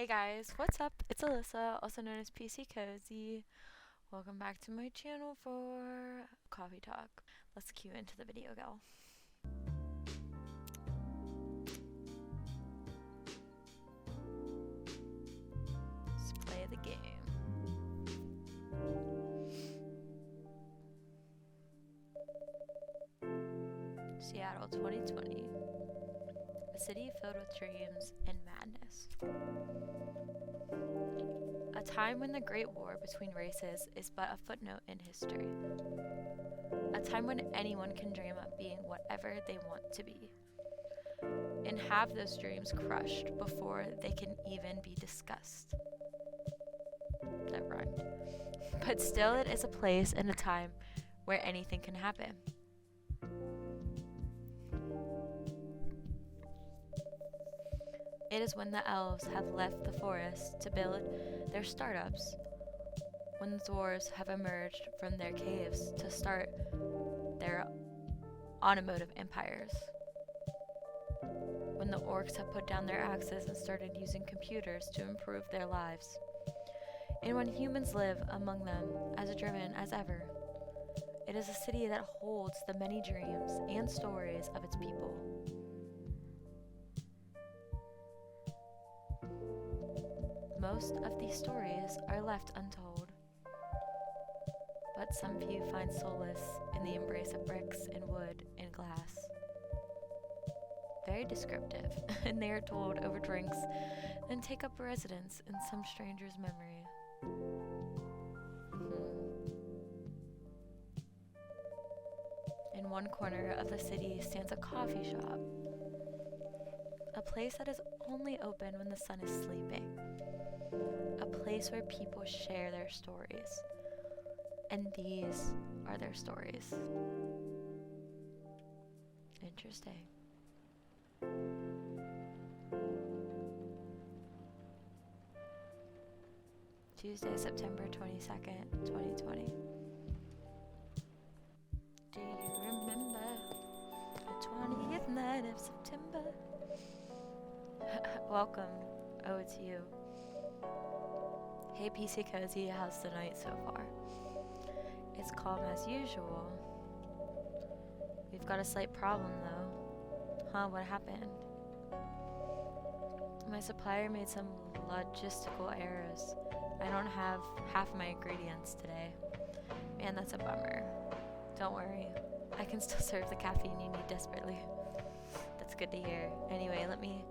Hey guys, what's up? It's Alyssa, also known as PCCozy. Welcome back to my channel for Coffee Talk. Let's cue into the video, gal. Let's play the game. Seattle 2020. A city filled with dreams and madness. A time when the Great War between races is but a footnote in history. A time when anyone can dream of being whatever they want to be. And have those dreams crushed before they can even be discussed. That rhymed. But still, it is a place and a time where anything can happen. It is when the elves have left the forest to build their startups, when the dwarves have emerged from their caves to start their automotive empires, when the orcs have put down their axes and started using computers to improve their lives, and when humans live among them as driven as ever. It is a city that holds the many dreams and stories of its people. Most of these stories are left untold, but some few find solace in the embrace of bricks and wood and glass. Very descriptive, and they are told over drinks, then take up residence in some stranger's memory. In one corner of the city stands a coffee shop, a place that is only open when the sun is sleeping. A place where people share their stories. And these are their stories. Interesting. Tuesday, September 22nd, 2020. Do you remember the 20th night of September? Welcome. Oh, it's you. Hey PCCozy, how's the night so far? It's calm as usual. We've got a slight problem though. Huh, what happened? My supplier made some logistical errors. I don't have half my ingredients today. Man, that's a bummer. Don't worry, I can still serve the caffeine you need desperately. That's good to hear. Anyway, let me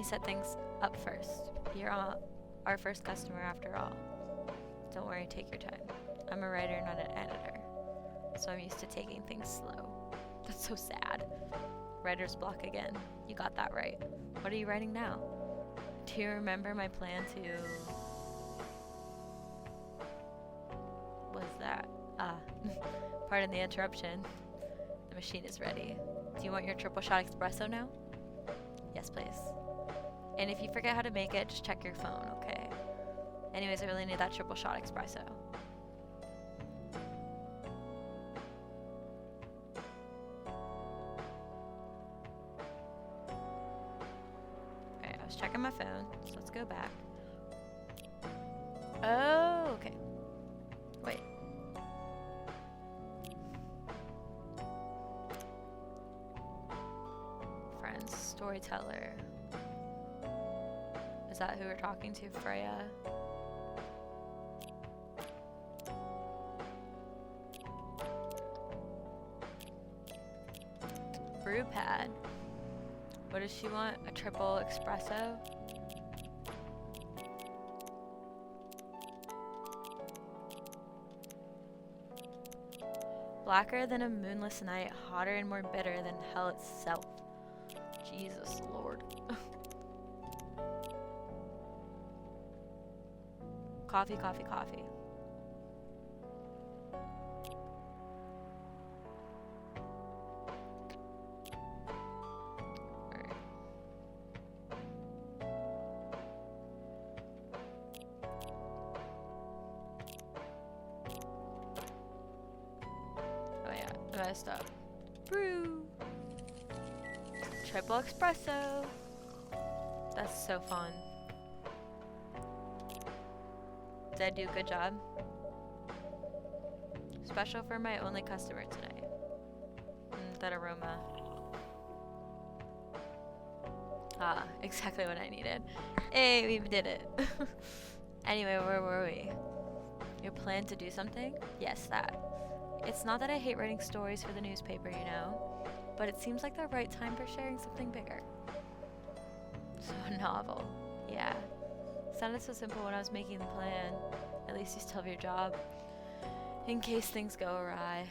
set things up first. You're our first customer after all. Don't worry, take your time. I'm a writer, not an editor, so I'm used to taking things slow. That's so sad. Writer's block again. You got that right. What are you writing now? Do you remember my plan to... What's that? Pardon the interruption. The machine is ready. Do you want your triple shot espresso now? Yes, please. And if you forget how to make it, just check your phone, okay? Anyways, I really need that triple shot espresso. Alright, I was checking my phone, so let's go back. Oh, okay. Wait. Friends, storyteller. Is that who we're talking to, Freya? Brew pad. What does she want? A triple espresso? Blacker than a moonless night, hotter and more bitter than hell itself. Jesus Lord. Coffee, coffee, coffee. Alright. Oh yeah, I messed up. Brew! Triple espresso! That's so fun. Did I do a good job? Special for my only customer tonight. That aroma. Ah, exactly what I needed. Hey, we did it. Anyway, where were we? Your plan to do something? Yes, that. It's not that I hate writing stories for the newspaper, you know, but it seems like the right time for sharing something bigger. So a novel. Yeah. Sounded so simple when I was making the plan. At least you still have your job. In case things go awry.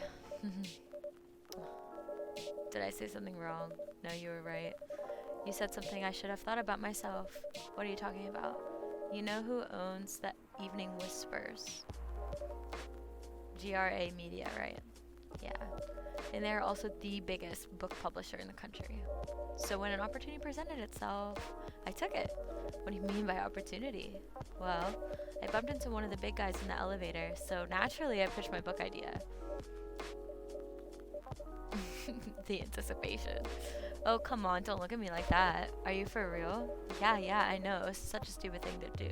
Did I say something wrong? No, you were right. You said something I should have thought about myself. What are you talking about? You know who owns the Evening Whispers? GRA Media, right? Yeah. And they're also the biggest book publisher in the country. So when an opportunity presented itself, I took it. What do you mean by opportunity? Well, I bumped into one of the big guys in the elevator, so naturally I pitched my book idea. The anticipation. Oh, come on, don't look at me like that. Are you for real? Yeah, I know. It's such a stupid thing to do.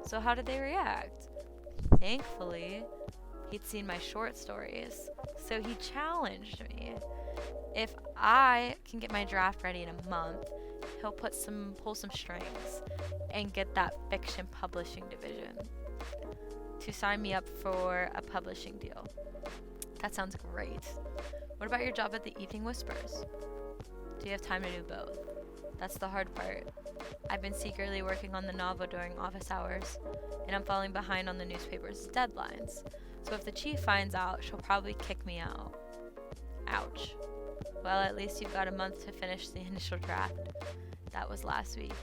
So how did they react? Thankfully, he'd seen my short stories, so he challenged me. If I can get my draft ready in a month, he'll pull some strings and get that fiction publishing division to sign me up for a publishing deal. That sounds great. What about your job at the Evening Whispers? Do you have time to do both? That's the hard part. I've been secretly working on the novel during office hours, and I'm falling behind on the newspaper's deadlines. So if the chief finds out, she'll probably kick me out. Ouch. Well, at least you've got a month to finish the initial draft. That was last week.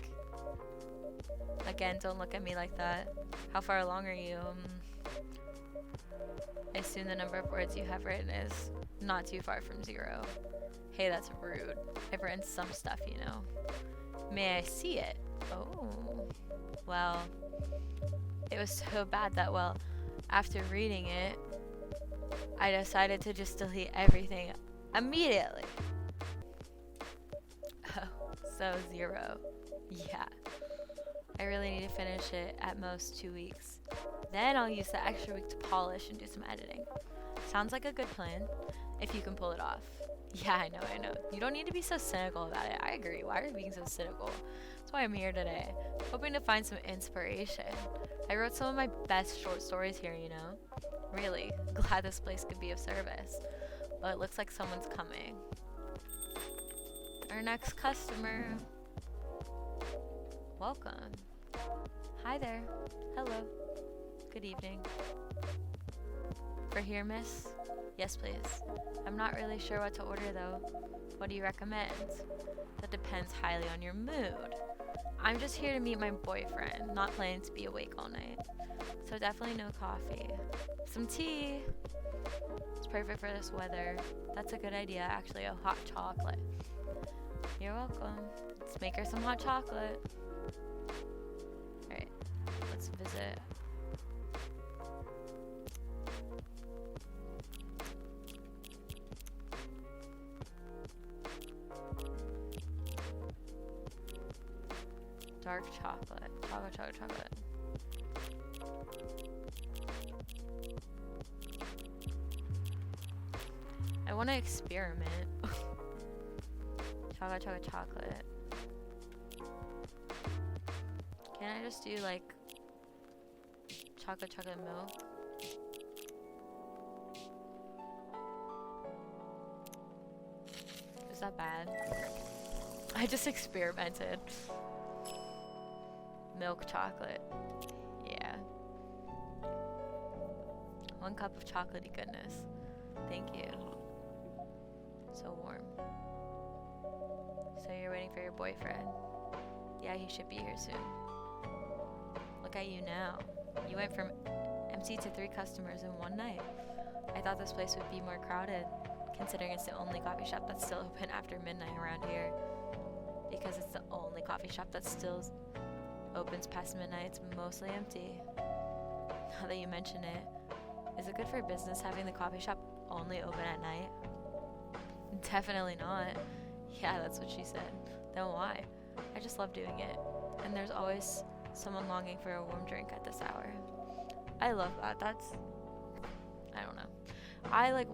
Again, don't look at me like that. How far along are you? I assume the number of words you have written is not too far from 0. Hey, that's rude. I've written some stuff, you know. May I see it? Oh. Well, it was so bad that, well, after reading it, I decided to just delete everything immediately. Oh, so 0. Yeah. I really need to finish it at most 2 weeks. Then I'll use the extra week to polish and do some editing. Sounds like a good plan, if you can pull it off. Yeah, I know. You don't need to be so cynical about it. I agree. Why are you being so cynical? That's why I'm here today, hoping to find some inspiration. I wrote some of my best short stories here, you know? Really, glad this place could be of service. But it looks like someone's coming. Our next customer. Welcome. Hi there. Hello. Good evening. For here, miss? Yes, please. I'm not really sure what to order, though. What do you recommend? That depends highly on your mood. I'm just here to meet my boyfriend, not planning to be awake all night. So definitely no coffee. Some tea. It's perfect for this weather. That's a good idea, actually, a hot chocolate. You're welcome. Let's make her some hot chocolate. Alright, let's visit. Dark chocolate. Chocolate. I want to experiment. Chocolate. Can I just do like chocolate milk? Is that bad? I just experimented. Milk chocolate. Yeah. 1 cup of chocolatey goodness. Thank you. So warm. So you're waiting for your boyfriend? Yeah, he should be here soon. Look at you now. You went from empty to 3 customers in one night. I thought this place would be more crowded, considering it's the only coffee shop that's still open after midnight around here. Because it's the only coffee shop that still opens past midnight, it's mostly empty. Now that you mention it, is it good for business having the coffee shop only open at night? Definitely not. Yeah, that's what she said. Then why? I just love doing it. And there's always someone longing for a warm drink at this hour. I love that. I don't know. I like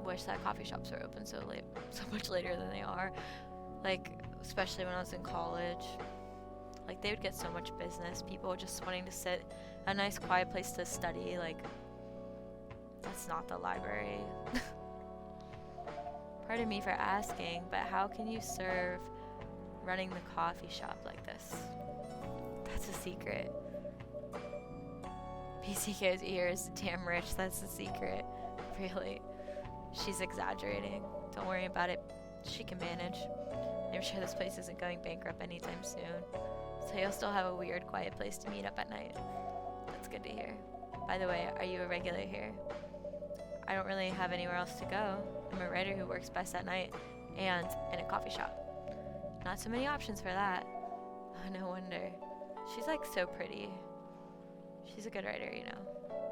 wish that coffee shops were open so much later than they are. Like, especially when I was in college. Like, they would get so much business. People just wanting to sit a nice quiet place to study. Like, that's not the library. Pardon me for asking, but how can you serve running the coffee shop like this? That's a secret. PCCozy here is damn rich. That's the secret. Really. She's exaggerating. Don't worry about it. She can manage. I'm sure this place isn't going bankrupt anytime soon. So you'll still have a weird, quiet place to meet up at night. That's good to hear. By the way, are you a regular here? I don't really have anywhere else to go. I'm a writer who works best at night and in a coffee shop. Not so many options for that. Oh, no wonder. She's like so pretty. She's a good writer, you know.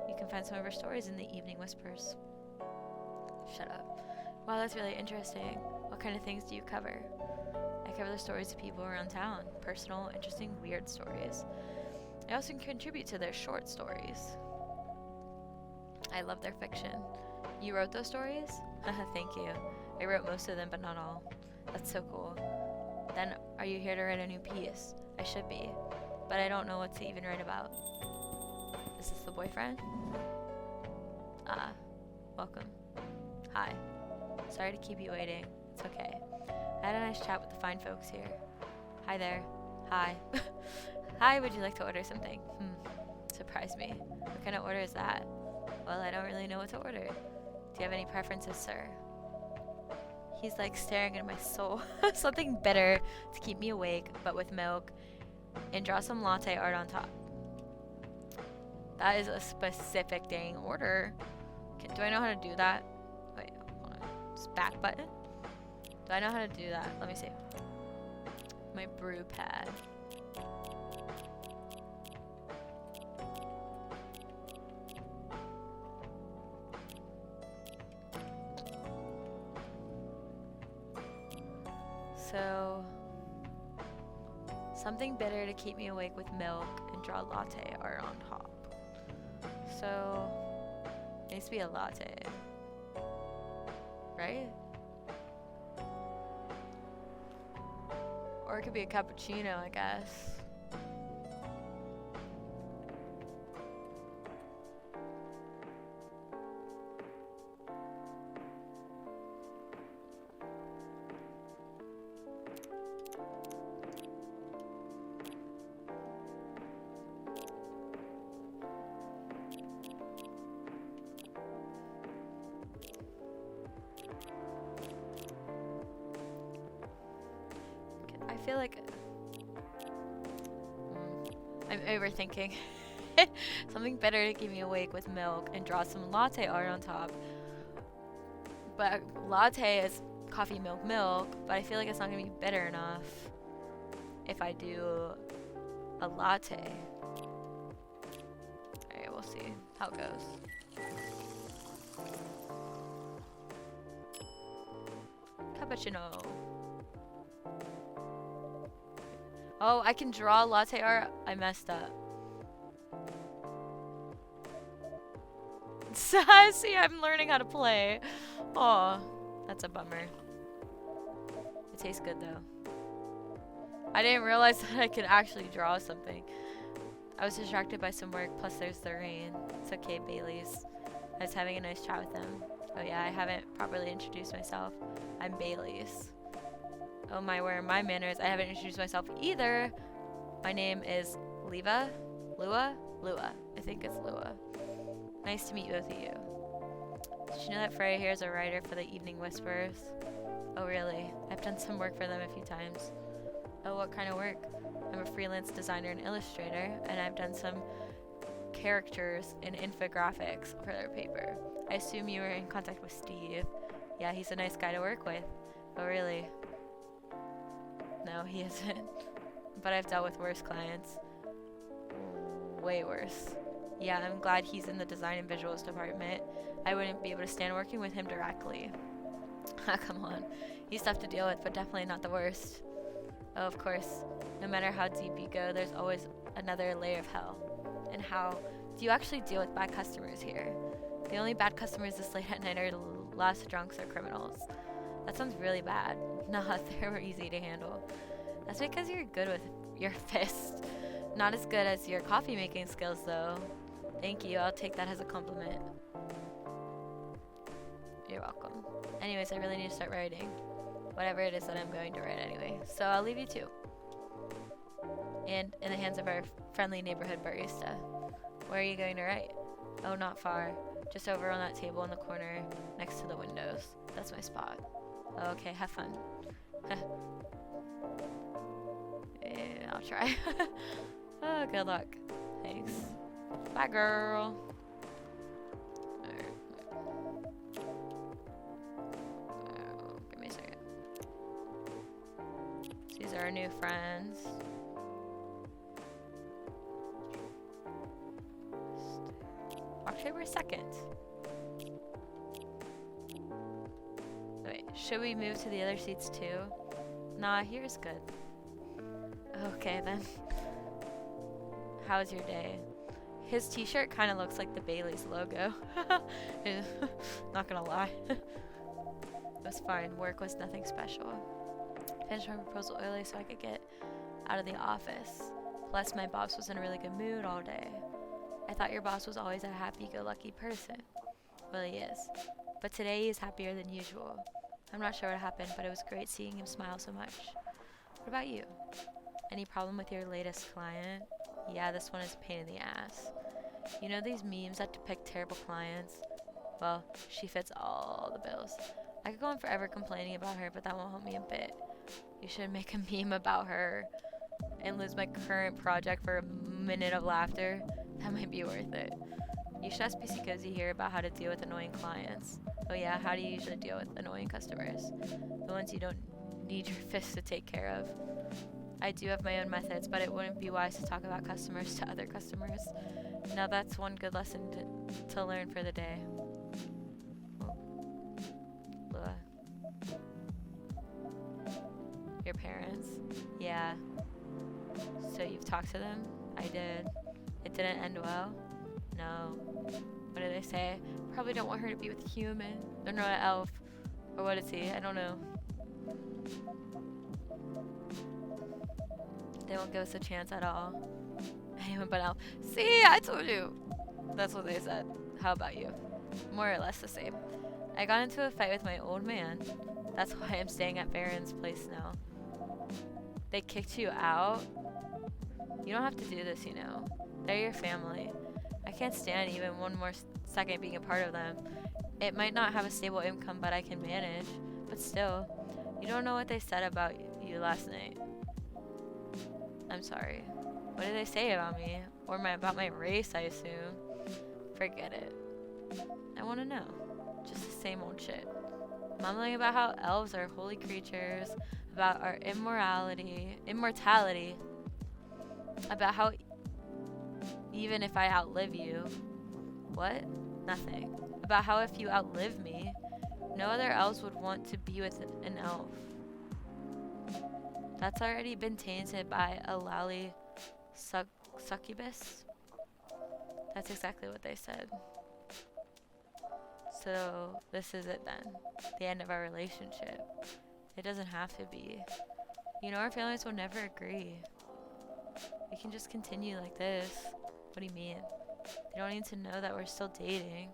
You can find some of her stories in the Evening Whispers. Shut up. Wow, that's really interesting. What kind of things do you cover? I cover the stories of people around town. Personal, interesting, weird stories. I also contribute to their short stories. I love their fiction. You wrote those stories? Thank you. I wrote most of them, but not all. That's so cool. Then, are you here to write a new piece? I should be, but I don't know what to even write about. Is this the boyfriend? Welcome. Hi. Sorry to keep you waiting. It's okay. I had a nice chat with the fine folks here. Hi there. Hi. Hi, would you like to order something? Surprise me. What kind of order is that? Well, I don't really know what to order. Do you have any preferences, sir? He's like staring into my soul. Something bitter to keep me awake, but with milk, and draw some latte art on top. That is a specific dang order. Do I know how to do that? Wait, hold on. Just back button? Do I know how to do that? Let me see. My brew pad. So, something bitter to keep me awake with milk and draw latte art on top. So, it needs to be a latte, right? Or it could be a cappuccino, I guess. I feel like I'm overthinking. Something better to keep me awake with milk and draw some latte art on top. But latte is coffee, milk, but I feel like it's not gonna be bitter enough if I do a latte. Alright, we'll see how it goes. Cappuccino. Oh, I can draw latte art. I messed up. See, I'm learning how to play. Aw, that's a bummer. It tastes good though. I didn't realize that I could actually draw something. I was distracted by some work, plus there's the rain. It's okay, Bailey's. I was having a nice chat with them. Oh yeah, I haven't properly introduced myself. I'm Bailey's. Oh my, where are my manners? I haven't introduced myself either. My name is Lua? I think it's Lua. Nice to meet both of you. Did you know that Freya here is a writer for the Evening Whispers? Oh really? I've done some work for them a few times. Oh, what kind of work? I'm a freelance designer and illustrator, and I've done some characters and infographics for their paper. I assume you were in contact with Steve. Yeah, he's a nice guy to work with. Oh really? No, he isn't. But I've dealt with worse clients. Way worse. Yeah, I'm glad he's in the design and visuals department. I wouldn't be able to stand working with him directly. Come on. He's tough to deal with, but definitely not the worst. Oh, of course. No matter how deep you go, there's always another layer of hell. And how Do you actually deal with bad customers here? The only bad customers this late at night are lost drunks or criminals. That sounds really bad. Nah, they're easy to handle. That's because you're good with your fist. Not as good as your coffee making skills though. Thank you, I'll take that as a compliment. You're welcome. Anyways, I really need to start writing. Whatever it is that I'm going to write anyway. So I'll leave you too. And in the hands of our friendly neighborhood barista. Where are you going to write? Oh, not far. Just over on that table in the corner next to the windows. That's my spot. Okay, have fun. Yeah, I'll try. Oh, good luck. Thanks. Bye, girl. Give me a second. These are our new friends. October 2nd. Wait, should we move to the other seats too? Nah, here's good. Okay then. How's your day? His t-shirt kind of looks like the Bailey's logo. Not gonna lie. It was fine. Work was nothing special. Finished my proposal early so I could get out of the office. Plus, my boss was in a really good mood all day. I thought your boss was always a happy-go-lucky person. Well, he is. But today he is happier than usual. I'm not sure what happened, but it was great seeing him smile so much. What about you? Any problem with your latest client? Yeah, this one is a pain in the ass. You know these memes that depict terrible clients? Well, she fits all the bills. I could go on forever complaining about her, but that won't help me a bit. You should make a meme about her and lose my current project for a minute of laughter. That might be worth it. You should ask PCCozy here about how to deal with annoying clients. Oh yeah, how do you usually deal with annoying customers? The ones you don't need your fist to take care of. I do have my own methods, but it wouldn't be wise to talk about customers to other customers. Now that's one good lesson to learn for the day. Lua. Your parents? Yeah. So you've talked to them? I did. It didn't end well? No. What did they say? Probably don't want her to be with a human. They're not an elf. Or what is he? I don't know. They won't give us a chance at all. Anyone but elf. See, I told you. That's what they said. How about you? More or less the same. I got into a fight with my old man. That's why I'm staying at Baron's place now. They kicked you out? You don't have to do this, you know. They're your family. I can't stand even one more second being a part of them. It might not have a stable income, but I can manage. But still, you don't know what they said about you last night. I'm sorry. What did they say about me? Or about my race, I assume. Forget it. I want to know. Just the same old shit. Mumbling about how elves are holy creatures, about our immortality, about how even if I outlive you, what? Nothing. About how if you outlive me, no other elves would want to be with an elf. That's already been tainted by a lowly succubus. That's exactly what they said. So this is it then. The end of our relationship. It doesn't have to be. You know our families will never agree. We can just continue like this. What do you mean? They don't need to know that we're still dating.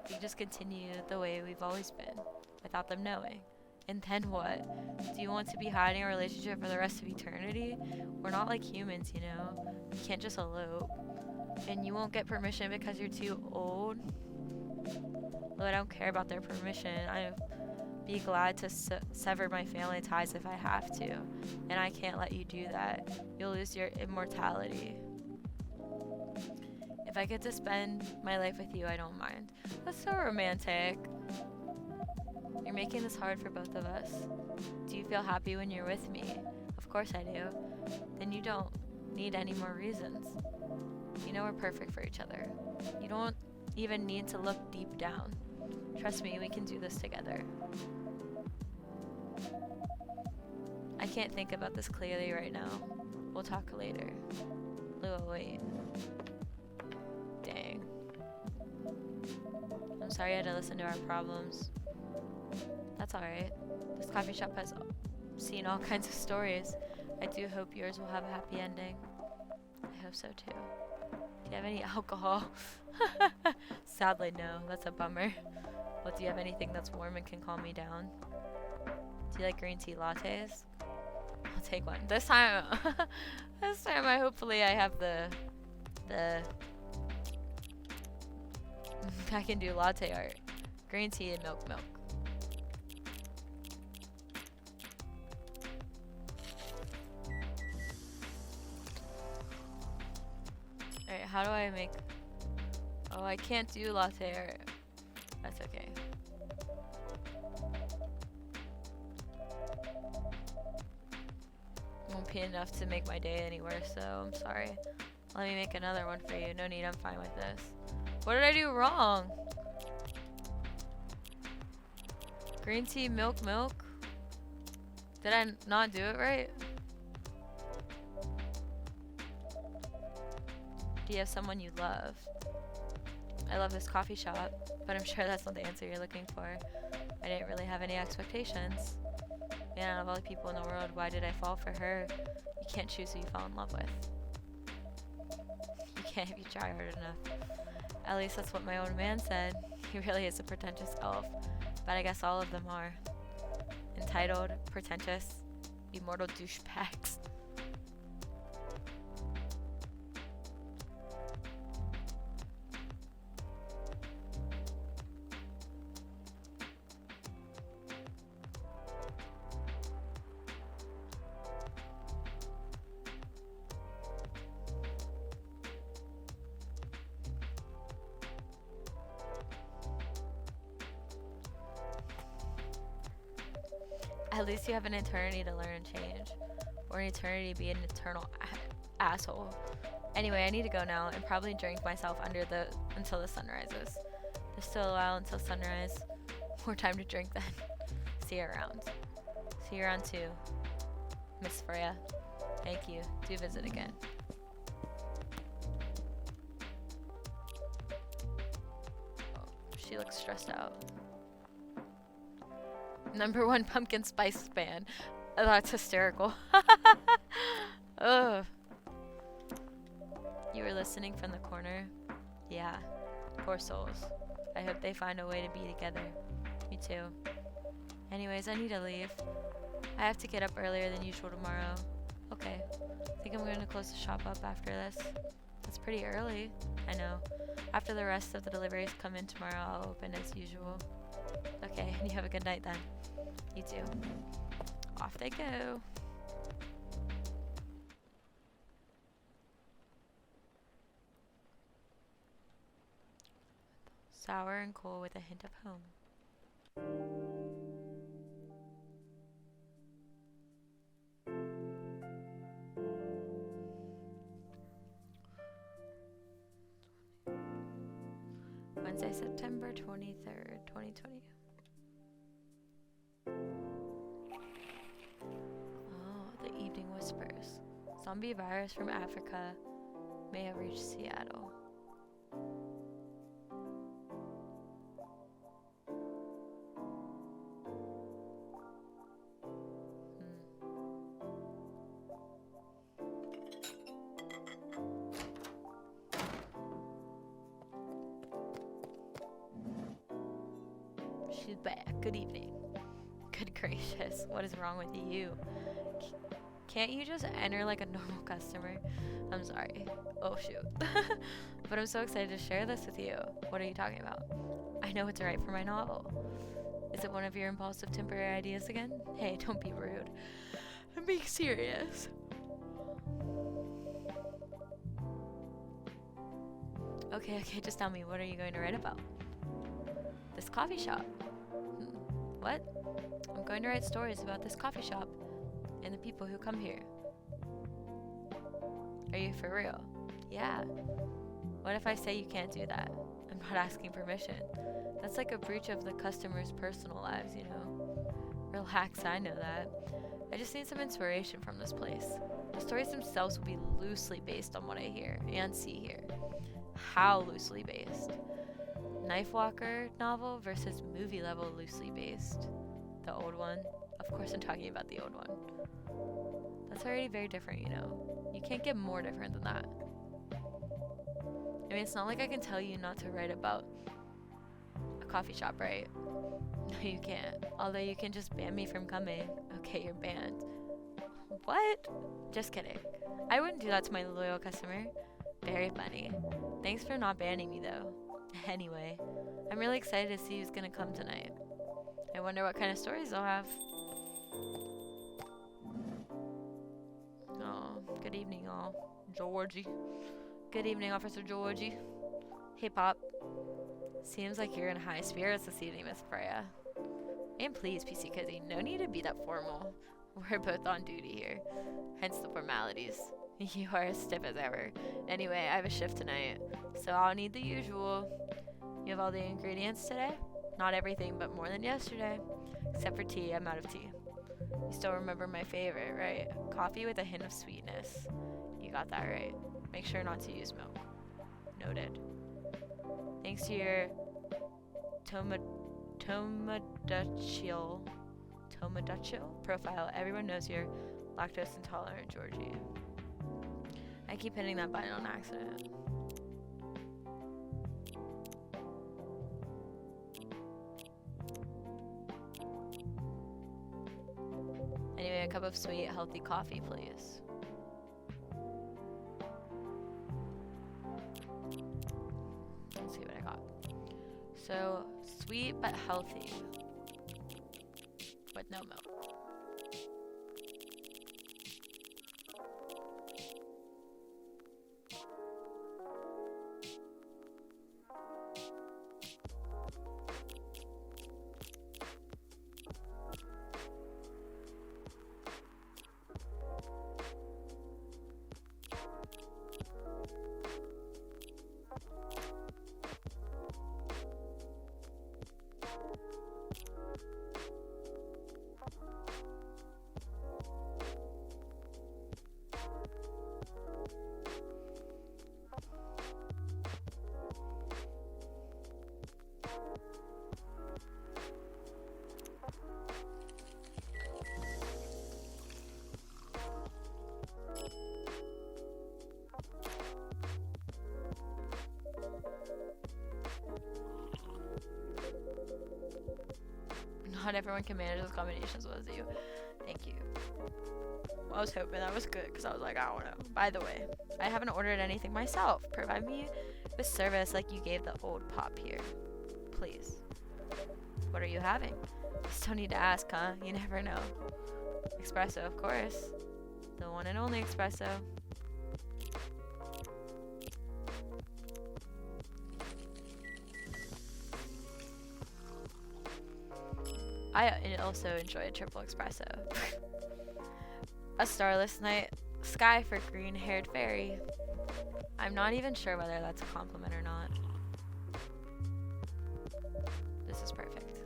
We can just continue the way we've always been, without them knowing. And then what? Do you want to be hiding a relationship for the rest of eternity? We're not like humans, you know? You can't just elope. And you won't get permission because you're too old? Well, I don't care about their permission. I'd be glad to sever my family ties if I have to. And I can't let you do that. You'll lose your immortality. If I get to spend my life with you, I don't mind. That's so romantic. You're making this hard for both of us. Do you feel happy when you're with me? Of course I do. Then you don't need any more reasons. You know we're perfect for each other. You don't even need to look deep down. Trust me, we can do this together. I can't think about this clearly right now. We'll talk later. Lua, wait. sorry I had to listen to our problems. That's alright. This coffee shop has seen all kinds of stories. I do hope yours will have a happy ending. I hope so too. Do you have any alcohol? Sadly, no. That's a bummer. Well, do you have anything that's warm and can calm me down? Do you like green tea lattes? I'll take one. This time, hopefully I have the I can do latte art. Green tea and milk. Alright, how do I make... Oh, I can't do latte art. That's okay. Won't be enough to make my day any worse, so I'm sorry. Let me make another one for you. No need, I'm fine with this. What did I do wrong? Green tea, milk. Did I not do it right? Do you have someone you love? I love this coffee shop, but I'm sure that's not the answer you're looking for. I didn't really have any expectations. Man, out of all the people in the world, why did I fall for her? You can't choose who you fall in love with. You can't if you try hard enough. At least that's what my own man said. He really is a pretentious elf, but I guess all of them are. Entitled, pretentious, immortal douchebags. At least you have an eternity to learn and change. Or an eternity to be an eternal asshole. Anyway, I need to go now and probably drink myself until the sun rises. There's still a while until sunrise. More time to drink then. See you around. See you around too, Miss Freya. Thank you. Do visit again. Oh, she looks stressed out. #1 pumpkin spice fan. Oh, that's hysterical. Ugh. You were listening from the corner? Yeah. Poor souls. I hope they find a way to be together. Me too. Anyways, I need to leave. I have to get up earlier than usual tomorrow. Okay. I think I'm going to close the shop up after this. That's pretty early. I know. After the rest of the deliveries come in tomorrow, I'll open as usual. Okay, you have a good night then. You too. Off they go. Sour and cool with a hint of home. Wednesday, September 23rd, 2020. Oh, the evening whispers. Zombie virus from Africa may have reached Seattle. She's back. Good evening. Good gracious. What is wrong with you? Can't you just enter like a normal customer? I'm sorry. Oh shoot. But I'm so excited to share this with you. What are you talking about? I know it's right for my novel. Is it one of your impulsive temporary ideas again? Hey, don't be rude. I'm being serious. Okay, just tell me, what are you going to write about? This coffee shop. What? I'm going to write stories about this coffee shop and the people who come here. Are you for real? Yeah. What if I say you can't do that? I'm not asking permission. That's like a breach of the customers' personal lives, you know? Relax, I know that. I just need some inspiration from this place. The stories themselves will be loosely based on what I hear and see here. How loosely based? Knife Walker novel versus movie level loosely based. The old one. Of course I'm talking about the old one. That's already very different, you know. You can't get more different than that. I mean, it's not like I can tell you not to write about a coffee shop, right? No, you can't. Although you can just ban me from coming. Okay, you're banned. What? Just kidding. I wouldn't do that to my loyal customer. Very funny. Thanks for not banning me, though. Anyway, I'm really excited to see who's gonna come tonight. I wonder what kind of stories they'll have. Oh, good evening, all. Georgie. Good evening, Officer Georgie. Hey, Pop. Seems like you're in high spirits this evening, Miss Freya. And please, PCCozy, no need to be that formal. We're both on duty here. Hence the formalities. You are as stiff as ever. Anyway, I have a shift tonight, so I'll need the usual. You have all the ingredients today? Not everything, but more than yesterday. Except for tea, I'm out of tea. You still remember my favorite, right? Coffee with a hint of sweetness. You got that right. Make sure not to use milk. Noted. Thanks to your Tomodachill profile, everyone knows you're lactose intolerant, Georgie. I keep hitting that button on accident. Anyway, a cup of sweet, healthy coffee, please. Let's see what I got. So, sweet but healthy. With no milk. Not everyone can manage those combinations as you. Thank you. Well, I was hoping that was good because I was like, I don't know. By the way, I haven't ordered anything myself. Provide me with service like you gave the old Pop here. Please. What are you having? You still need to ask, huh? You never know. Espresso, of course. The one and only espresso. I also enjoy a triple espresso. A starless night sky for green-haired fairy. I'm not even sure whether that's a compliment or not. This is perfect.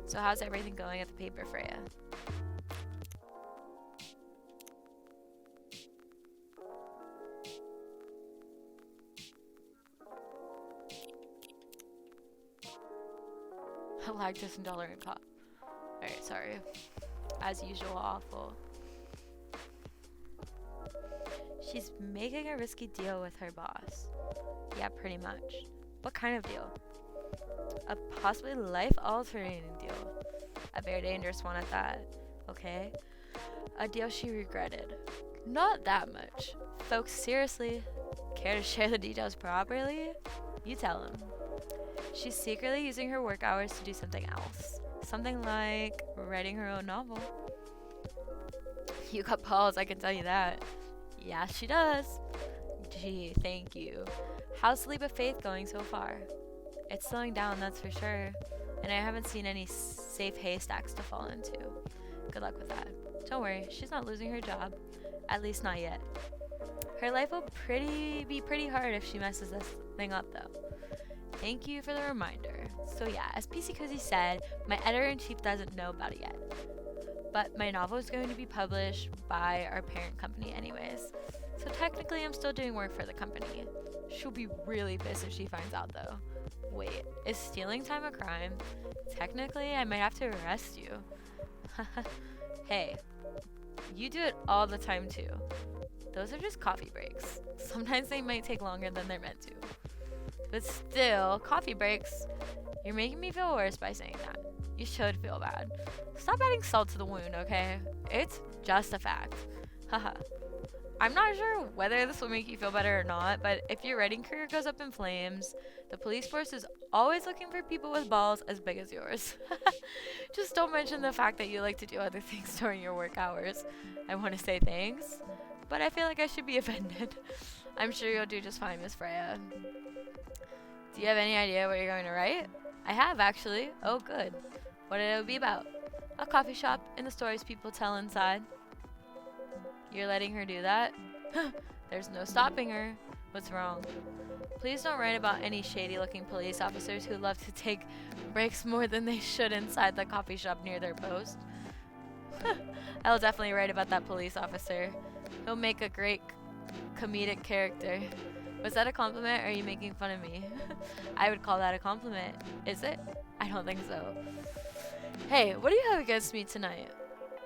So how's everything going at the paper, Freya? A lactose intolerant cop. Alright, sorry. As usual, awful. She's making a risky deal with her boss. Yeah, pretty much. What kind of deal? A possibly life-altering deal. A very dangerous one at that. Okay? A deal she regretted. Not that much. Folks, seriously, care to share the details properly? You tell them. She's secretly using her work hours to do something else. Something like writing her own novel. You got balls, I can tell you that. Yeah, she does. Gee, thank you. How's the leap of faith going so far? It's slowing down, that's for sure. And I haven't seen any safe haystacks to fall into. Good luck with that. Don't worry, she's not losing her job. At least not yet. Her life will be pretty hard if she messes this thing up, though. Thank you for the reminder. So yeah, as PCCozy said, my editor-in-chief doesn't know about it yet. But my novel is going to be published by our parent company anyways. So technically I'm still doing work for the company. She'll be really pissed if she finds out, though. Wait, is stealing time a crime? Technically, I might have to arrest you. Hey, you do it all the time, too. Those are just coffee breaks. Sometimes they might take longer than they're meant to. But still, coffee breaks. You're making me feel worse by saying that. You should feel bad. Stop adding salt to the wound, okay? It's just a fact. Haha. I'm not sure whether this will make you feel better or not, but if your writing career goes up in flames, the police force is always looking for people with balls as big as yours. Just don't mention the fact that you like to do other things during your work hours. I want to say thanks, but I feel like I should be offended. I'm sure you'll do just fine, Miss Freya. Do you have any idea what you're going to write? I have, actually. Oh, good. What did it be about? A coffee shop and the stories people tell inside. You're letting her do that? There's no stopping her. What's wrong? Please don't write about any shady-looking police officers who love to take breaks more than they should inside the coffee shop near their post. I'll definitely write about that police officer. He'll make a great comedic character. Was that a compliment, or are you making fun of me? I would call that a compliment. Is it? I don't think so. Hey, what do you have against me tonight?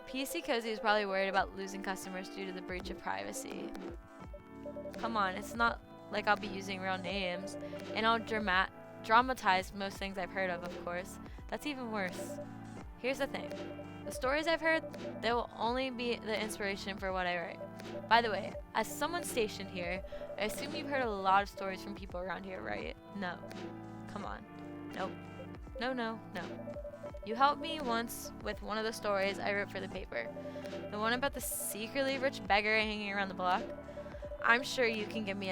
PCCozy is probably worried about losing customers due to the breach of privacy. Come on, it's not like I'll be using real names. And I'll dramatize most things I've heard of course. That's even worse. Here's the thing. The stories I've heard, they will only be the inspiration for what I write. By the way, as someone stationed here, I assume you've heard a lot of stories from people around here, right? No. Come on. Nope. No. You helped me once with one of the stories I wrote for the paper. The one about the secretly rich beggar hanging around the block. I'm sure you can give me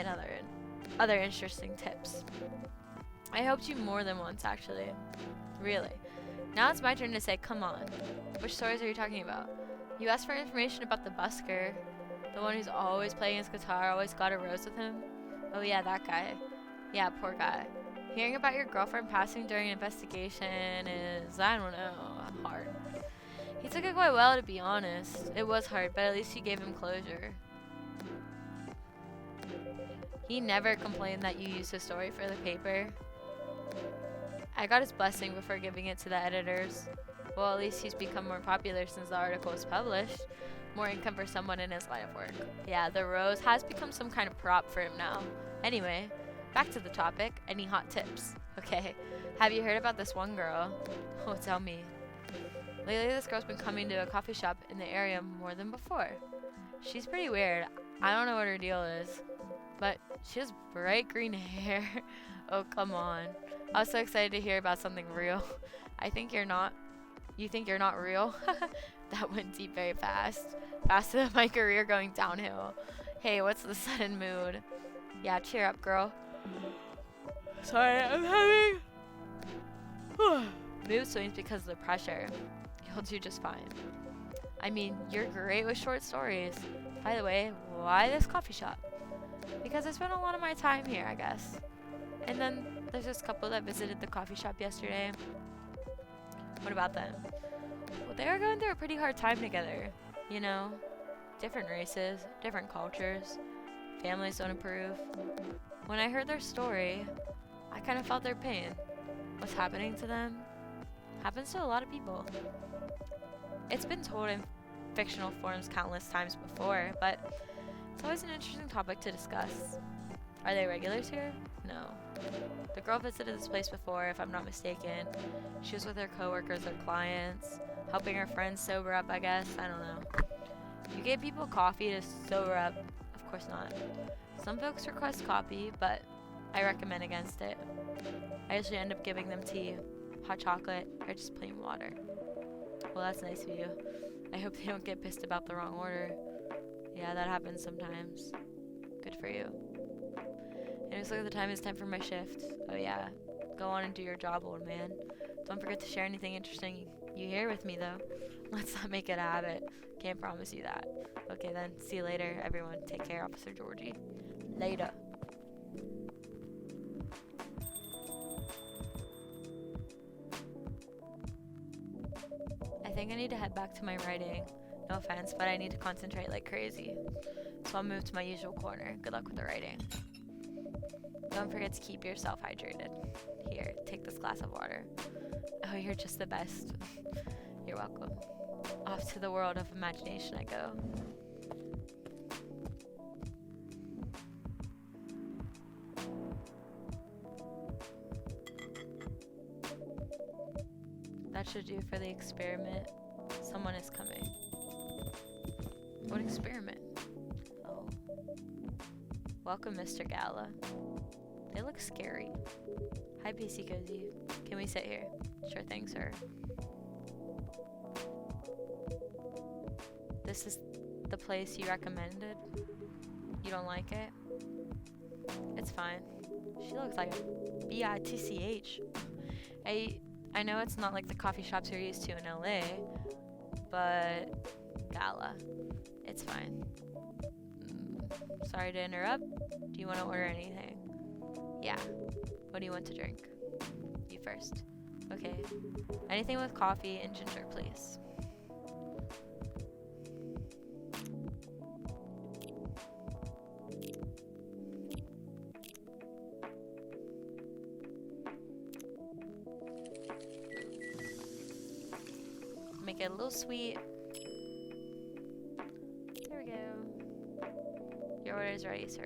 other interesting tips. I helped you more than once, actually. Really. Now it's my turn to say, come on. Which stories are you talking about? You asked for information about the busker. The one who's always playing his guitar, always got a rose with him. Oh yeah, that guy. Yeah, poor guy. Hearing about your girlfriend passing during an investigation is, I don't know, hard. He took it quite well, to be honest. It was hard, but at least you gave him closure. He never complained that you used his story for the paper. I got his blessing before giving it to the editors. Well, at least he's become more popular since the article was published. More income for someone in his line of work. Yeah, the rose has become some kind of prop for him now. Anyway, back to the topic. Any hot tips? Okay. Have you heard about this one girl? Oh, tell me. Lately, this girl's been coming to a coffee shop in the area more than before. She's pretty weird. I don't know what her deal is. But she has bright green hair. Oh, come on. I was so excited to hear about something real. You think you're not real? That went deep very fast. Faster than my career going downhill. Hey, what's the sudden mood? Yeah, cheer up, girl. Sorry, I'm having mood swings because of the pressure. You'll do just fine. I mean, you're great with short stories. By the way, why this coffee shop? Because I spent a lot of my time here, I guess. And then there's this couple that visited the coffee shop yesterday. What about them? Well, they were going through a pretty hard time together. You know, different races, different cultures. Families don't approve. When I heard their story, I kind of felt their pain. What's happening to them happens to a lot of people. It's been told in fictional forms countless times before, but it's always an interesting topic to discuss. Are they regulars here? No. The girl visited this place before, if I'm not mistaken. She was with her coworkers or clients, helping her friends sober up, I guess. I don't know. You gave people coffee to sober up? Of course not. Some folks request coffee, but I recommend against it. I usually end up giving them tea, hot chocolate, or just plain water. Well, that's nice of you. I hope they don't get pissed about the wrong order. Yeah, that happens sometimes. Good for you. And it looks like the time is time for my shift. Oh yeah, go on and do your job, old man. Don't forget to share anything interesting you hear with me, though. Let's not make it a habit. Can't promise you that. Okay then, see you later, everyone. Take care, Officer Georgie. Later. I think I need to head back to my writing. No offense, but I need to concentrate like crazy. So I'll move to my usual corner. Good luck with the writing. Don't forget to keep yourself hydrated. Here, take this glass of water. Oh, you're just the best. You're welcome. Off to the world of imagination I go. That should do for the experiment. Someone is coming. What experiment? Oh. Welcome, Mr. Gala. They look scary. Hi, PCCozy. Can we sit here? Sure thing, sir. This is the place you recommended? You don't like it? It's fine. She looks like a bitch. I know it's not like the coffee shops you're used to in LA, but Gala, it's fine. Sorry to interrupt. Do you want to order anything? Yeah. What do you want to drink? You first. Okay. Anything with coffee and ginger, please. Make it a little sweet. There we go. Your order is ready, sir.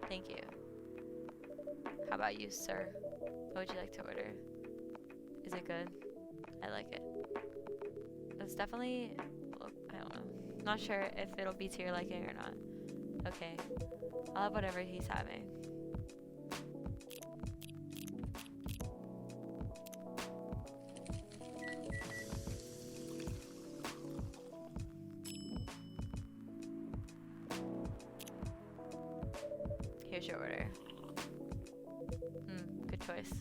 Thank you. How about you, sir? What would you like to order? Is it good? I like it. It's definitely, well, I don't know. Not sure if it'll be to your liking or not. Okay. I'll have whatever he's having. Here's your order. Good choice.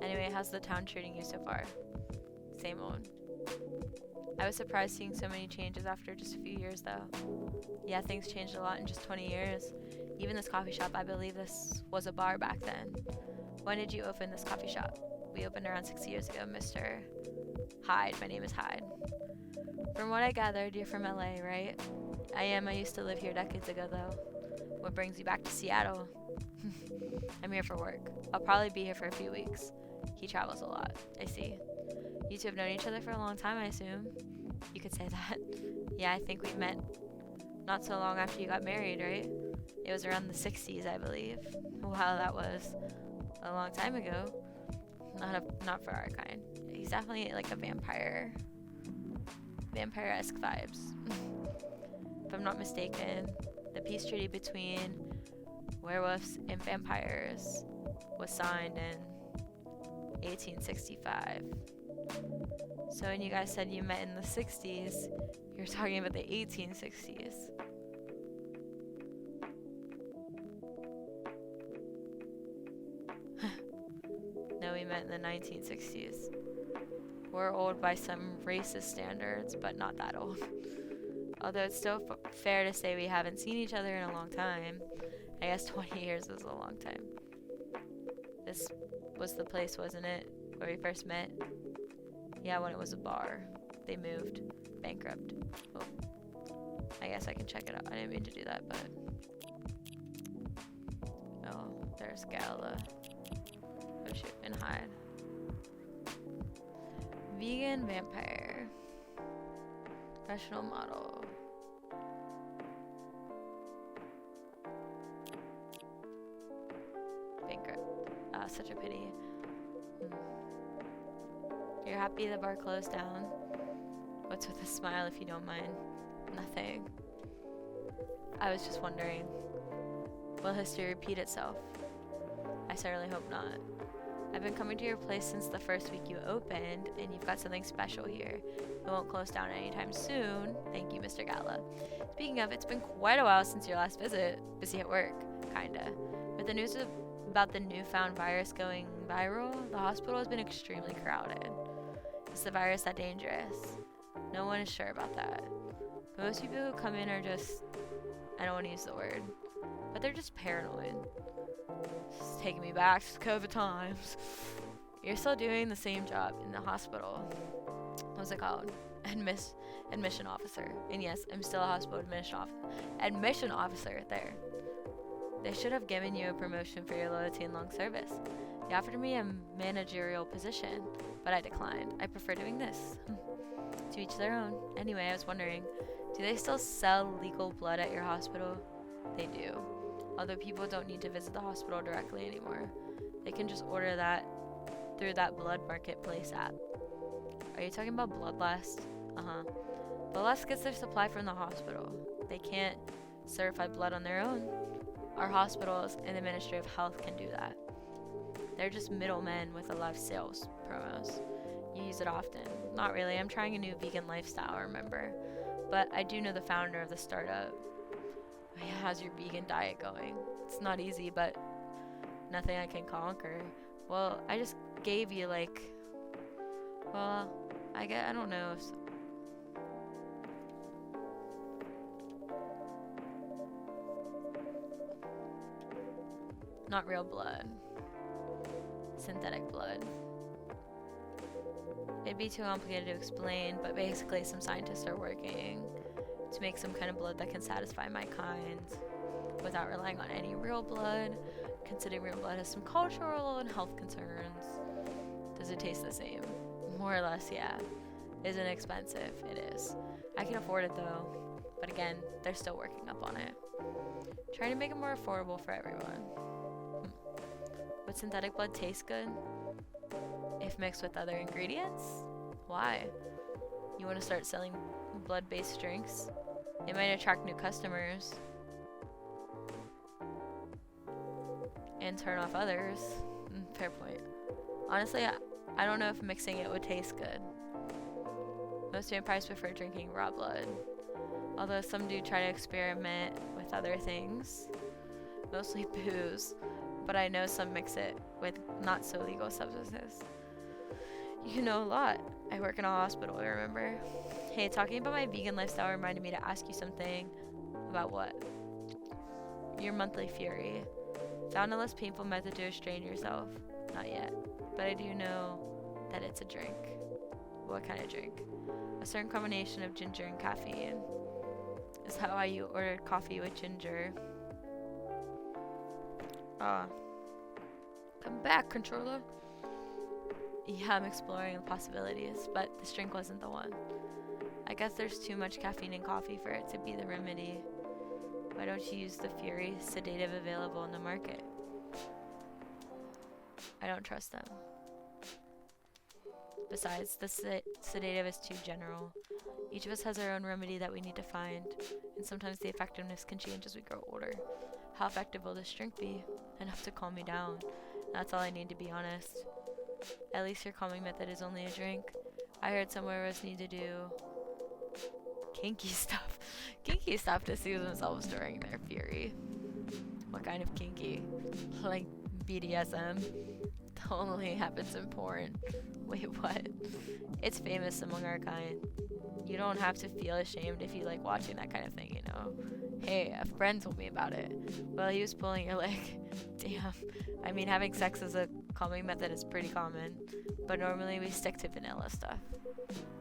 Anyway, how's the town treating you so far? Same old. I was surprised seeing so many changes after just a few years though. Yeah, things changed a lot in just 20 years. Even this coffee shop, I believe this was a bar back then. When did you open this coffee shop? We opened around 6 years ago, Mr. Hyde. My name is Hyde. From what I gathered, you're from LA, right? I am. I used to live here decades ago though. What brings you back to Seattle? I'm here for work. I'll probably be here for a few weeks. He travels a lot. I see. You two have known each other for a long time, I assume. You could say that. Yeah, I think we met not so long after you got married, right? It was around the 60s, I believe. Wow, that was a long time ago. Not for our kind. He's definitely like a vampire-esque vibes. If I'm not mistaken, the peace treaty between werewolves and vampires was signed in 1865. So when you guys said you met in the 60s, you're talking about the 1860s. No, we met in the 1960s. We're old by some racist standards, but not that old. Although it's still fair to say we haven't seen each other in a long time. I guess 20 years is a long time. This was the place, wasn't it, where we first met? Yeah, when it was a bar. They moved. Bankrupt. Oh. I guess I can check it out. I didn't mean to do that, but... Oh, there's Gala. Oh shoot, and Hyde. Vegan vampire. Professional model. Bankrupt. Such a pity. You're happy the bar closed down? What's with a smile if you don't mind? Nothing. I was just wondering, will history repeat itself? I certainly hope not. I've been coming to your place since the first week you opened, and you've got something special here. It won't close down anytime soon. Thank you, Mr. Gala. Speaking of, it's been quite a while since your last visit. Busy at work, kinda. With the news about the newfound virus going viral, the hospital has been extremely crowded. Is the virus that dangerous? No one is sure about that. But most people who come in are just, I don't want to use the word, but they're just paranoid. It's taking me back to COVID times. You're still doing the same job in the hospital. What's it called? admission officer. And yes, I'm still a hospital admission officer there. They should have given you a promotion for your loyalty and long service. They offered me a managerial position, but I declined. I prefer doing this. To each their own. Anyway, I was wondering, do they still sell legal blood at your hospital? They do. Although people don't need to visit the hospital directly anymore. They can just order that through that blood marketplace app. Are you talking about Bloodlust? Bloodlust gets their supply from the hospital. They can't certify blood on their own. Our hospitals and the Ministry of Health can do that. They're just middlemen with a lot of sales promos. You use it often. Not really. I'm trying a new vegan lifestyle, remember? But I do know the founder of the startup. How's your vegan diet going? It's not easy, but nothing I can conquer. Well, I just gave you I don't know. Not real blood. Synthetic blood. It'd be too complicated to explain, but basically some scientists are working to make some kind of blood that can satisfy my kind without relying on any real blood, considering real blood has some cultural and health concerns. Does it taste the same? More or less, yeah. Is it expensive? It is. I can afford it though, but again, they're still working up on it. Trying to make it more affordable for everyone. Would synthetic blood taste good if mixed with other ingredients? Why? You want to start selling blood-based drinks? It might attract new customers and turn off others. Fair point. Honestly, I don't know if mixing it would taste good. Most vampires prefer drinking raw blood, although some do try to experiment with other things, mostly booze, but I know some mix it with not so legal substances. You know a lot. I work in a hospital, remember? Hey, talking about my vegan lifestyle reminded me to ask you something. About what? Your monthly fury. Found a less painful method to restrain yourself? Not yet, but I do know that it's a drink. What kind of drink? A certain combination of ginger and caffeine. Is that why you ordered coffee with ginger? Come back, controller. Yeah, I'm exploring the possibilities, but this drink wasn't the one. I guess there's too much caffeine in coffee for it to be the remedy. Why don't you use the Fury sedative available in the market? I don't trust them. Besides, the sedative is too general. Each of us has our own remedy that we need to find, and sometimes the effectiveness can change as we grow older. How effective will this drink be? Enough to calm me down. That's all I need, to be honest. At least your calming method is only a drink. I heard somewhere us need to do kinky stuff. Kinky stuff to soothe themselves during their fury. What kind of kinky? Like BDSM? That only happens in porn. Wait, what? It's famous among our kind. You don't have to feel ashamed if you like watching that kind of thing, you know? Hey, a friend told me about it. Well, he was pulling your leg. Damn. I mean, having sex as a calming method is pretty common, but normally we stick to vanilla stuff.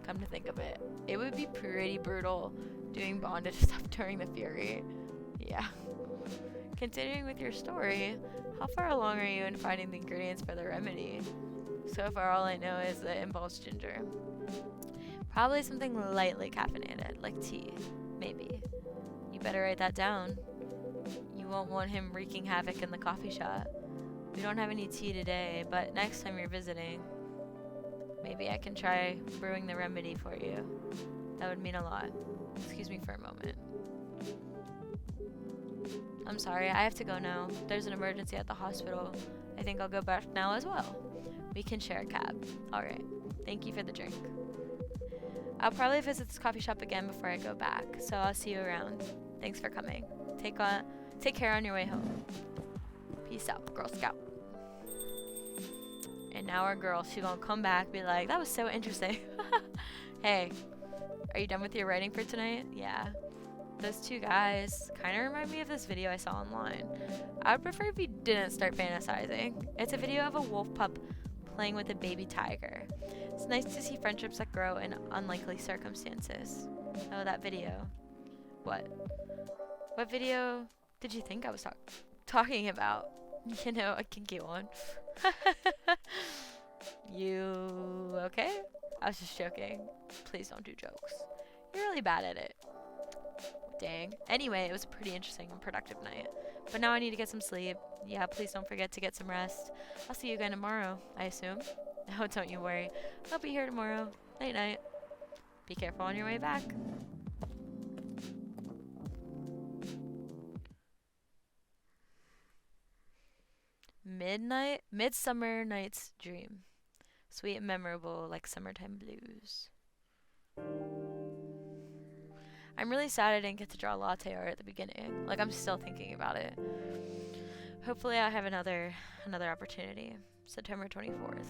Come to think of it, it would be pretty brutal doing bondage stuff during the fury. Yeah. Continuing with your story, how far along are you in finding the ingredients for the remedy? So far, all I know is that it involves ginger. Probably something lightly caffeinated, like tea. Maybe. You better write that down. You won't want him wreaking havoc in the coffee shop. We don't have any tea today, but next time you're visiting, maybe I can try brewing the remedy for you. That would mean a lot. Excuse me for a moment. I'm sorry, I have to go now. There's an emergency at the hospital. I think I'll go back now as well. We can share a cab. Alright. Thank you for the drink. I'll probably visit this coffee shop again before I go back, so I'll see you around. Thanks for coming. Take care on your way home. Peace out, Girl Scout. And now our girl, she gonna come back, be like, that was so interesting. Hey, are you done with your writing for tonight? Yeah. Those two guys kind of remind me of this video I saw online. I would prefer if you didn't start fantasizing. It's a video of a wolf pup playing with a baby tiger. It's nice to see friendships that grow in unlikely circumstances. Oh, that video. What? What video did you think I was talking about? You know, a kinky one. You okay? I was just joking. Please don't do jokes. You're really bad at it. Dang. Anyway, it was a pretty interesting and productive night. But now I need to get some sleep. Yeah, please don't forget to get some rest. I'll see you again tomorrow, I assume. Oh, don't you worry. I'll be here tomorrow. Night night. Be careful on your way back. Midsummer Night's Dream. Sweet and memorable like summertime blues. I'm really sad I didn't get to draw latte art at the beginning. Like, I'm still thinking about it. Hopefully I have another opportunity. September 24th.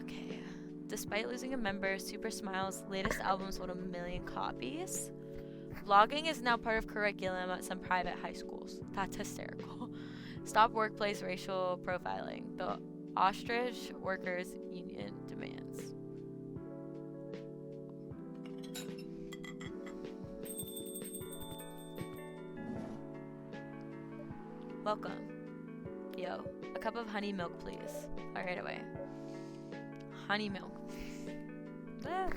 Okay. Despite losing a member, Super Smile's latest album sold 1 million copies. Vlogging is now part of curriculum at some private high schools. That's hysterical. Stop workplace racial profiling. The Ostrich Workers Union demands. Welcome. Yo, a cup of honey milk, please. All right, away. Honey milk. Ah.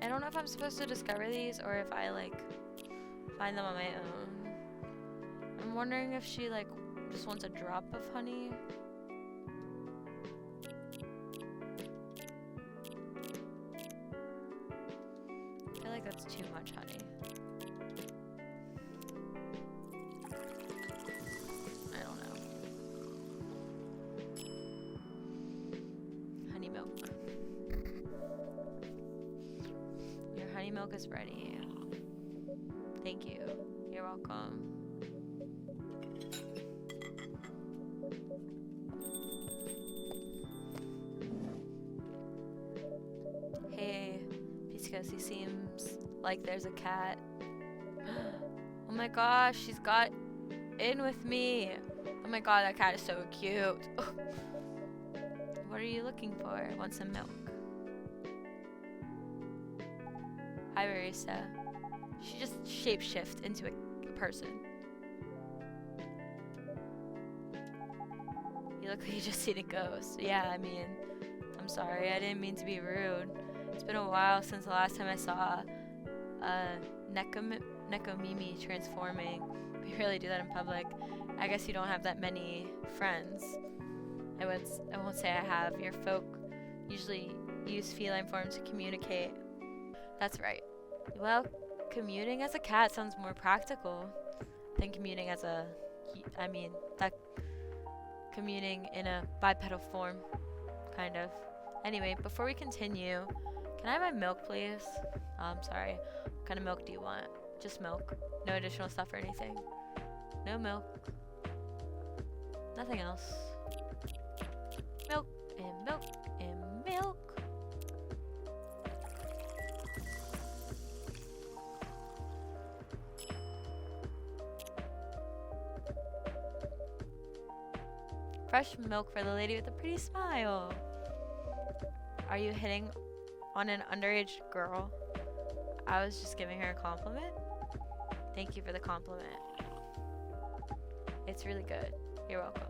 I don't know if I'm supposed to discover these or if I like find them on my own. I'm wondering if she like just wants a drop of honey. I feel like that's too much honey. I don't know. Honey milk. Your honey milk is ready. Thank you. You're welcome. Hey, PCCozy, seems like there's a cat. Oh my gosh, she's got in with me. Oh my god, that cat is so cute. What are you looking for? Want some milk? Hi, Marisa. She just shapeshift into a person. You look like you just seen a ghost. Yeah, I mean, I'm sorry. I didn't mean to be rude. It's been a while since the last time I saw Nekomimi transforming. We really do that in public. I guess you don't have that many friends. I won't say I have. Your folk usually use feline forms to communicate. That's right. Well, commuting as a cat sounds more practical than commuting as a... commuting in a bipedal form, kind of. Anyway, before we continue, can I have my milk, please? I'm sorry. What kind of milk do you want? Just milk. No additional stuff or anything. No milk. Nothing else. Milk and milk and milk. Fresh milk for the lady with a pretty smile. Are you hitting on an underage girl? I was just giving her a compliment. Thank you for the compliment. It's really good. You're welcome.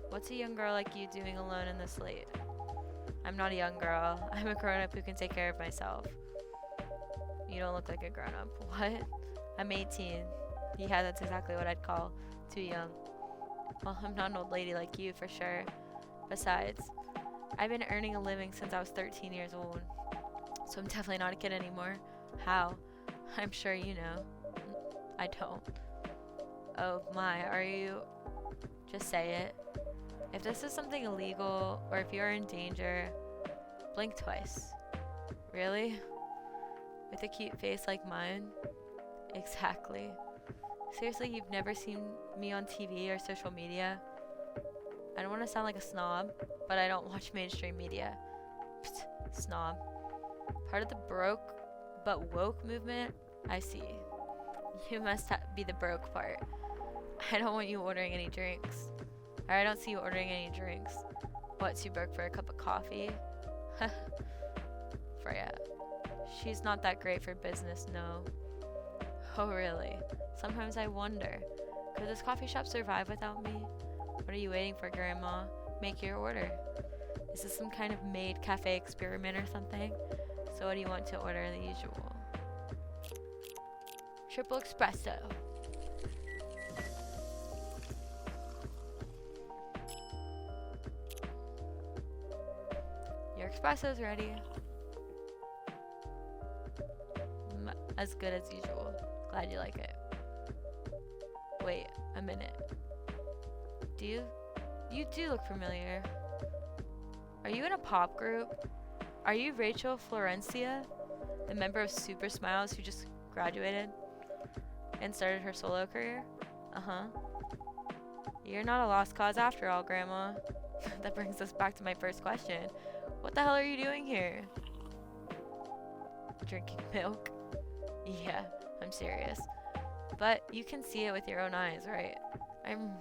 What's a young girl like you doing alone in this late? I'm not a young girl. I'm a grown-up who can take care of myself. You don't look like a grown-up. What? I'm 18. Yeah, that's exactly what I'd call too young. Well, I'm not an old lady like you, for sure. Besides, I've been earning a living since I was 13 years old, so I'm definitely not a kid anymore. How? I'm sure you know. I don't. Oh my, are you? Just say it. If this is something illegal, or if you're in danger, blink twice. Really? With a cute face like mine? Exactly. Seriously, you've never seen me on TV or social media? I don't want to sound like a snob, but I don't watch mainstream media. Psst, snob. Part of the broke but woke movement? I see. You must be the broke part. I don't want you ordering any drinks. Or I don't see you ordering any drinks. What, too broke for a cup of coffee? Freya. She's not that great for business, no. Oh, really? Sometimes I wonder, could this coffee shop survive without me? What are you waiting for, Grandma? Make your order. Is this some kind of maid cafe experiment or something? So what do you want to order? The usual. Triple espresso. Your espresso's ready. As good as usual. Glad you like it. Wait a minute. Do you? You do look familiar. Are you in a pop group? Are you Rachel Florencia, the member of Super Smiles who just graduated and started her solo career? Uh-huh. You're not a lost cause after all, Grandma. That brings us back to my first question. What the hell are you doing here? Drinking milk? Yeah, I'm serious. But you can see it with your own eyes, right? I'm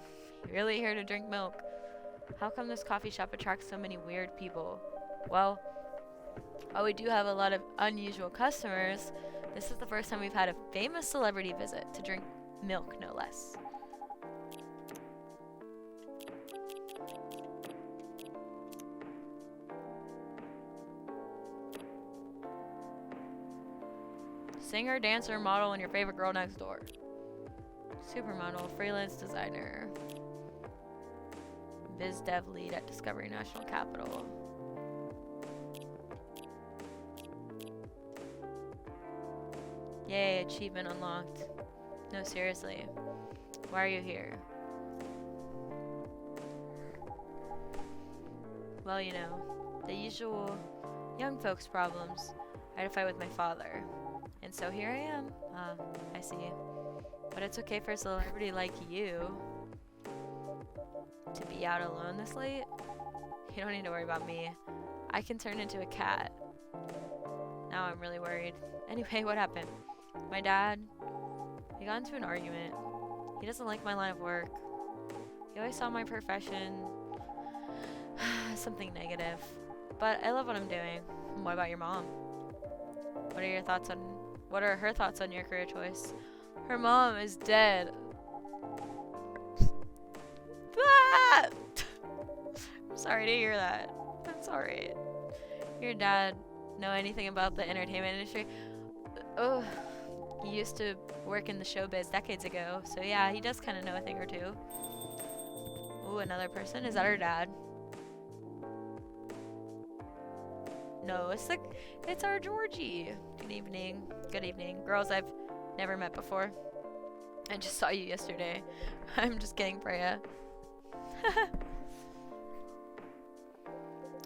really here to drink milk. How come this coffee shop attracts so many weird people? Well, while we do have a lot of unusual customers, this is the first time we've had a famous celebrity visit to drink milk, no less. Singer, dancer, model, and your favorite girl next door. Supermodel, freelance designer. Biz dev lead at Discovery National Capital. Yay, achievement unlocked. No, seriously. Why are you here? Well, you know, the usual young folks problems. I had a fight with my father. And so here I am. I see. But it's okay for a celebrity like you to be out alone this late. You don't need to worry about me. I can turn into a cat. Now I'm really worried. Anyway, what happened? My dad, we got into an argument. He doesn't like my line of work. He always saw my profession as something negative. But I love what I'm doing. What about your mom? What are her thoughts on your career choice? Her mom is dead. Ah! I'm sorry to hear that. I'm sorry. Your dad know anything about the entertainment industry? Oh, he used to work in the showbiz decades ago, so yeah, he does kind of know a thing or two. Ooh, another person? Is that her dad? No, it's our Georgie. Good evening. Good evening. Girls I've never met before. I just saw you yesterday. I'm just kidding, Freya.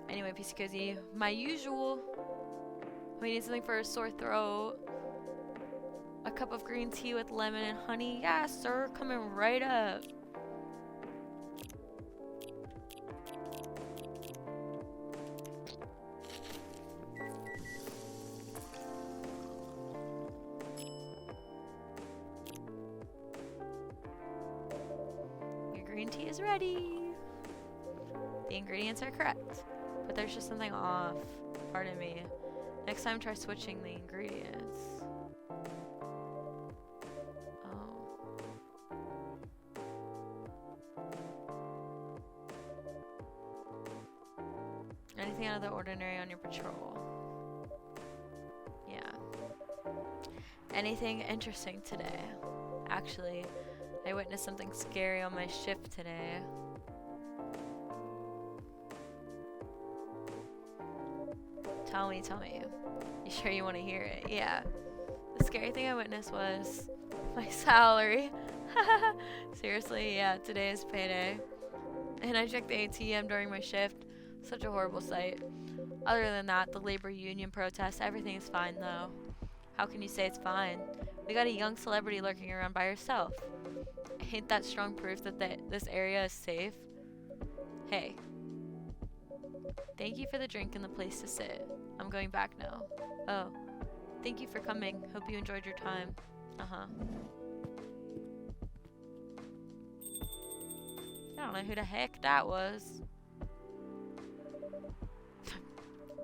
Anyway, PCCozy, my usual. We need something for a sore throat. A cup of green tea with lemon and honey. Yeah, sir, coming right up. Green tea is ready. The ingredients are correct, but there's just something off. Pardon me. Next time, try switching the ingredients. Oh. Anything out of the ordinary on your patrol? Yeah. Anything interesting today? Actually, I witnessed something scary on my shift today. Tell me. You sure you want to hear it? Yeah. The scary thing I witnessed was my salary. Seriously, yeah, today is payday. And I checked the ATM during my shift. Such a horrible sight. Other than that, the labor union protests, everything is fine though. How can you say it's fine? We got a young celebrity lurking around by herself. Ain't that strong proof that this area is safe? Hey. Thank you for the drink and the place to sit. I'm going back now. Oh. Thank you for coming. Hope you enjoyed your time. Uh-huh. I don't know who the heck that was.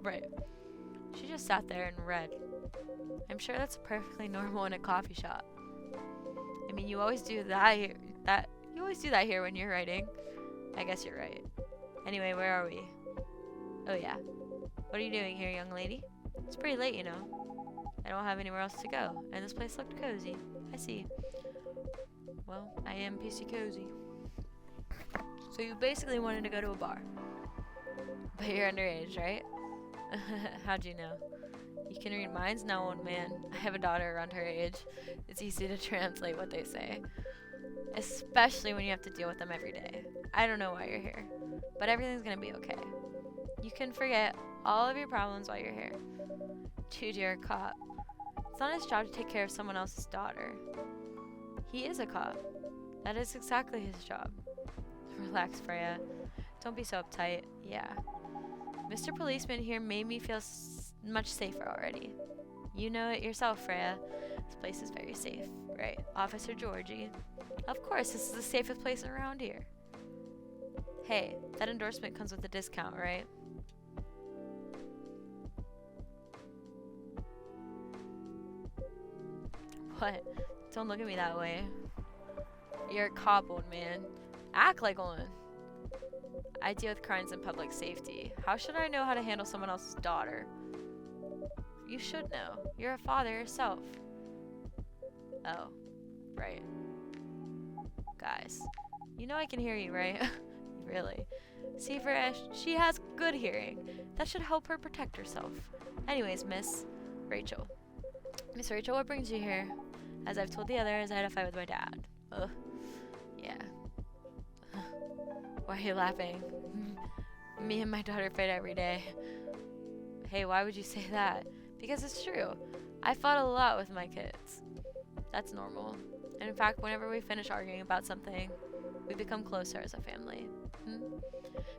Right. She just sat there and read. I'm sure that's perfectly normal in a coffee shop. I mean, you always do that here. You always do that here when you're writing. I guess you're right. Anyway, where are we? Oh yeah. What are you doing here, young lady? It's pretty late, you know. I don't have anywhere else to go, and this place looked cozy. I see. Well, I am PCCozy. So you basically wanted to go to a bar. But you're underage, right? How'd you know? You can read minds now, old man. I have a daughter around her age. It's easy to translate what they say. Especially when you have to deal with them every day. I don't know why you're here, but everything's gonna be okay. You can forget all of your problems while you're here. Dude, you're a cop. It's not his job to take care of someone else's daughter. He is a cop. That is exactly his job. Relax, Freya. Don't be so uptight. Yeah. Mr. Policeman here made me feel much safer already. You know it yourself, Freya. This place is very safe, right, Officer Georgie? Of course, this is the safest place around here. Hey, that endorsement comes with a discount, right? What? Don't look at me that way. You're a cop, old man. Act like one. I deal with crimes and public safety. How should I know how to handle someone else's daughter? You should know. You're a father yourself. Oh, right. Guys, you know I can hear you, right? Really? See, Fresh, she has good hearing. That should help her protect herself. Anyways, Miss Rachel, what brings you here? As I've told the others, I had a fight with my dad. Ugh. Yeah. Why are you laughing? Me and my daughter fight every day. Hey, why would you say that? Because it's true. I fought a lot with my kids. That's normal. And in fact, whenever we finish arguing about something, we become closer as a family.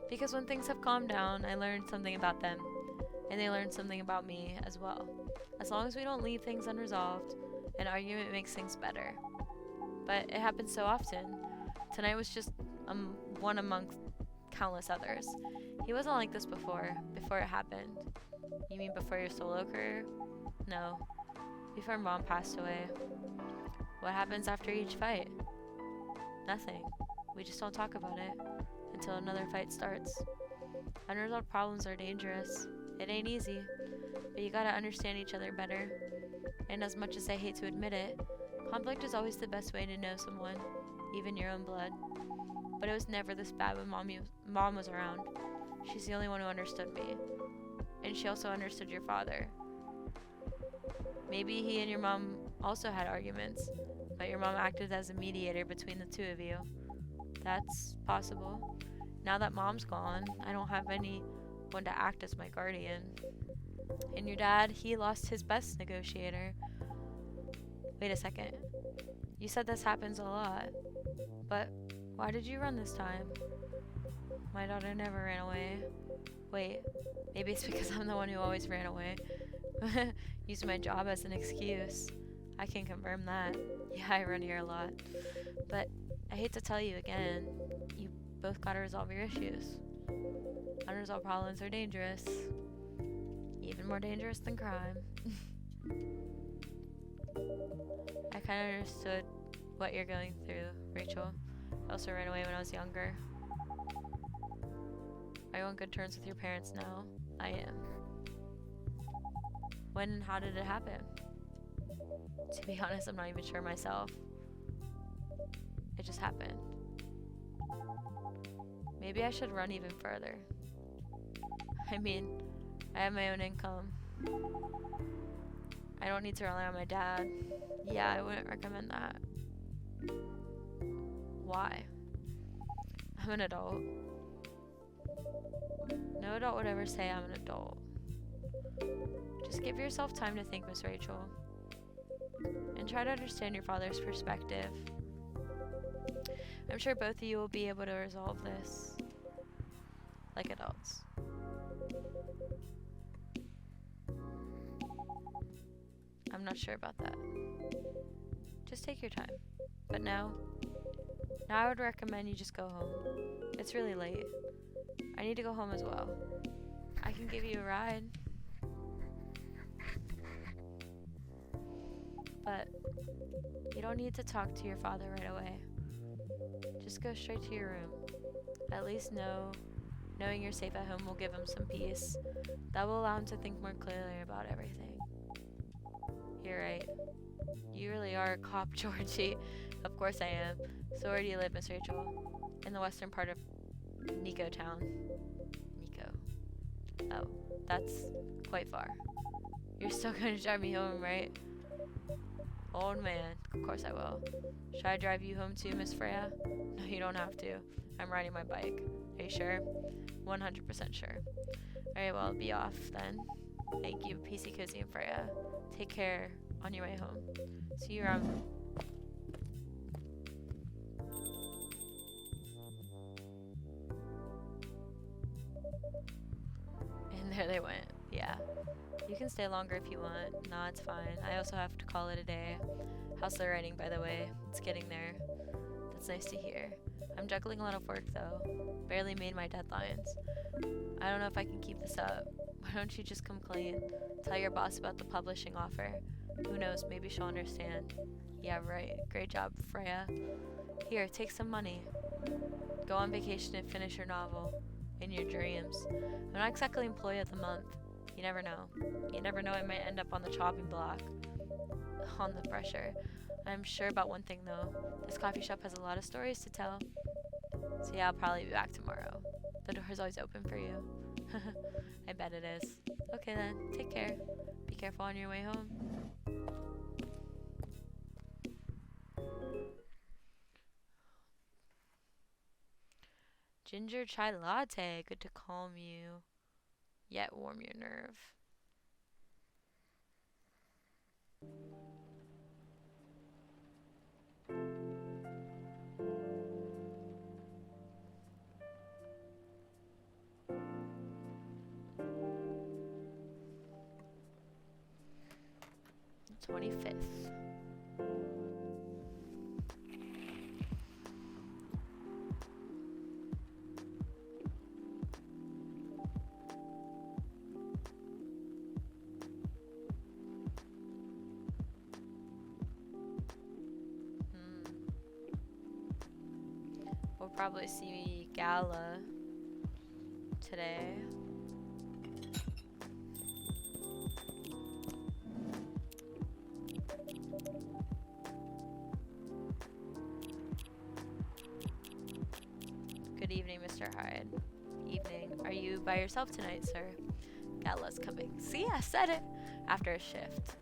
Because when things have calmed down, I learned something about them, and they learned something about me as well. As long as we don't leave things unresolved, an argument makes things better. But it happens so often. Tonight was just one amongst countless others. He wasn't like this before it happened. You mean before your solo career? No. Before Mom passed away. What happens after each fight? Nothing. We just don't talk about it until another fight starts. Unresolved problems are dangerous. It ain't easy, but you gotta understand each other better. And as much as I hate to admit it, conflict is always the best way to know someone, even your own blood. But it was never this bad when Mom was around. She's the only one who understood me. And she also understood your father. Maybe he and your mom also had arguments, but your mom acted as a mediator between the two of you. That's possible. Now that Mom's gone, I don't have anyone to act as my guardian. And your dad, he lost his best negotiator. Wait a second. You said this happens a lot, but why did you run this time? My daughter never ran away. Wait, maybe it's because I'm the one who always ran away. Used my job as an excuse. I can confirm that. Yeah, I run here a lot. But I hate to tell you again, you both gotta resolve your issues. Unresolved problems are dangerous. Even more dangerous than crime. I kinda understood what you're going through, Rachel. I also ran away when I was younger. Are you on good terms with your parents now? I am. When and how did it happen? To be honest, I'm not even sure myself. It just happened. Maybe I should run even further. I mean, I have my own income. I don't need to rely on my dad. Yeah, I wouldn't recommend that. Why? I'm an adult. No adult would ever say I'm an adult. Just give yourself time to think, Miss Rachel. And try to understand your father's perspective. I'm sure both of you will be able to resolve this like adults. I'm not sure about that. Just take your time. But now I would recommend you just go home. It's really late. I need to go home as well. I can give you a ride. But you don't need to talk to your father right away. Just go straight to your room. At least knowing you're safe at home will give him some peace. That will allow him to think more clearly about everything. You're right. You really are a cop, Georgie. Of course I am. So where do you live, Miss Rachel? In the western part of Nico Town. Nico. Oh, that's quite far. You're still going to drive me home, right? Old man. Of course I will. Should I drive you home too, Miss Freya? No, you don't have to. I'm riding my bike. Are you sure? 100% sure. Alright, well, I'll be off then. Thank you, PCCozy and Freya. Take care on your way home. See you around. And there they went. Yeah. You can stay longer if you want. Nah, it's fine. I also have to call it a day. How's the writing, by the way? It's getting there. That's nice to hear. I'm juggling a lot of work, though. Barely made my deadlines. I don't know if I can keep this up. Why don't you just come clean? Tell your boss about the publishing offer. Who knows, maybe she'll understand. Yeah, right. Great job, Freya. Here, take some money. Go on vacation and finish your novel. In your dreams. I'm not exactly employee of the month. You never know. You never know, I might end up on the chopping block. On the pressure. I'm sure about one thing, though. This coffee shop has a lot of stories to tell. So yeah, I'll probably be back tomorrow. The door's always open for you. I bet it is. Okay then, take care. Be careful on your way home. Ginger chai latte, good to calm you, yet warm your nerve. The 25th. We'll probably see Gala today. Good evening, Mr. Hyde. Evening. Are you by yourself tonight, sir? Gala's coming. See, I said it. After a shift.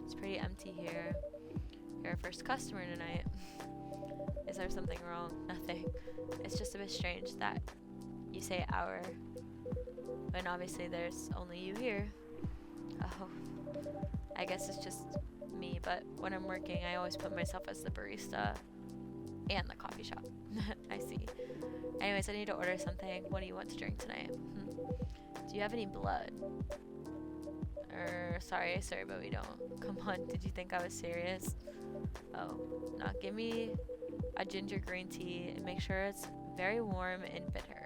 It's pretty empty here. You're our first customer tonight. Is there something wrong? Nothing. It's just a bit strange that you say our when obviously there's only you here. Oh, I guess it's just me, but when I'm working, I always put myself as the barista and the coffee shop. I see. Anyways, I need to order something. What do you want to drink tonight? Do you have any blood? Sorry, but we don't. Come on, did you think I was serious? Oh, no, give me a ginger green tea and make sure it's very warm and bitter.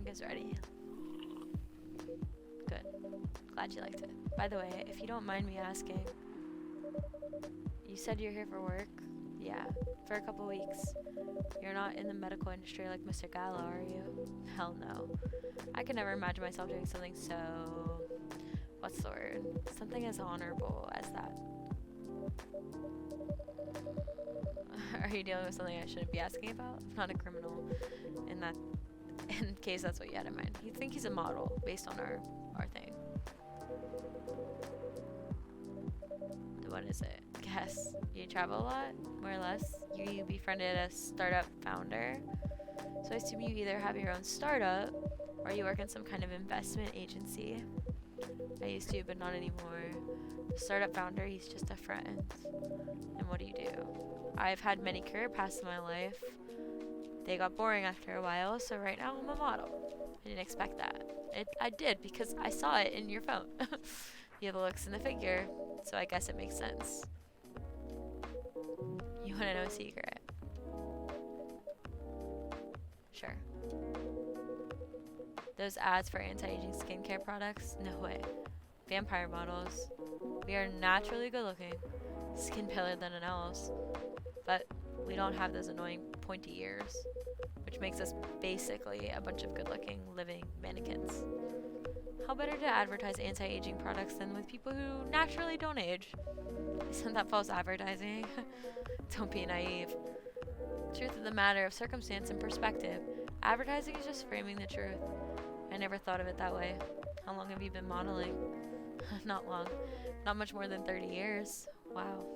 drink is ready. Good. Glad you liked it. By the way, if you don't mind me asking, you said you're here for work? Yeah, for a couple weeks. You're not in the medical industry like Mr. Gallo, are you? Hell no. I could never imagine myself doing something so... what's the word? Something as honorable as that. Are you dealing with something I shouldn't be asking about? I'm not a criminal. In case that's what you had in mind. You think he's a model based on our thing. What is it? Guess. You travel a lot? More or less? You befriended a startup founder? So I assume you either have your own startup or you work in some kind of investment agency. I used to, but not anymore. The startup founder, he's just a friend. And what do you do? I've had many career paths in my life. They got boring after a while, so right now I'm a model. I didn't expect that. I did, because I saw it in your phone. You have the looks and the figure, so I guess it makes sense. You want to know a secret? Sure. Those ads for anti-aging skincare products? No way. Vampire models. We are naturally good looking, skin paler than an owl's, but we don't have those annoying pointy ears, which makes us basically a bunch of good looking living mannequins. How better to advertise anti-aging products than with people who naturally don't age? Isn't that false advertising? Don't be naive. Truth of the matter of circumstance and perspective. Advertising is just framing the truth. I never thought of it that way. How long have you been modeling? Not long. Not much more than 30 years. Wow.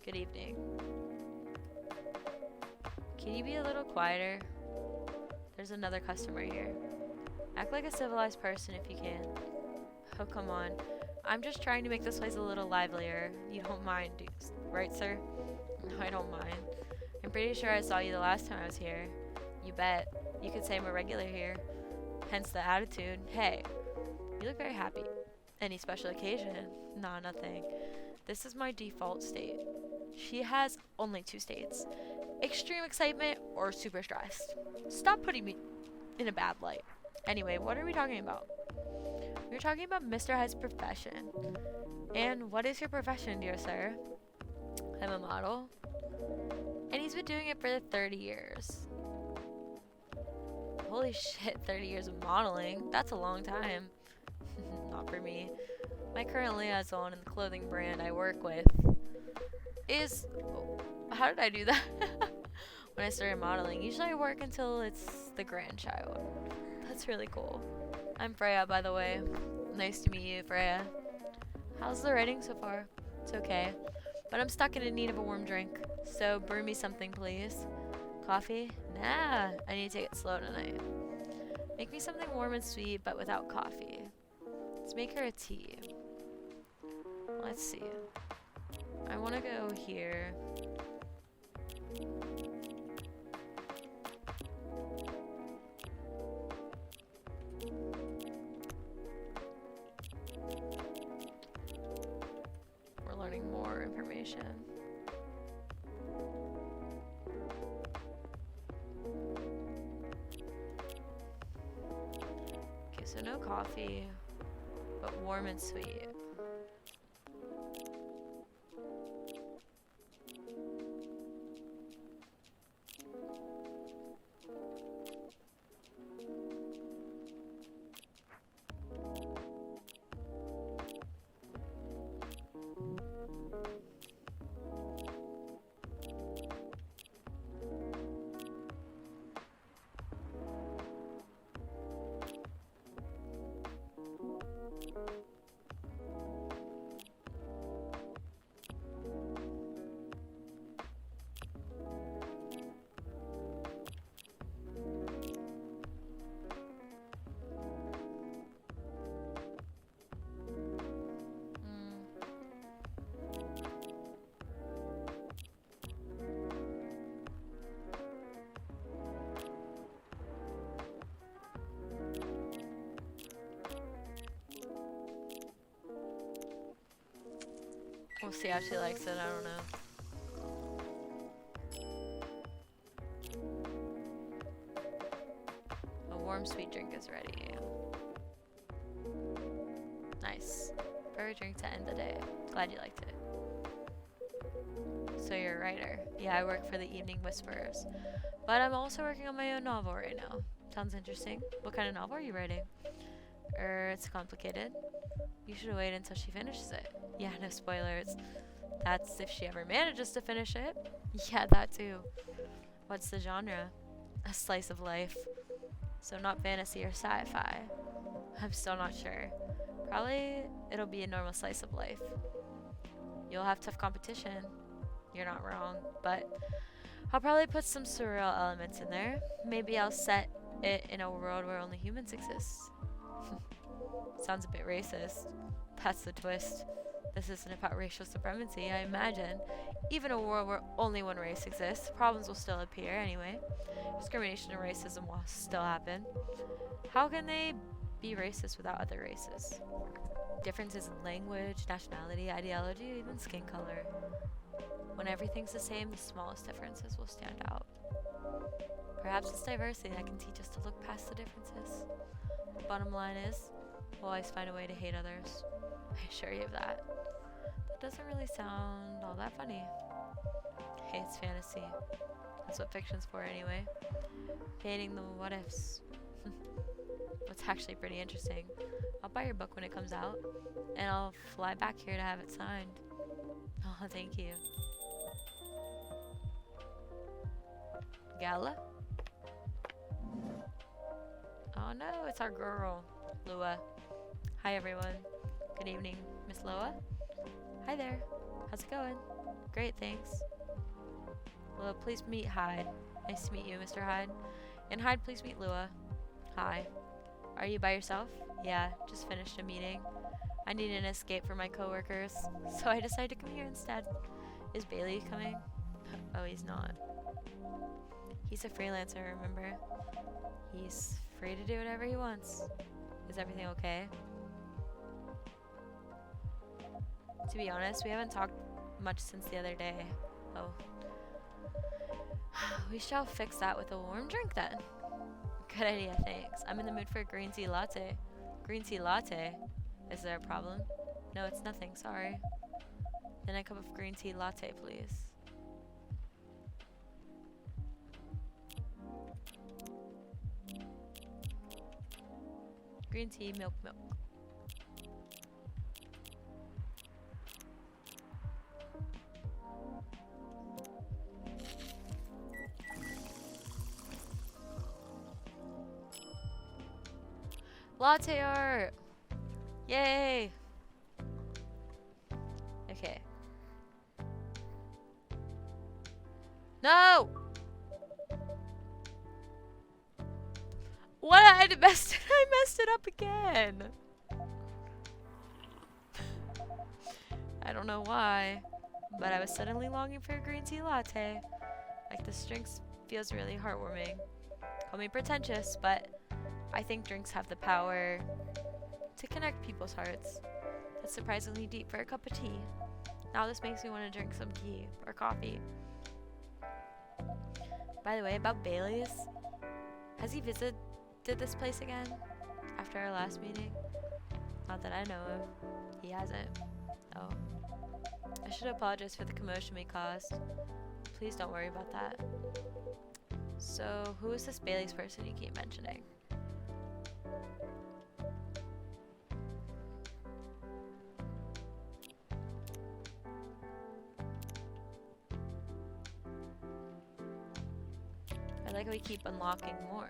Good evening. Can you be a little quieter? There's another customer here. Act like a civilized person if you can. Oh, come on. I'm just trying to make this place a little livelier. You don't mind, right, sir? No, I don't mind. I'm pretty sure I saw you the last time I was here. You bet. You could say I'm a regular here. Hence the attitude. Hey, you look very happy. Any special occasion? Nah, nothing. This is my default state. She has only 2 states. Extreme excitement or super stressed. Stop putting me in a bad light. Anyway, what are we talking about? We're talking about Mr. Hyde's profession. And what is your profession, dear sir? I'm a model. And he's been doing it for 30 years. Holy shit, 30 years of modeling. That's a long time. Not for me. My current liaison in the clothing brand I work with is... how did I do that? When I started modeling. Usually I work until it's the grandchild. That's really cool. I'm Freya, by the way. Nice to meet you, Freya. How's the writing so far? It's okay. But I'm stuck in need of a warm drink. So brew me something, please. Coffee? Nah, I need to take it slow tonight. Make me something warm and sweet, but without coffee. Let's make her a tea. Let's see. I want to go here. We're learning more information. Okay, so no coffee, but warm and sweet. We'll see how she likes it, I don't know. warm sweet drink is ready. Nice. Perfect drink to end the day. Glad you liked it. So you're a writer. Yeah, I work for the Evening Whisperers. But I'm also working on my own novel right now. Sounds interesting. What kind of novel are you writing? It's complicated. You should wait until she finishes it. Yeah, no spoilers. That's if she ever manages to finish it. Yeah, that too. What's the genre? A slice of life. So not fantasy or sci-fi. I'm still not sure. Probably it'll be a normal slice of life. You'll have tough competition. You're not wrong, but I'll probably put some surreal elements in there. Maybe I'll set it in a world where only humans exist. Sounds a bit racist. That's the twist. This isn't about racial supremacy, I imagine. Even a world where only one race exists, problems will still appear anyway. Discrimination and racism will still happen. How can they be racist without other races? Differences in language, nationality, ideology, even skin color. When everything's the same, the smallest differences will stand out. Perhaps it's diversity that can teach us to look past the differences. The bottom line is, we'll always find a way to hate others. I assure you of that. That doesn't really sound all that funny. Hey, it's fantasy. That's what fiction's for anyway. Painting the what-ifs. It's actually pretty interesting. I'll buy your book when it comes out, and I'll fly back here to have it signed. Oh, thank you. Gala? Oh no, it's our girl, Lua. Hi everyone. Good evening, Miss Loa. Hi there. How's it going? Great, thanks. Lua, please meet Hyde. Nice to meet you, Mr. Hyde. And Hyde, please meet Lua. Hi. Are you by yourself? Yeah, just finished a meeting. I need an escape from my coworkers, so I decided to come here instead. Is Bailey coming? Oh, he's not. He's a freelancer, remember? He's free to do whatever he wants. Is everything okay? To be honest, we haven't talked much since the other day. Oh. We shall fix that with a warm drink then. Good idea, thanks. I'm in the mood for a green tea latte. Green tea latte? Is there a problem? No, it's nothing, sorry. Then a cup of green tea latte, please. Green tea, milk. Latte art! Yay! Okay. No! What? I messed it up again. I don't know why, but I was suddenly longing for a green tea latte. Like, this drink feels really heartwarming. Call me pretentious, but I think drinks have the power to connect people's hearts. That's surprisingly deep for a cup of tea. Now this makes me want to drink some tea or coffee. By the way, about Bailey's, has he visited this place again after our last meeting? Not that I know of. He hasn't. Oh. I should apologize for the commotion we caused. Please don't worry about that. So, who is this Bailey's person you keep mentioning? I like how we keep unlocking more.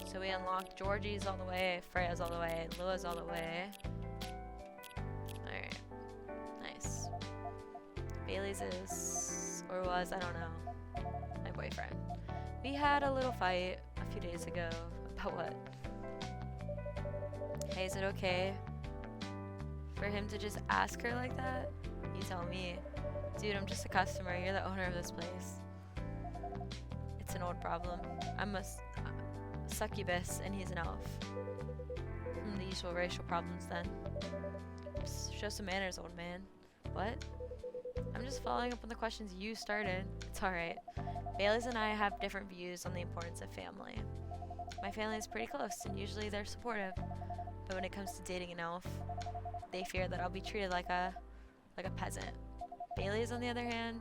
So we unlocked Georgie's all the way, Freya's all the way, Lua's all the way. Alright. Nice. Bailey's is, or was, I don't know, my boyfriend. We had a little fight a few days ago. About what? Hey, is it okay for him to just ask her like that? You tell me. Dude, I'm just a customer. You're the owner of this place. It's an old problem. I'm a succubus and he's an elf. The usual racial problems then. gross. Show some manners, old man. What? I'm just following up on the questions you started. It's alright. Bailey's and I have different views on the importance of family. My family is pretty close, and usually they're supportive. But when it comes to dating an elf, they fear that I'll be treated like a peasant. Bailey's, on the other hand,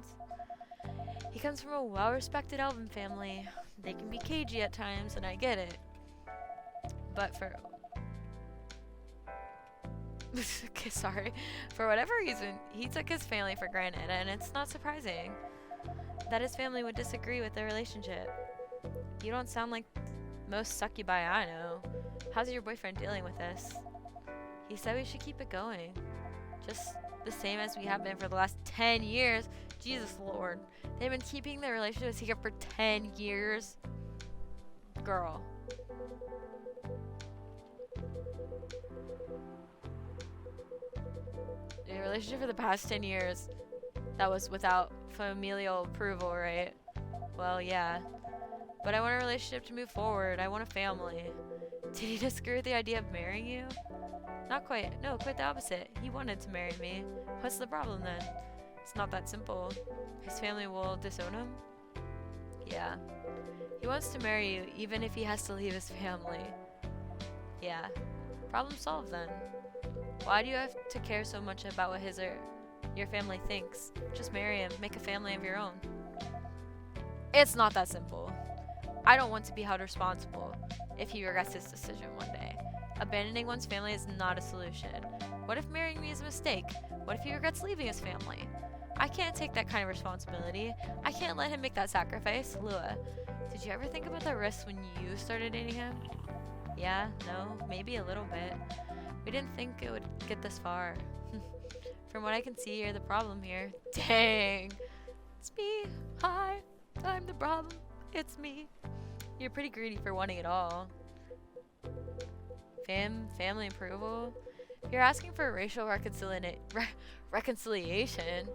he comes from a well-respected elven family. They can be cagey at times, and I get it. But okay, sorry. For whatever reason, he took his family for granted, and it's not surprising that his family would disagree with the relationship. You don't sound like most succubi I know. How's your boyfriend dealing with this? He said we should keep it going. Just the same as we have been for the last 10 years. Jesus Lord. They've been keeping their relationship secret for 10 years. Girl. A relationship for the past 10 years. That was without familial approval, right? Well, yeah. But I want a relationship to move forward. I want a family. Did he disagree with the idea of marrying you? Not quite. No, quite the opposite. He wanted to marry me. What's the problem then? It's not that simple. His family will disown him? Yeah. He wants to marry you even if he has to leave his family. Yeah. Problem solved then. Why do you have to care so much about what his or your family thinks? Just marry him. Make a family of your own. It's not that simple. I don't want to be held responsible if he regrets his decision one day. Abandoning one's family is not a solution. What if marrying me is a mistake? What if he regrets leaving his family? I can't take that kind of responsibility. I can't let him make that sacrifice. Lua, did you ever think about the risks when you started dating him? Yeah, no, maybe a little bit. We didn't think it would get this far. From what I can see, you're the problem here. Dang. It's me. Hi. I'm the problem. It's me. You're pretty greedy for wanting it all. Family approval? You're asking for racial reconciliation.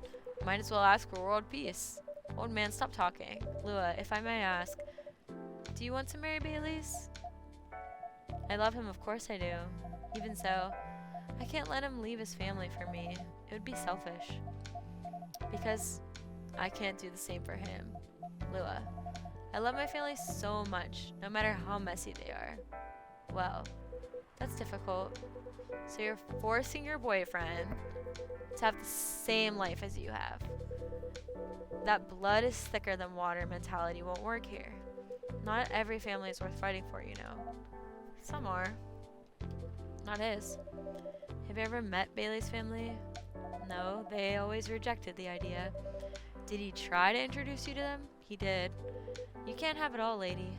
Might as well ask for world peace. Old man, stop talking. Lua, if I may ask, do you want to marry Bailey's? I love him, of course I do. Even so, I can't let him leave his family for me. It would be selfish. Because I can't do the same for him. Lua, I love my family so much, no matter how messy they are. Well, that's difficult. So you're forcing your boyfriend to have the same life as you have. That blood is thicker than water mentality won't work here. Not every family is worth fighting for, you know. Some are. Not his. Have you ever met Bailey's family? No, they always rejected the idea. Did he try to introduce you to them? He did. You can't have it all, lady.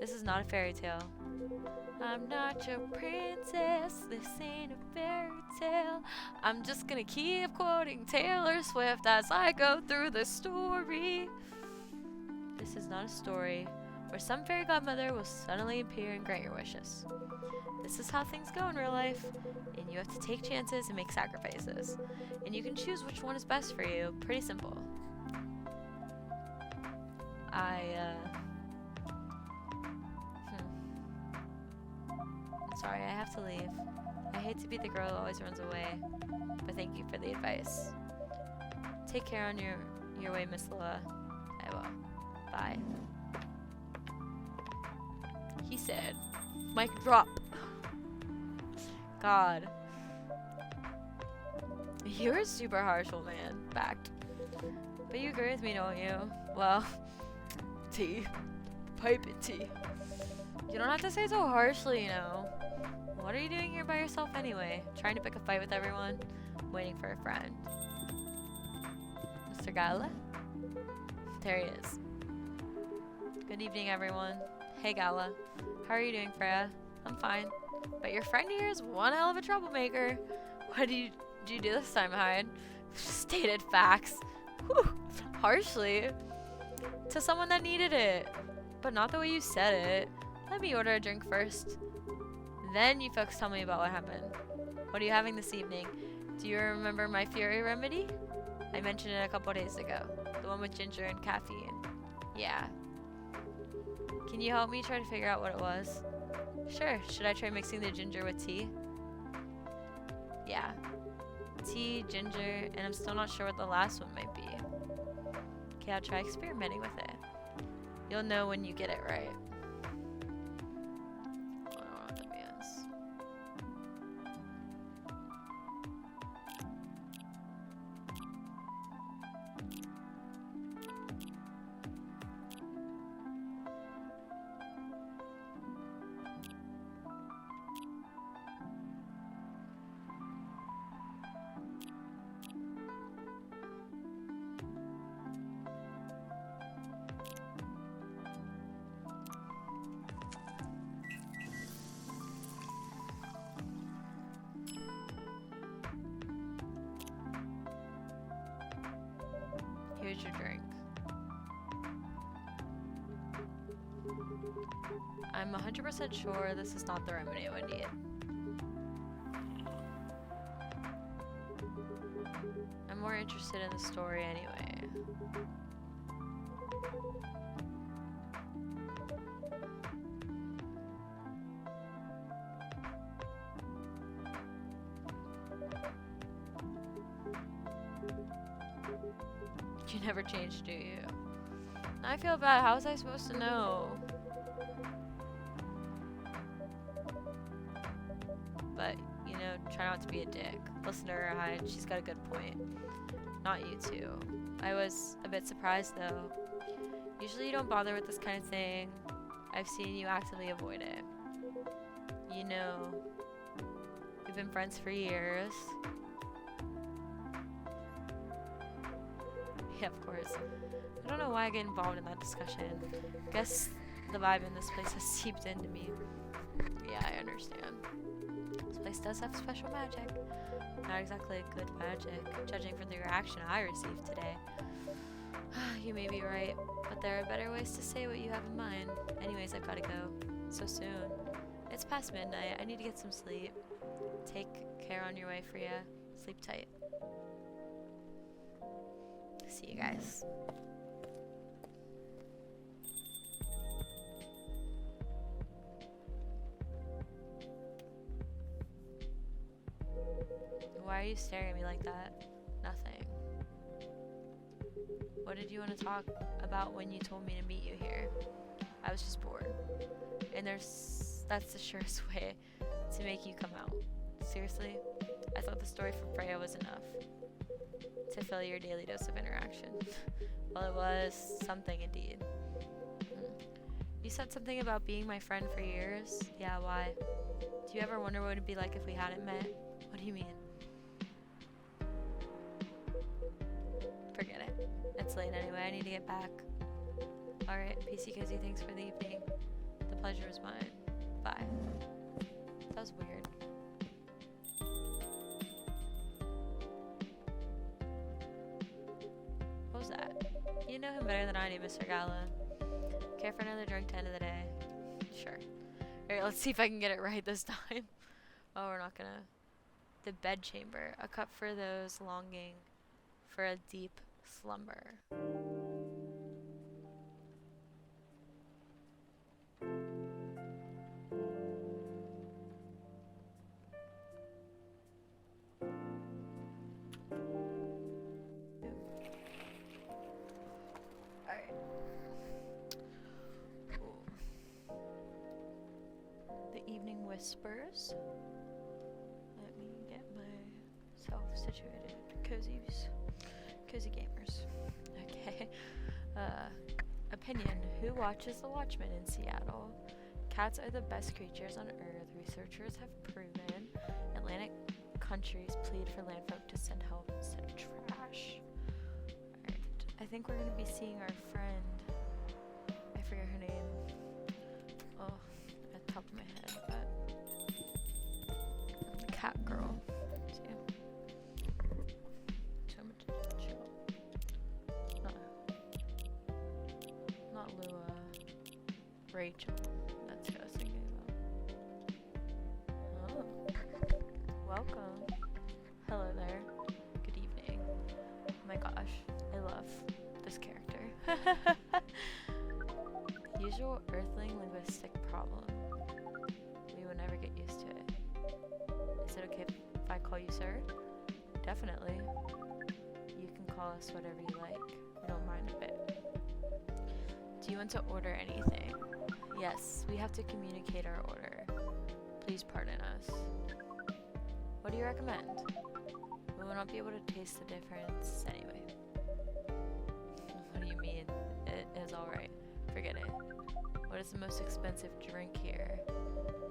This is not a fairy tale. I'm not your princess, this ain't a fairy tale. I'm just gonna keep quoting Taylor Swift as I go through the story. This is not a story where some fairy godmother will suddenly appear and grant your wishes. This is how things go in real life, and you have to take chances and make sacrifices. And you can choose which one is best for you. Pretty simple. I'm sorry, I have to leave. I hate to be the girl who always runs away, but thank you for the advice. Take care on your way, Miss Lua. I will. Bye. He said, mic drop. God. You're super harsh, old man. Fact. But you agree with me, don't you? Well, tea. Pipe it, tea. You don't have to say it so harshly, you know. What are you doing here by yourself anyway? Trying to pick a fight with everyone? Waiting for a friend. Mr. Gala? There he is. Good evening, everyone. Hey, Gala. How are you doing, Freya? I'm fine. But your friend here is one hell of a troublemaker. What did you do this time, Hyde? Stated facts. Whew. Harshly. To someone that needed it. But not the way you said it. Let me order a drink first. Then you folks tell me about what happened. What are you having this evening? Do you remember my fury remedy? I mentioned it a couple days ago. The one with ginger and caffeine. Yeah. Can you help me try to figure out what it was? Sure. Should I try mixing the ginger with tea? Yeah. tea, ginger, and I'm still not sure what the last one might be. Okay, I'll try experimenting with it. You'll know when you get it right. I don't know what that means. Here's your drink. I'm 100% sure this is not the remedy I need. I'm more interested in the story anyway. You never change, do you? I feel bad. How was I supposed to know? But, you know, try not to be a dick. Listen to her hide. She's got a good point. Not you two. I was a bit surprised, though. Usually you don't bother with this kind of thing. I've seen you actively avoid it. You know, we've been friends for years. Yeah, of course. I don't know why I get involved in that discussion. Guess the vibe in this place has seeped into me. Yeah, I understand. This place does have special magic. Not exactly good magic, judging from the reaction I received today. You may be right, but there are better ways to say what you have in mind. Anyways, I've gotta go. So soon. It's past midnight. I need to get some sleep. Take care on your way, Freya. Sleep tight. See you guys. Why are you staring at me like that? Nothing. What did you want to talk about when you told me to meet you here? I was just bored. And that's the surest way to make you come out. Seriously? I thought the story from Freya was enough to fill your daily dose of interaction. Well, it was something indeed. You said something about being my friend for years? Yeah, why? Do you ever wonder what it'd be like if we hadn't met? What do you mean? Forget it. It's late anyway. I need to get back. Alright, PCCozy, thanks for the evening. The pleasure was mine. Bye. That was weird. What was that? You know him better than I do, Mr. Gala. Care for another drink to end of the day? Sure. Alright, let's see if I can get it right this time. Oh, we're not gonna. The bedchamber. A cup for those longing for a deep slumber. Alright. The evening whispers. Let me get myself situated. Cozies. Cozy gamers. Okay. Opinion. Who watches the Watchmen in Seattle? Cats are the best creatures on Earth. Researchers have proven. Atlantic countries plead for landfolk to send help instead of trash. Alright. I think we're going to be seeing our friend. I forget her name. Oh, at the top of my head, but the cat girl. Rachel. That's what I was thinking about. Oh. Welcome. Hello there. Good evening. Oh my gosh. I love this character. Usual Earthling linguistic problem. We will never get used to it. Is it okay if I call you sir? definitely. You can call us whatever you like. We don't mind a bit. Do you want to order anything? Yes, we have to communicate our order. Please pardon us. What do you recommend? We will not be able to taste the difference anyway. What do you mean? It is alright. Forget it. What is the most expensive drink here?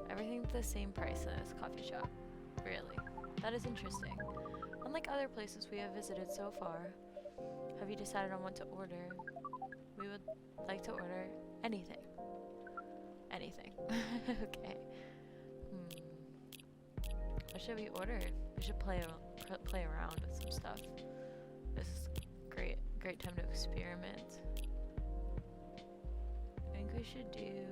Everything's the same price in this coffee shop. Really? That is interesting. Unlike other places we have visited so far, have you decided on what to order? We would like to order anything. Anything. Okay. What should we order? We should play around with some stuff. This is great time to experiment. I think we should do,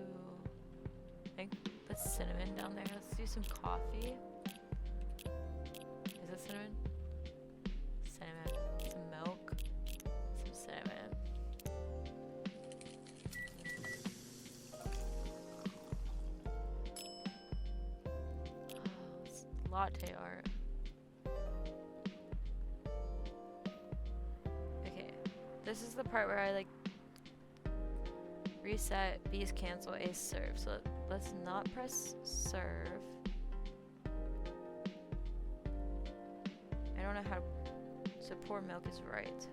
that's cinnamon down there. Let's do some coffee. Is it cinnamon? Cinnamon. Some milk. Some cinnamon. Oh, it's latte art. Okay. This is the part where I like reset, B's cancel, A's serve. So let's not press serve. I don't know how, so pour milk is right.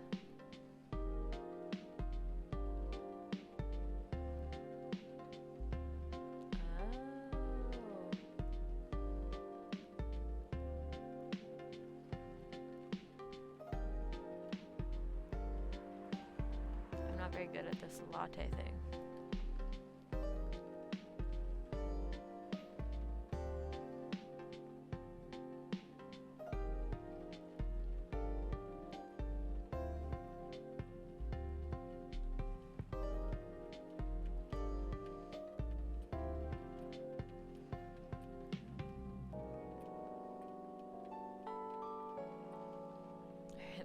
I'm not very good at this latte thing.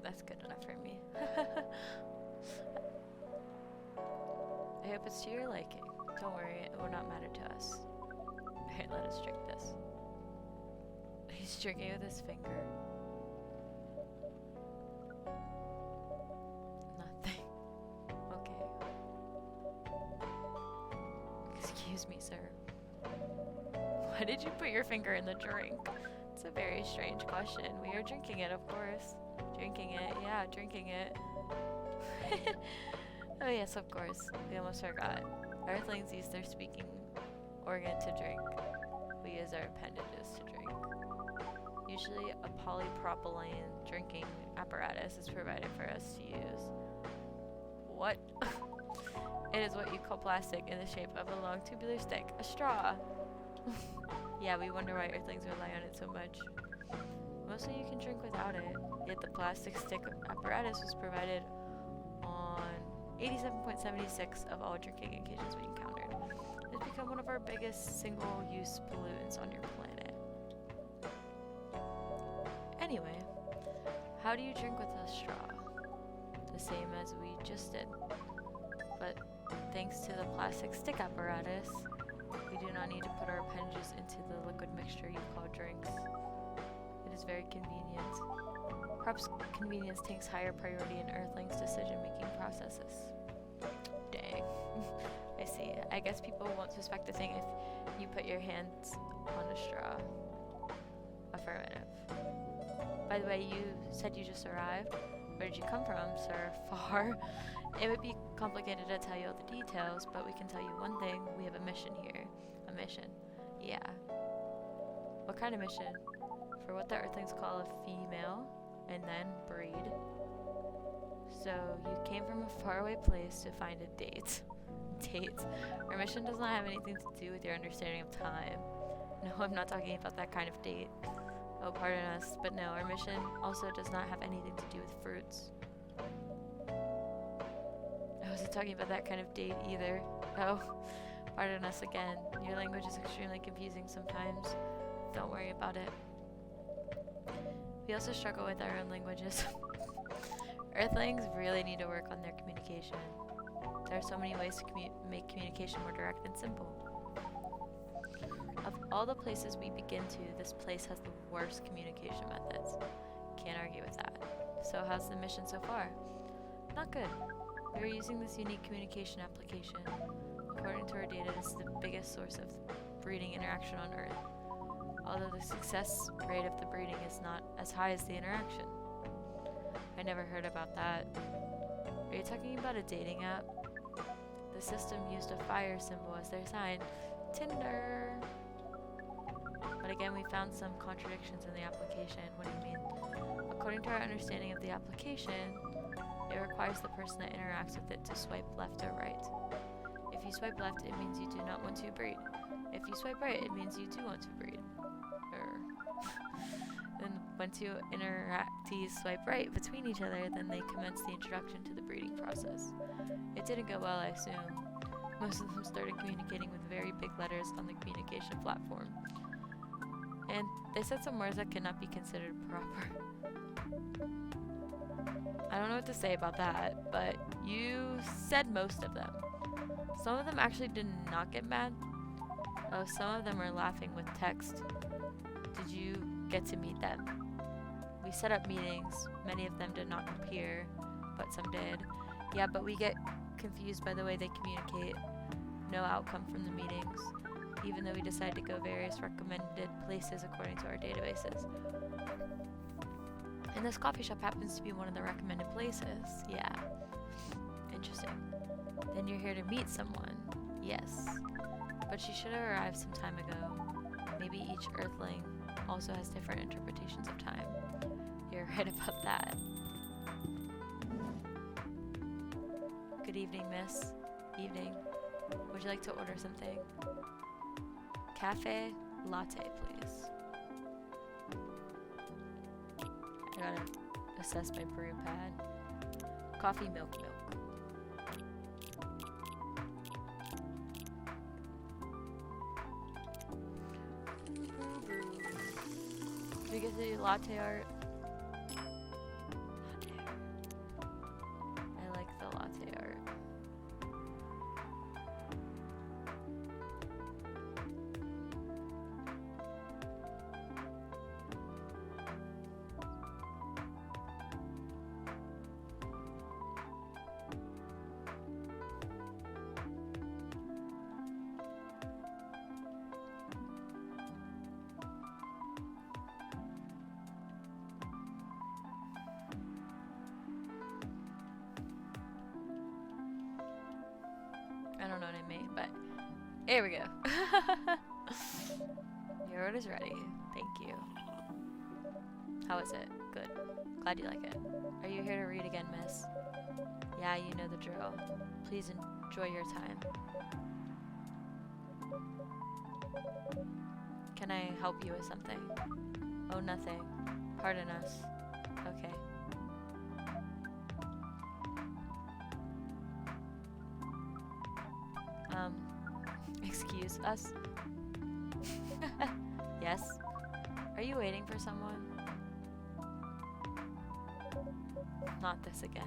That's good enough for me. I hope it's to your liking. Don't worry, it will not matter to us. Alright, let us drink this. He's drinking with his finger. Nothing. Okay. Excuse me, sir. Why did you put your finger in the drink? It's a very strange question. We are drinking it, of course. Drinking it, yeah, drinking it. Oh yes, of course. We almost forgot. Earthlings use their speaking organ to drink. We use our appendages to drink. Usually a polypropylene drinking apparatus is provided for us to use. What? It is what you call plastic in the shape of a long tubular stick, a straw. Yeah, we wonder why Earthlings rely on it so much. Mostly you can drink without it, yet the plastic stick apparatus was provided on 87.76 of all drinking occasions we encountered. It has become one of our biggest single-use pollutants on your planet. Anyway, how do you drink with a straw? The same as we just did. But thanks to the plastic stick apparatus, we do not need to put our appendages into the liquid mixture you call drinks. It is very convenient. Perhaps convenience takes higher priority in Earthlings' decision-making processes. Dang. I see. I guess people won't suspect a thing if you put your hands on a straw. Affirmative. By the way, you said you just arrived. Where did you come from, sir? Far. It would be complicated to tell you all the details, but we can tell you one thing. We have a mission here. A mission. Yeah. What kind of mission? For what the Earthlings call a female, and then breed. So you came from a faraway place to find a date. Date. Our mission does not have anything to do with your understanding of time. No, I'm not talking about that kind of date. Oh, pardon us, but no, our mission also does not have anything to do with fruits. I wasn't talking about that kind of date either. Oh, pardon us again. Your language is extremely confusing sometimes. Don't worry about it. We also struggle with our own languages. Earthlings really need to work on their communication. There are so many ways to make communication more direct and simple. Of all the places we begin to, this place has the worst communication methods. can't argue with that. So how's the mission so far? Not good. We are using this unique communication application. According to our data, this is the biggest source of breeding interaction on Earth. Although the success rate of the breeding is not as high as the interaction. I never heard about that. Are you talking about a dating app? The system used a fire symbol as their sign. Tinder! But again, we found some contradictions in the application. What do you mean? According to our understanding of the application, it requires the person that interacts with it to swipe left or right. If you swipe left, it means you do not want to breed. If you swipe right, it means you do want to breed. Then when two interactees swipe right between each other, then they commence the introduction to the breeding process. It didn't go well, I assume. Most of them started communicating with very big letters on the communication platform. And they said some words that cannot be considered proper. I don't know what to say about that, but you said most of them. Some of them actually did not get mad. Oh, some of them are laughing with text. Did you get to meet them? We set up meetings. Many of them did not appear, but some did. Yeah, but we get confused by the way they communicate. No outcome from the meetings, even though we decide to go various recommended places according to our databases. And this coffee shop happens to be one of the recommended places. Yeah. Interesting. Then you're here to meet someone. Yes. But she should have arrived some time ago. Maybe each Earthling also has different interpretations of time. You're right about that. Good evening, miss. Evening. Would you like to order something? Cafe latte, please. I gotta assess my brew pad. Coffee, milk. Did we get the latte art? I like the latte art. I don't know what I made, but here we go. Your order's ready. Thank you. How is it? Good. Glad you like it. Are you here to read again, miss? Yeah, you know the drill. Please enjoy your time. Can I help you with something? Oh, nothing. Pardon us. Okay. Excuse us? Yes? Are you waiting for someone? Not this again.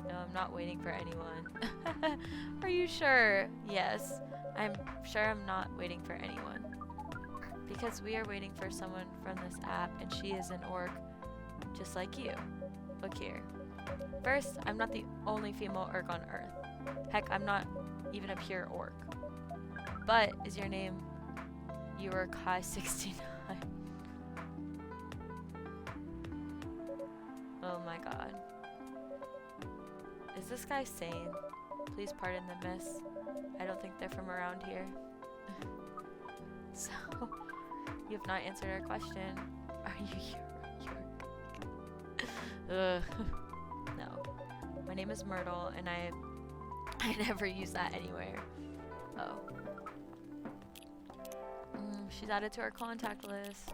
No, I'm not waiting for anyone. Are you sure? Yes. I'm sure I'm not waiting for anyone. Because we are waiting for someone from this app, and she is an orc just like you. Look here. First, I'm not the only female orc on Earth. Heck, I'm not even a pure orc. But is your name Kai69? Oh my god. Is this guy sane? Please pardon the miss. I don't think they're from around here. So, you have not answered our question. Are you Ugh. No. My name is Myrtle, and I never use that anywhere. Oh. She's added to our contact list.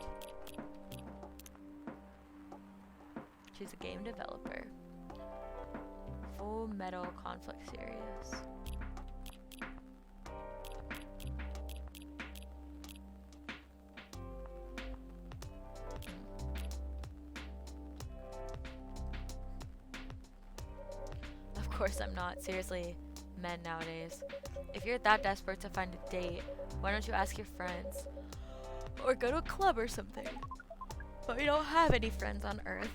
She's a game developer. Full Metal Conflict series. Of course I'm not. Seriously, men nowadays. If you're that desperate to find a date, why don't you ask your friends? Or go to a club or something. But we don't have any friends on Earth.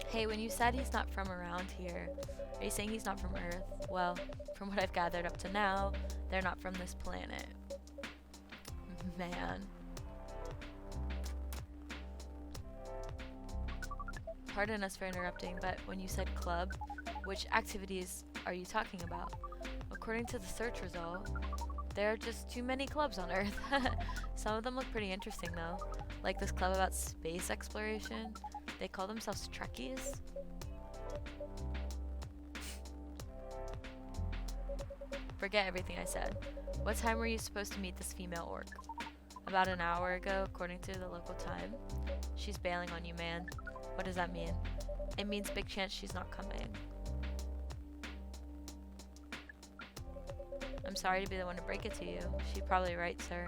Hey, when you said he's not from around here, are you saying he's not from Earth? Well, from what I've gathered up to now, they're not from this planet. Man. Pardon us for interrupting, but when you said club, which activities are you talking about? According to the search result, there are just too many clubs on Earth. Some of them look pretty interesting though, like this club about space exploration. They call themselves Trekkies. Forget everything I said. What time were you supposed to meet this female orc? About an hour ago, according to the local time. She's bailing on you, man. What does that mean? It means big chance she's not coming. I'm sorry to be the one to break it to you. She's probably right, sir.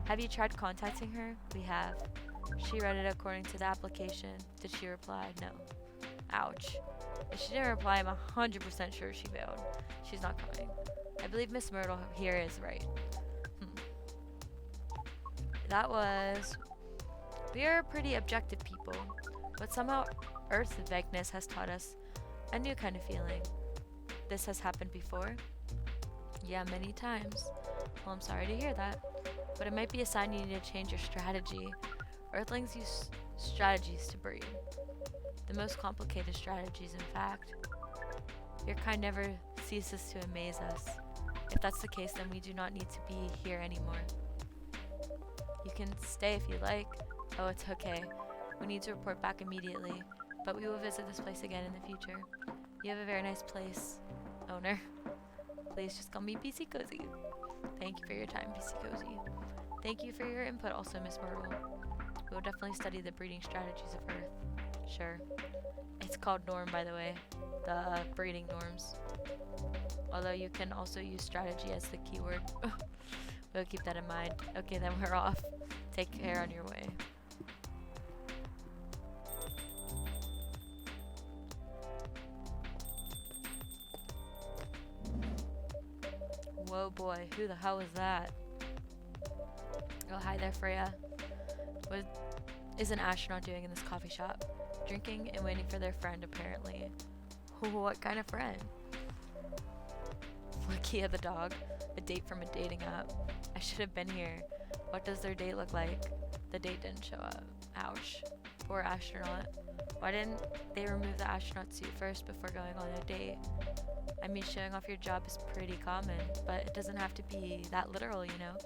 Have you tried contacting her? We have. She read it according to the application. Did she reply? No. Ouch. If she didn't reply, I'm 100% sure she bailed. She's not coming. I believe Miss Myrtle here is right. That was... We are pretty objective people, but somehow Earth's vagueness has taught us a new kind of feeling. This has happened before? Yeah, many times. Well, I'm sorry to hear that, but it might be a sign you need to change your strategy. Earthlings use strategies to breed. The most complicated strategies, in fact. Your kind never ceases to amaze us. If that's the case, then we do not need to be here anymore. You can stay if you like. Oh, it's okay. We need to report back immediately, but we will visit this place again in the future. You have a very nice place, owner. Please just call me PCCozy. Thank you for your time, PCCozy. Thank you for your input also, Miss Myrtle. We will definitely study the breeding strategies of Earth. Sure. It's called norm, by the way. The breeding norms. Although you can also use strategy as the keyword. We'll keep that in mind. Okay, then we're off. Take care on your way. Whoa boy, who the hell is that? Oh, hi there, Freya. What is an astronaut doing in this coffee shop? Drinking and waiting for their friend, apparently. What kind of friend? Lakia the dog. A date from a dating app. I should have been here. What does their date look like? The date didn't show up. Ouch. Poor astronaut. Why didn't they remove the astronaut suit first before going on a date? I mean, showing off your job is pretty common, but it doesn't have to be that literal, you know?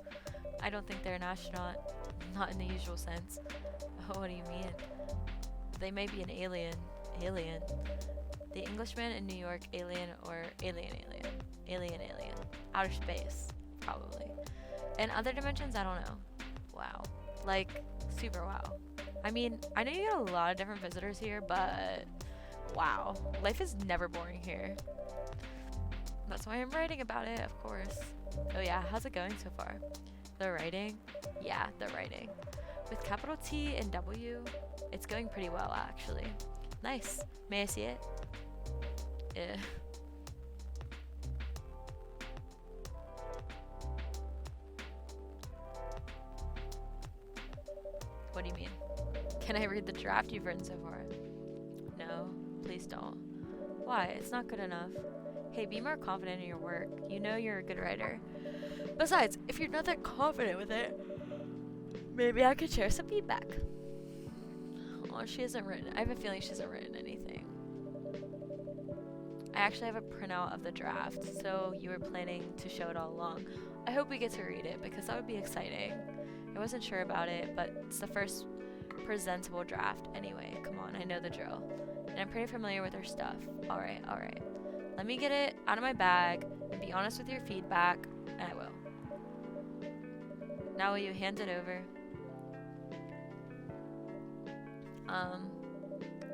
I don't think they're an astronaut. Not in the usual sense. Oh, what do you mean? They may be an alien. Alien. The Englishman in New York, alien or alien. Alien. Outer space, probably. In other dimensions, I don't know. Wow. Like, super wow. I mean, I know you get a lot of different visitors here, but wow. Life is never boring here. That's why I'm writing about it, of course. Oh yeah, how's it going so far? The writing? Yeah, the writing. With capital T and W, it's going pretty well, actually. Nice. May I see it? What do you mean? Can I read the draft you've written so far? No, please don't. Why? It's not good enough. Hey, be more confident in your work. You know you're a good writer. Besides, if you're not that confident with it, maybe I could share some feedback. Oh, she hasn't written. I have a feeling she hasn't written anything. I actually have a printout of the draft, so you were planning to show it all along. I hope we get to read it, because that would be exciting. I wasn't sure about it, but it's the first presentable draft anyway. Come on, I know the drill. And I'm pretty familiar with her stuff. Alright. Let me get it out of my bag and be honest with your feedback, and I will. Now will you hand it over?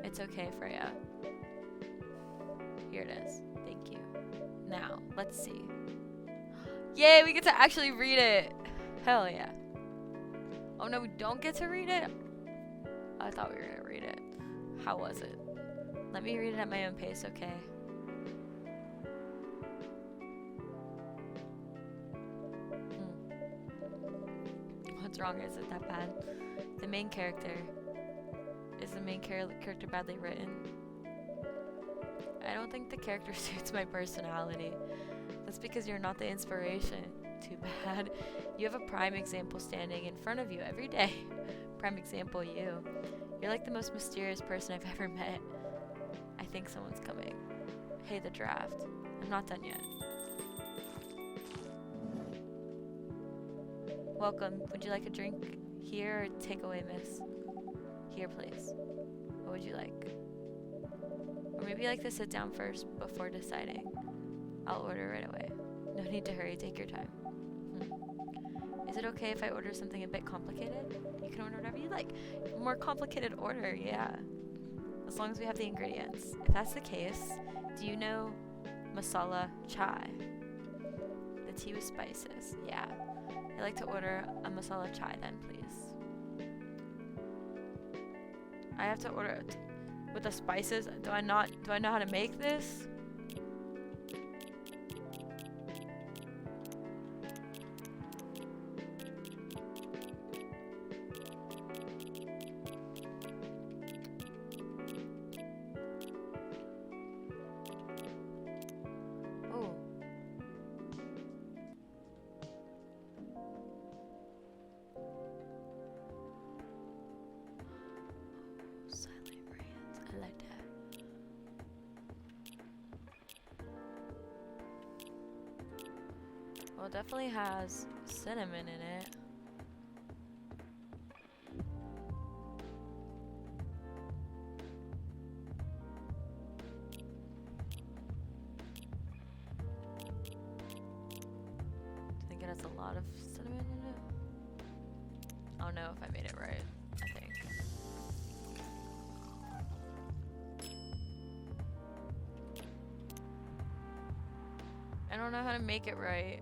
It's okay, Freya. Here it is. Thank you. Now, let's see. Yay, we get to actually read it! Hell yeah. Oh no, we don't get to read it? I thought we were gonna read it. How was it? Let me read it at my own pace, okay? wrong? Is it that bad? The main character. Is the main character badly written? I don't think the character suits my personality. That's because you're not the inspiration. Too bad. You have a prime example standing in front of you every day. Prime example, you. You're like the most mysterious person I've ever met. I think someone's coming. Hey, the draft. I'm not done yet. Welcome. Would you like a drink here or takeaway, miss? Here, please. What would you like? Or maybe you like to sit down first before deciding. I'll order right away. No need to hurry. Take your time. Is it okay if I order something a bit complicated? You can order whatever you like. More complicated order, yeah. As long as we have the ingredients. If that's the case, do you know masala chai? The tea with spices, yeah. I'd like to order a masala chai then, please. I have to order it with the spices. Do I know how to make this? Well, it definitely has cinnamon in it. I think it has a lot of cinnamon in it. I don't know if I made it right, I think. I don't know how to make it right.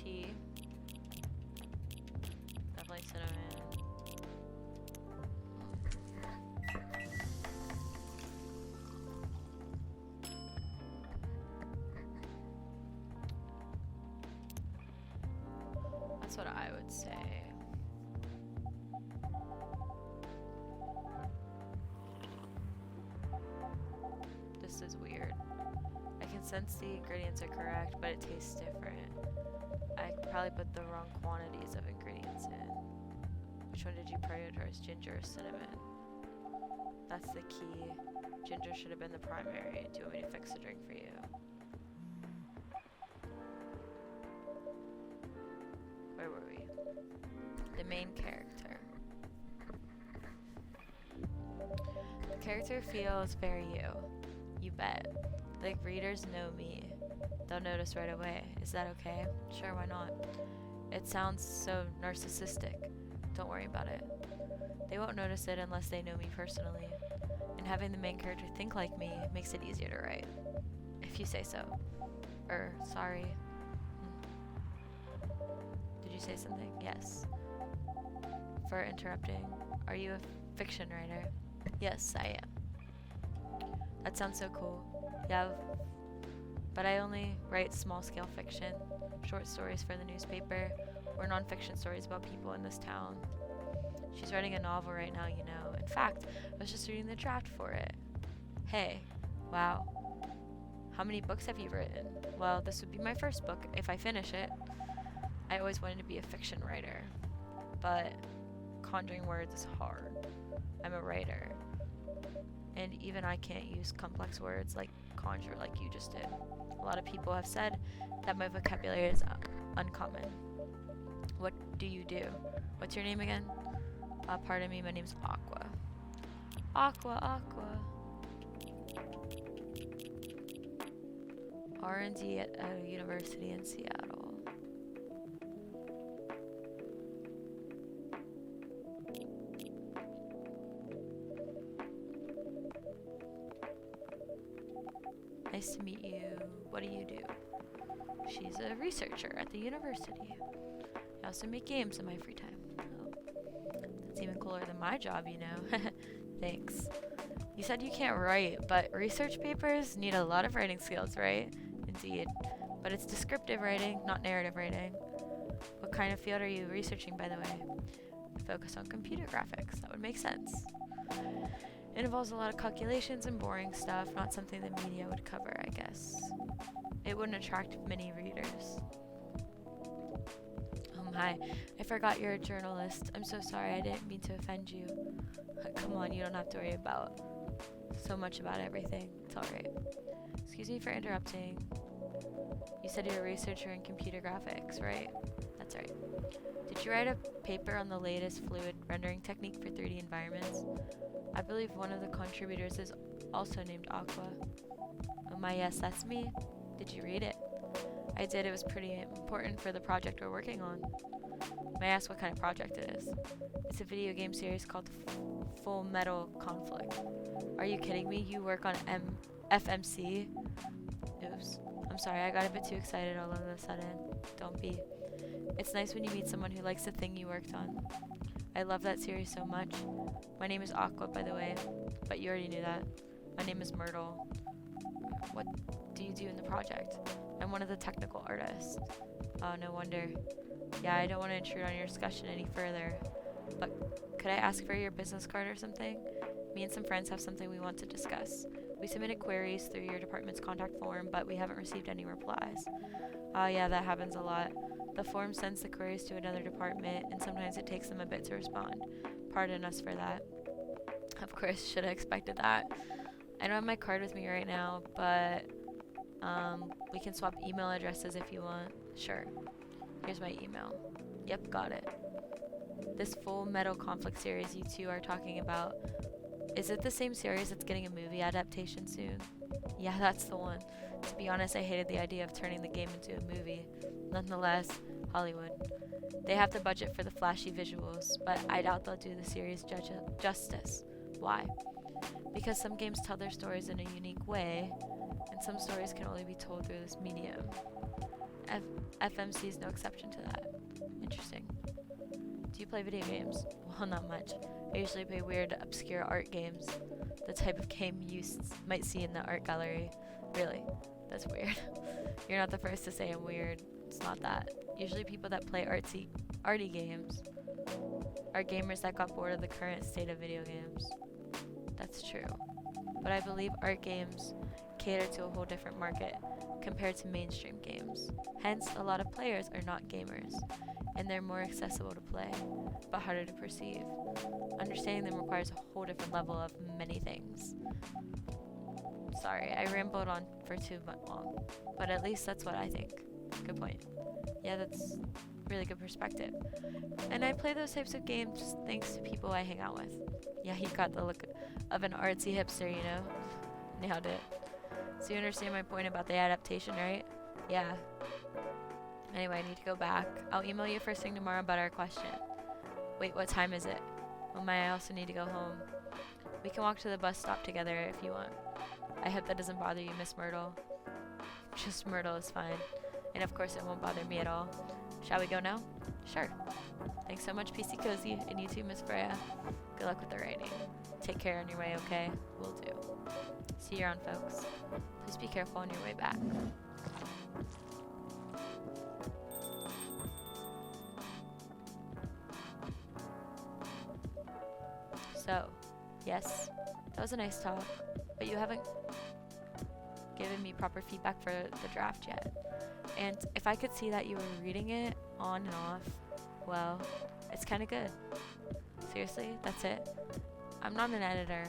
Tea. Definitely cinnamon. That's what I would say. This is weird. I can sense the ingredients are correct, but it tastes different. I probably put the wrong quantities of ingredients in. Which one did you prioritize, ginger or cinnamon? That's the key. Ginger should have been the primary. Do you want me to fix the drink for you? Where were we? The main character. The character feels very you. You bet. Like readers know me. They'll notice right away. Is that okay? Sure, why not? It sounds so narcissistic. Don't worry about it. They won't notice it unless they know me personally. And having the main character think like me makes it easier to write. If you say so. Sorry. Did you say something? Yes. For interrupting. Are you a fiction writer? Yes, I am. That sounds so cool. Yeah. But I only write small-scale fiction, short stories for the newspaper, or nonfiction stories about people in this town. She's writing a novel right now, you know. In fact, I was just reading the draft for it. Hey, wow. How many books have you written? Well, this would be my first book, if I finish it. I always wanted to be a fiction writer, but conjuring words is hard. I'm a writer, and even I can't use complex words like conjure like you just did. A lot of people have said that my vocabulary is uncommon. What do you do? What's your name again? Pardon me, my name's Aqua. Aqua. R&D at a university in Seattle. Nice to meet you. What do you do? She's a researcher at the university. I also make games in my free time. Oh, that's even cooler than my job, you know. Thanks. You said you can't write, but research papers need a lot of writing skills, right? Indeed. But it's descriptive writing, not narrative writing. What kind of field are you researching, by the way? Focus on computer graphics. That would make sense. It involves a lot of calculations and boring stuff, not something the media would cover, I guess. It wouldn't attract many readers. Oh my, I forgot you're a journalist. I'm so sorry, I didn't mean to offend you. Come on, you don't have to worry about so much about everything. It's alright. Excuse me for interrupting. You said you're a researcher in computer graphics, right? That's right. Did you write a paper on the latest fluid rendering technique for 3D environments? I believe one of the contributors is also named Aqua. Oh my, yes, that's me. Did you read it? I did. It was pretty important for the project we're working on. May I ask what kind of project it is? It's a video game series called Full Metal Conflict. Are you kidding me? You work on FMC? Oops. I'm sorry, I got a bit too excited all of a sudden. Don't be. It's nice when you meet someone who likes the thing you worked on. I love that series so much. My name is Aqua, by the way, but you already knew that. My name is Myrtle. What do you do in the project? I'm one of the technical artists. Oh, no wonder. Yeah, I don't want to intrude on your discussion any further, but could I ask for your business card or something? Me and some friends have something we want to discuss. We submitted queries through your department's contact form, but we haven't received any replies. Oh yeah, that happens a lot. The form sends the queries to another department, and sometimes it takes them a bit to respond. Pardon us for that. Of course, should have expected that. I don't have my card with me right now, but we can swap email addresses if you want. Sure. Here's my email. Yep, got it. This Full Metal Conflict series you two are talking about, is it the same series that's getting a movie adaptation soon? Yeah, that's the one. To be honest, I hated the idea of turning the game into a movie. Nonetheless, Hollywood. They have the budget for the flashy visuals, but I doubt they'll do the series justice. Why? Because some games tell their stories in a unique way, and some stories can only be told through this medium. FMC is no exception to that. Interesting. Do you play video games? Well, not much. I usually play weird, obscure art games. The type of game you might see in the art gallery. Really? That's weird. You're not the first to say I'm weird. It's not that. Usually people that play arty games are gamers that got bored of the current state of video games. That's true. But I believe art games cater to a whole different market compared to mainstream games. Hence, a lot of players are not gamers, and they're more accessible to play, but harder to perceive. Understanding them requires a whole different level of many things. Sorry, I rambled on for too long, but at least that's what I think. Good point. Yeah, that's really good perspective. And I play those types of games thanks to people I hang out with. Yeah, you got the look of an artsy hipster, you know? Nailed it. So you understand my point about the adaptation, right? Yeah. Anyway, I need to go back. I'll email you first thing tomorrow about our question. Wait, what time is it? Oh my, I also need to go home. We can walk to the bus stop together if you want. I hope that doesn't bother you, Miss Myrtle. Just Myrtle is fine. And of course it won't bother me at all. Shall we go now? Sure. Thanks so much, PCCozy, and you too, Miss Freya. Good luck with the writing. Take care on your way, okay? Will do. See you around, folks. Please be careful on your way back. So, yes, that was a nice talk, but you haven't given me proper feedback for the draft yet. And if I could see that you were reading it on and off, well, it's kind of good. Seriously, that's it. I'm not an editor.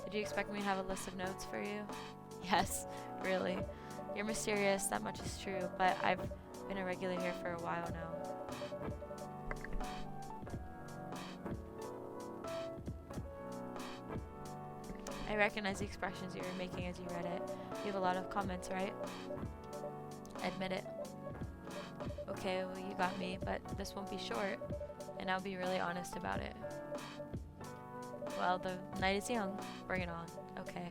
Did you expect me to have a list of notes for you? Yes, really. You're mysterious, that much is true, but I've been a regular here for a while now. I recognize the expressions you were making as you read it. You have a lot of comments, right? Admit it. Okay, well, you got me, but this won't be short, and I'll be really honest about it. Well, the night is young. Bring it on. Okay.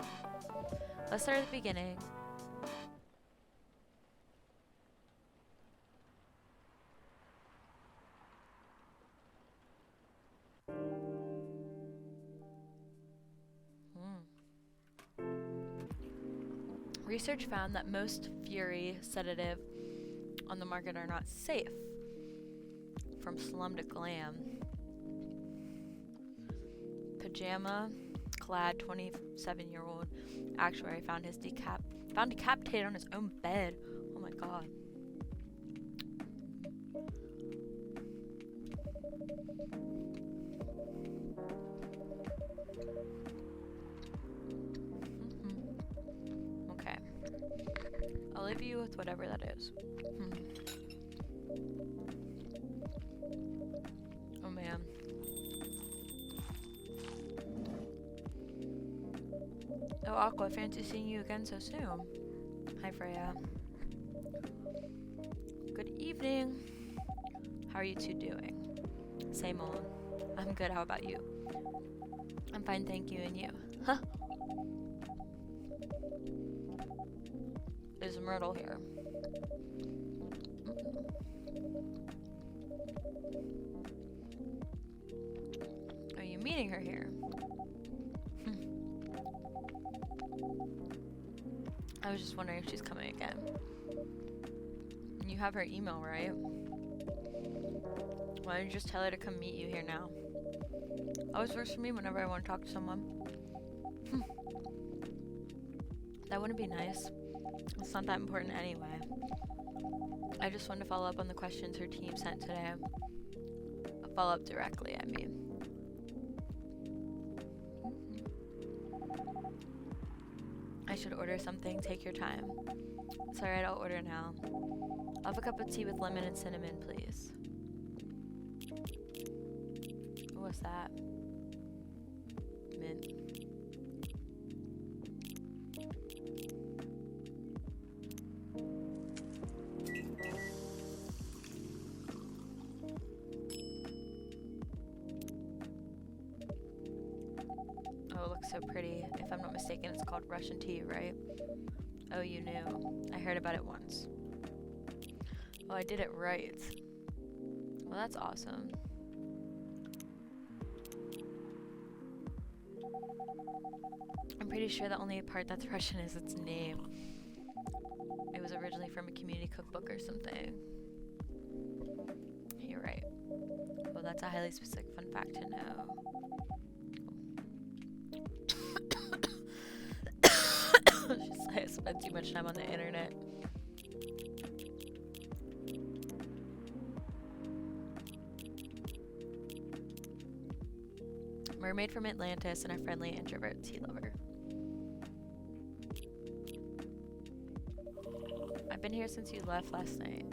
Let's start at the beginning. Research found that most fury sedative on the market are not safe. From slum to glam. Pajama-clad 27-year-old actuary found decapitated on his own bed. Oh my god. Okay. I'll leave you with whatever that is. Oh man. Oh, Aqua, fancy seeing you again so soon. Hi, Freya. Good evening. How are you two doing? Same old. I'm good, how about you? I'm fine, thank you, and you? Huh? Is Myrtle here? Are you meeting her here? I was just wondering if she's coming again. You have her email, right? Why don't you just tell her to come meet you here now? Always works for me whenever I want to talk to someone. That wouldn't be nice. It's not that important anyway. I just wanted to follow up on the questions her team sent today. Follow up directly, I mean. I should order something. Take your time. It's alright, I'll order now. I'll have a cup of tea with lemon and cinnamon, please. What's that? Mint. Oh, it looks so pretty. If I'm not mistaken, it's called Russian tea, right? Oh, you knew. I heard about it once. Oh, I did it right. Well, that's awesome. I'm pretty sure the only part that's Russian is its name. It was originally from a community cookbook or something. You're right. Well, that's a highly specific fun fact to know. I spent too much time on the internet. Mermaid from Atlantis and a friendly introvert tea lover. I've been here since you left last night.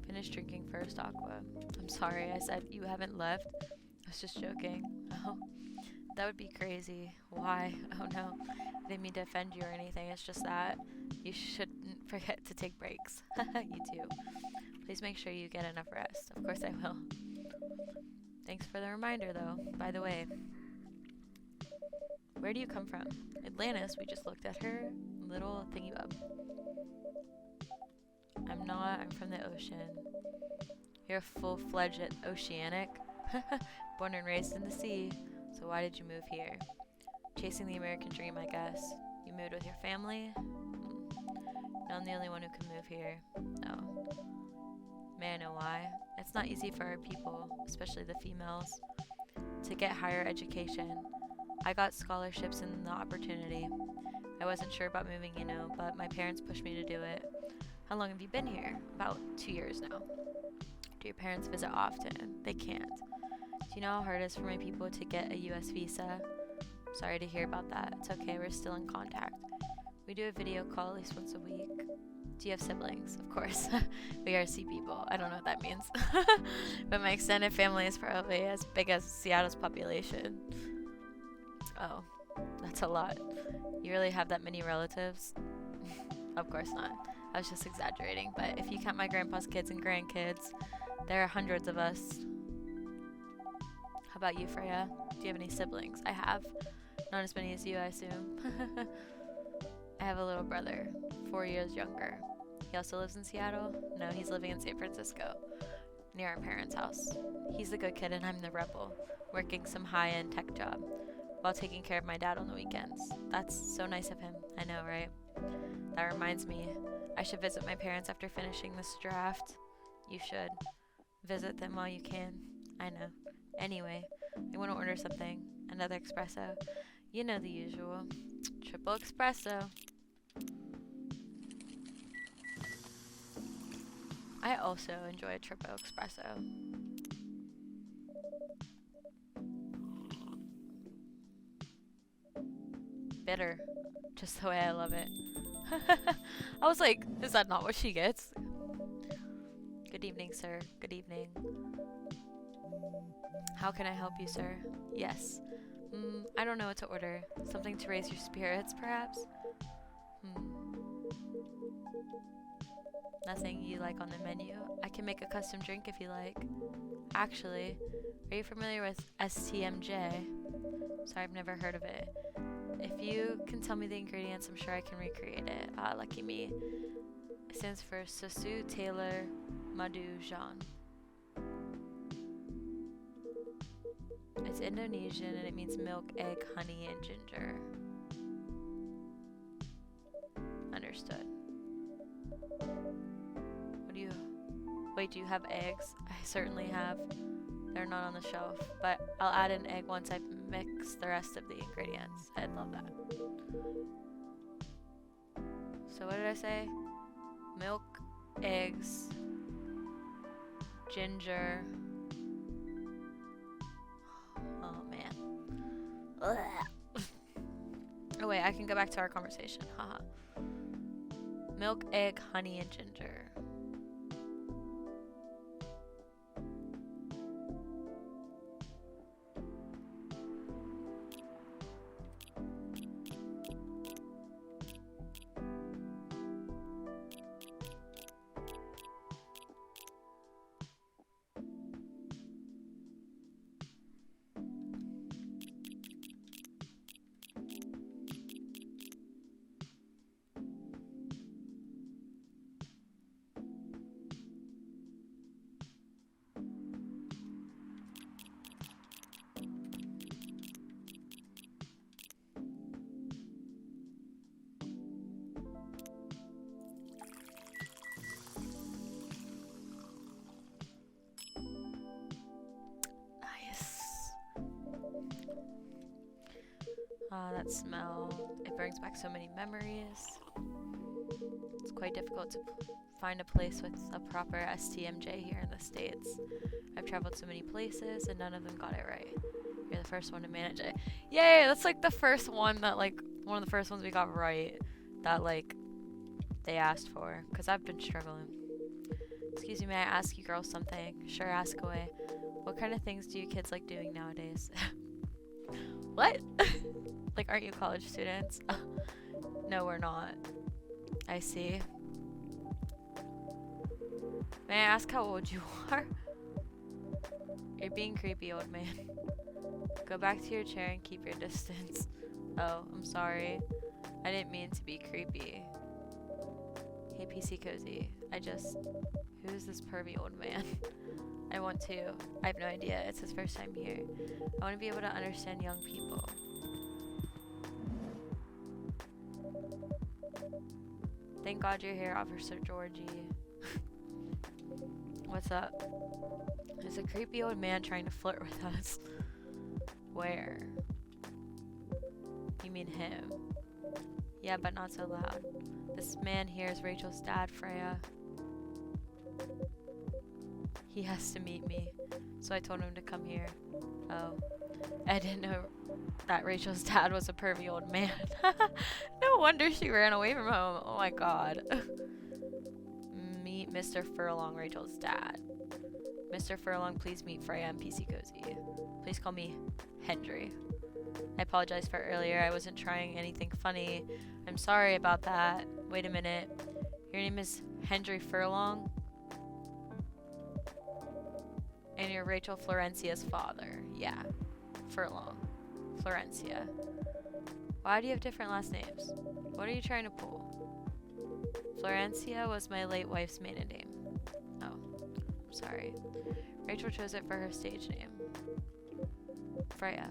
Finish drinking first, Aqua. I'm sorry, I said you haven't left. I was just joking. Oh, that would be crazy. Why? Oh no. I didn't mean to offend you or anything. It's just that you shouldn't forget to take breaks. You too. Please make sure you get enough rest. Of course I will. Thanks for the reminder, though. By the way, where do you come from? Atlantis. We just looked at her little thingy up. I'm not. I'm from the ocean. You're full-fledged oceanic. Born and raised in the sea. So why did you move here? Chasing the American dream, I guess. You moved with your family? No, I'm the only one who can move here. No. May I know why? It's not easy for our people, especially the females, to get higher education. I got scholarships and the opportunity. I wasn't sure about moving, you know, but my parents pushed me to do it. How long have you been here? About 2 years now. Do your parents visit often? They can't. Do you know how hard it is for my people to get a US visa? Sorry to hear about that. It's okay, we're still in contact. We do a video call at least once a week. Do you have siblings? Of course. We are sea people. I don't know what that means. But my extended family is probably as big as Seattle's population. Oh, that's a lot. You really have that many relatives? Of course not. I was just exaggerating. But if you count my grandpa's kids and grandkids, there are hundreds of us. How about you, Freya? Do you have any siblings? I have. Not as many as you, I assume. I have a little brother, 4 years younger. He also lives in Seattle. No, he's living in San Francisco, near our parents' house. He's the good kid and I'm the rebel, working some high-end tech job while taking care of my dad on the weekends. That's so nice of him. I know, right? That reminds me, I should visit my parents after finishing this draft. You should. Visit them while you can. I know. Anyway, I want to order something. Another espresso. You know the usual. Triple espresso. I also enjoy a triple espresso. Bitter. Just the way I love it. I was like, is that not what she gets? Good evening, sir. Good evening. How can I help you, sir? Yes. I don't know what to order. Something to raise your spirits, perhaps? Nothing you like on the menu. I can make a custom drink if you like. Actually, are you familiar with STMJ? Sorry, I've never heard of it. If you can tell me the ingredients, I'm sure I can recreate it. Lucky me. It stands for Susu Taylor Madu Jean. It's Indonesian and it means milk, egg, honey, and ginger. Understood. Wait, do you have eggs? I certainly have. They're not on the shelf, but I'll add an egg once I mix the rest of the ingredients. I'd love that. So what did I say? Milk, eggs, ginger. Oh man. Oh wait, I can go back to our conversation. Haha. Milk, egg, honey, and ginger. That smell, it brings back so many memories. It's quite difficult to find a place with a proper STMJ here in the States. I've traveled so many places and none of them got it right. You're the first one to manage it. Yay, that's like the first one that one of the first ones we got right that they asked for, because I've been struggling. Excuse me, may I ask you girls something? Sure, ask away. What kind of things do you kids like doing nowadays? What? Aren't you college students? No, we're not. I see. May I ask how old you are? You're being creepy, old man. Go back to your chair and keep your distance. Oh, I'm sorry. I didn't mean to be creepy. Hey, PCCozy. Who's this pervy old man? I have no idea. It's his first time here. I want to be able to understand young people. Thank God you're here, Officer Georgie. What's up? There's a creepy old man trying to flirt with us. Where? You mean him? Yeah, but not so loud. This man here is Rachel's dad, Freya. He has to meet me, so I told him to come here. Oh, I didn't know that Rachel's dad was a pervy old man. No wonder she ran away from home. Oh my god. Mr. Furlong, Rachel's dad. Mr. Furlong, please meet Freya and PCCozy. Please call me Hendry. I apologize for earlier. I wasn't trying anything funny. I'm sorry about that. Wait a minute. Your name is Hendry Furlong? And you're Rachel Florencia's father. Yeah. Furlong. Florencia. Why do you have different last names? What are you trying to pull? Florencia was my late wife's maiden name. Oh, sorry. Rachel chose it for her stage name. Freya.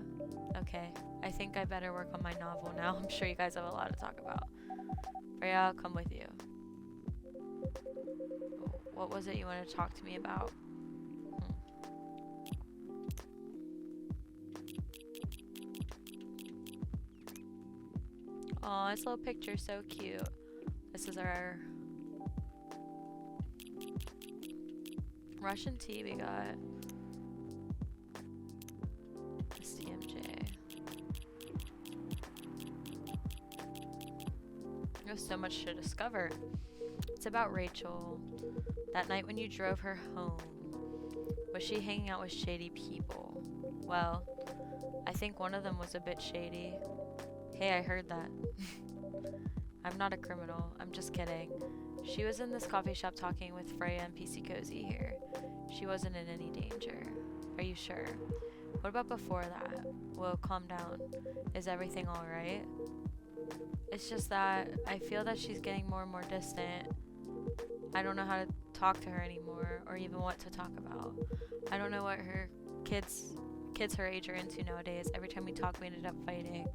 Okay, I think I better work on my novel now. I'm sure you guys have a lot to talk about. Freya, I'll come with you. What was it you wanted to talk to me about? Aw, this little picture's so cute. This is our Russian tea we got. STMJ. There's so much to discover. It's about Rachel. That night when you drove her home, was she hanging out with shady people? Well, I think one of them was a bit shady. Hey, I heard that. I'm not a criminal. I'm just kidding. She was in this coffee shop talking with Freya and PCCozy here. She wasn't in any danger. Are you sure? What about before that? Whoa, calm down. Is everything alright? It's just that I feel that she's getting more and more distant. I don't know how to talk to her anymore, or even what to talk about. I don't know what her kids her age are into nowadays. Every time we talk, we ended up fighting.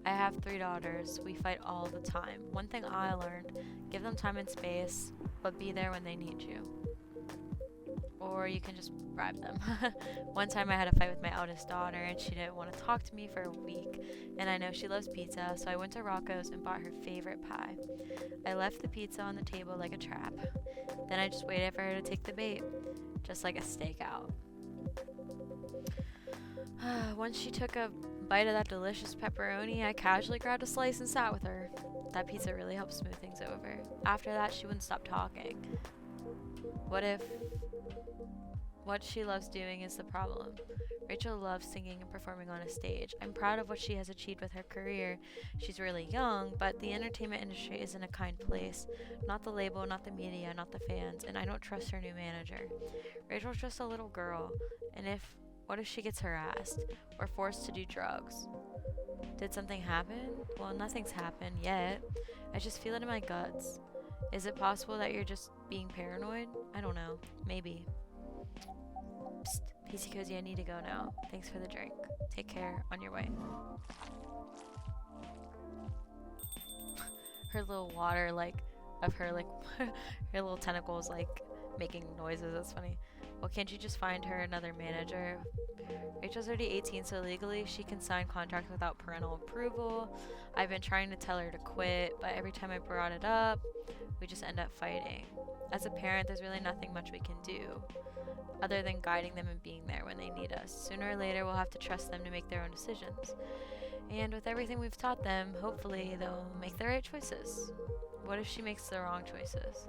I have 3 daughters. We fight all the time. One thing I learned, give them time and space, but be there when they need you. Or you can just bribe them. One time I had a fight with my eldest daughter and she didn't want to talk to me for a week. And I know she loves pizza, so I went to Rocco's and bought her favorite pie. I left the pizza on the table like a trap. Then I just waited for her to take the bait, just like a stakeout. Once she took a bite of that delicious pepperoni, I casually grabbed a slice and sat with her. That pizza really helped smooth things over. After that, she wouldn't stop talking. What she loves doing is the problem? Rachel loves singing and performing on a stage. I'm proud of what she has achieved with her career. She's really young, but the entertainment industry isn't a kind place. Not the label, not the media, not the fans, and I don't trust her new manager. Rachel's just a little girl, and what if she gets harassed or forced to do drugs? Did something happen? Well, nothing's happened yet. I just feel it in my guts. Is it possible that you're just being paranoid? I don't know. Maybe. Psst, PCCozy, I need to go now. Thanks for the drink. Take care. On your way. Her little water, of her, her little tentacles, making noises. That's funny. Well, can't you just find her another manager? Rachel's already 18, so legally she can sign contracts without parental approval. I've been trying to tell her to quit, but every time I brought it up, we just end up fighting. As a parent, there's really nothing much we can do, other than guiding them and being there when they need us. Sooner or later, we'll have to trust them to make their own decisions. And with everything we've taught them, hopefully they'll make the right choices. What if she makes the wrong choices?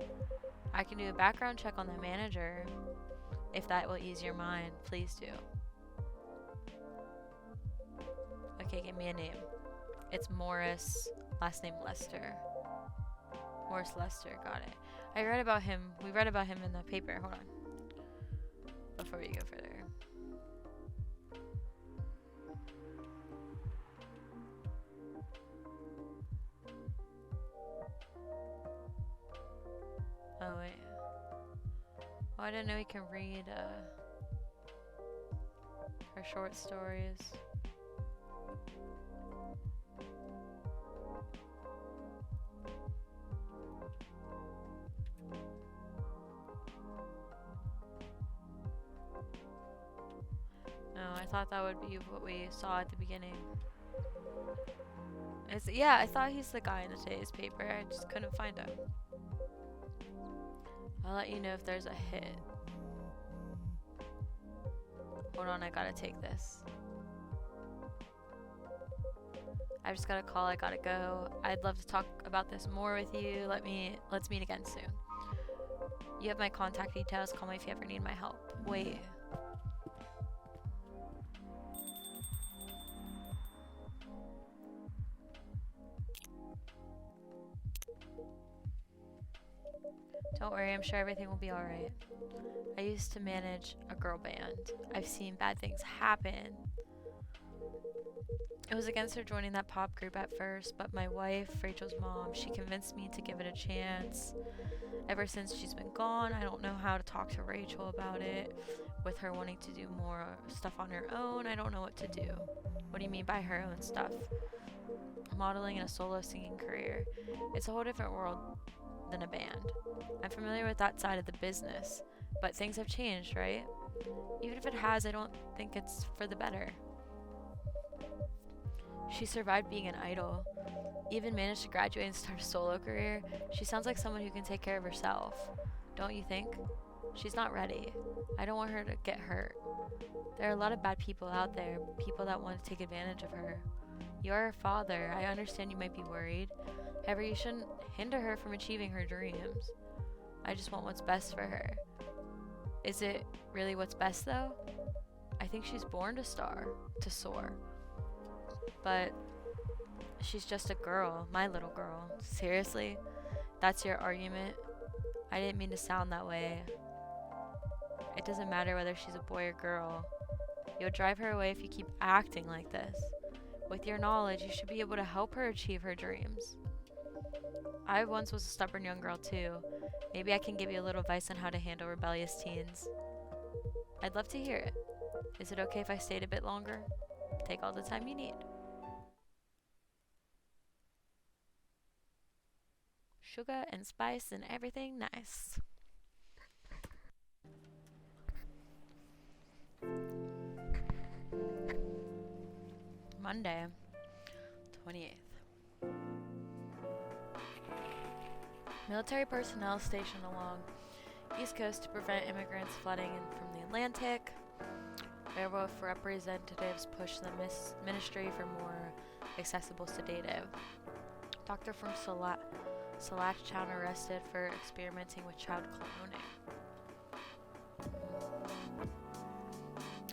I can do a background check on the manager. If that will ease your mind, please do. Okay, give me a name. It's Morris, last name Lester. Morris Lester, got it. We read about him in the paper. Hold on. Before we go further. Oh, wait. Oh, I didn't know you can read her short stories. No, I thought that would be what we saw at the beginning. Yeah, I thought he's the guy in today's paper. I just couldn't find him. I'll let you know if there's a hit. Hold on, I gotta take this. I just got a call, I gotta go. I'd love to talk about this more with you. Let's meet again soon. You have my contact details. Call me if you ever need my help. Wait. Don't worry, I'm sure everything will be alright. I used to manage a girl band. I've seen bad things happen. It was against her joining that pop group at first, but my wife, Rachel's mom, she convinced me to give it a chance. Ever since she's been gone, I don't know how to talk to Rachel about it. With her wanting to do more stuff on her own, I don't know what to do. What do you mean by her own stuff? Modeling and a solo singing career. It's a whole different world than a band. I'm familiar with that side of the business, but things have changed, right? Even if it has, I don't think it's for the better. She survived being an idol, even managed to graduate and start a solo career. She sounds like someone who can take care of herself. Don't you think? She's not ready. I don't want her to get hurt. There are a lot of bad people out there, people that want to take advantage of her. You're her father. I understand you might be worried. However, you shouldn't hinder her from achieving her dreams. I just want what's best for her. Is it really what's best, though? I think she's born to soar. But she's just a girl, my little girl. Seriously? That's your argument? I didn't mean to sound that way. It doesn't matter whether she's a boy or girl. You'll drive her away if you keep acting like this. With your knowledge, you should be able to help her achieve her dreams. I once was a stubborn young girl too. Maybe I can give you a little advice on how to handle rebellious teens. I'd love to hear it. Is it okay if I stayed a bit longer? Take all the time you need. Sugar and spice and everything nice. Monday, 28th. Military personnel stationed along East Coast to prevent immigrants flooding in from the Atlantic. Werewolf representatives push the ministry for more accessible sedative. Doctor from Salachtown arrested for experimenting with child cloning.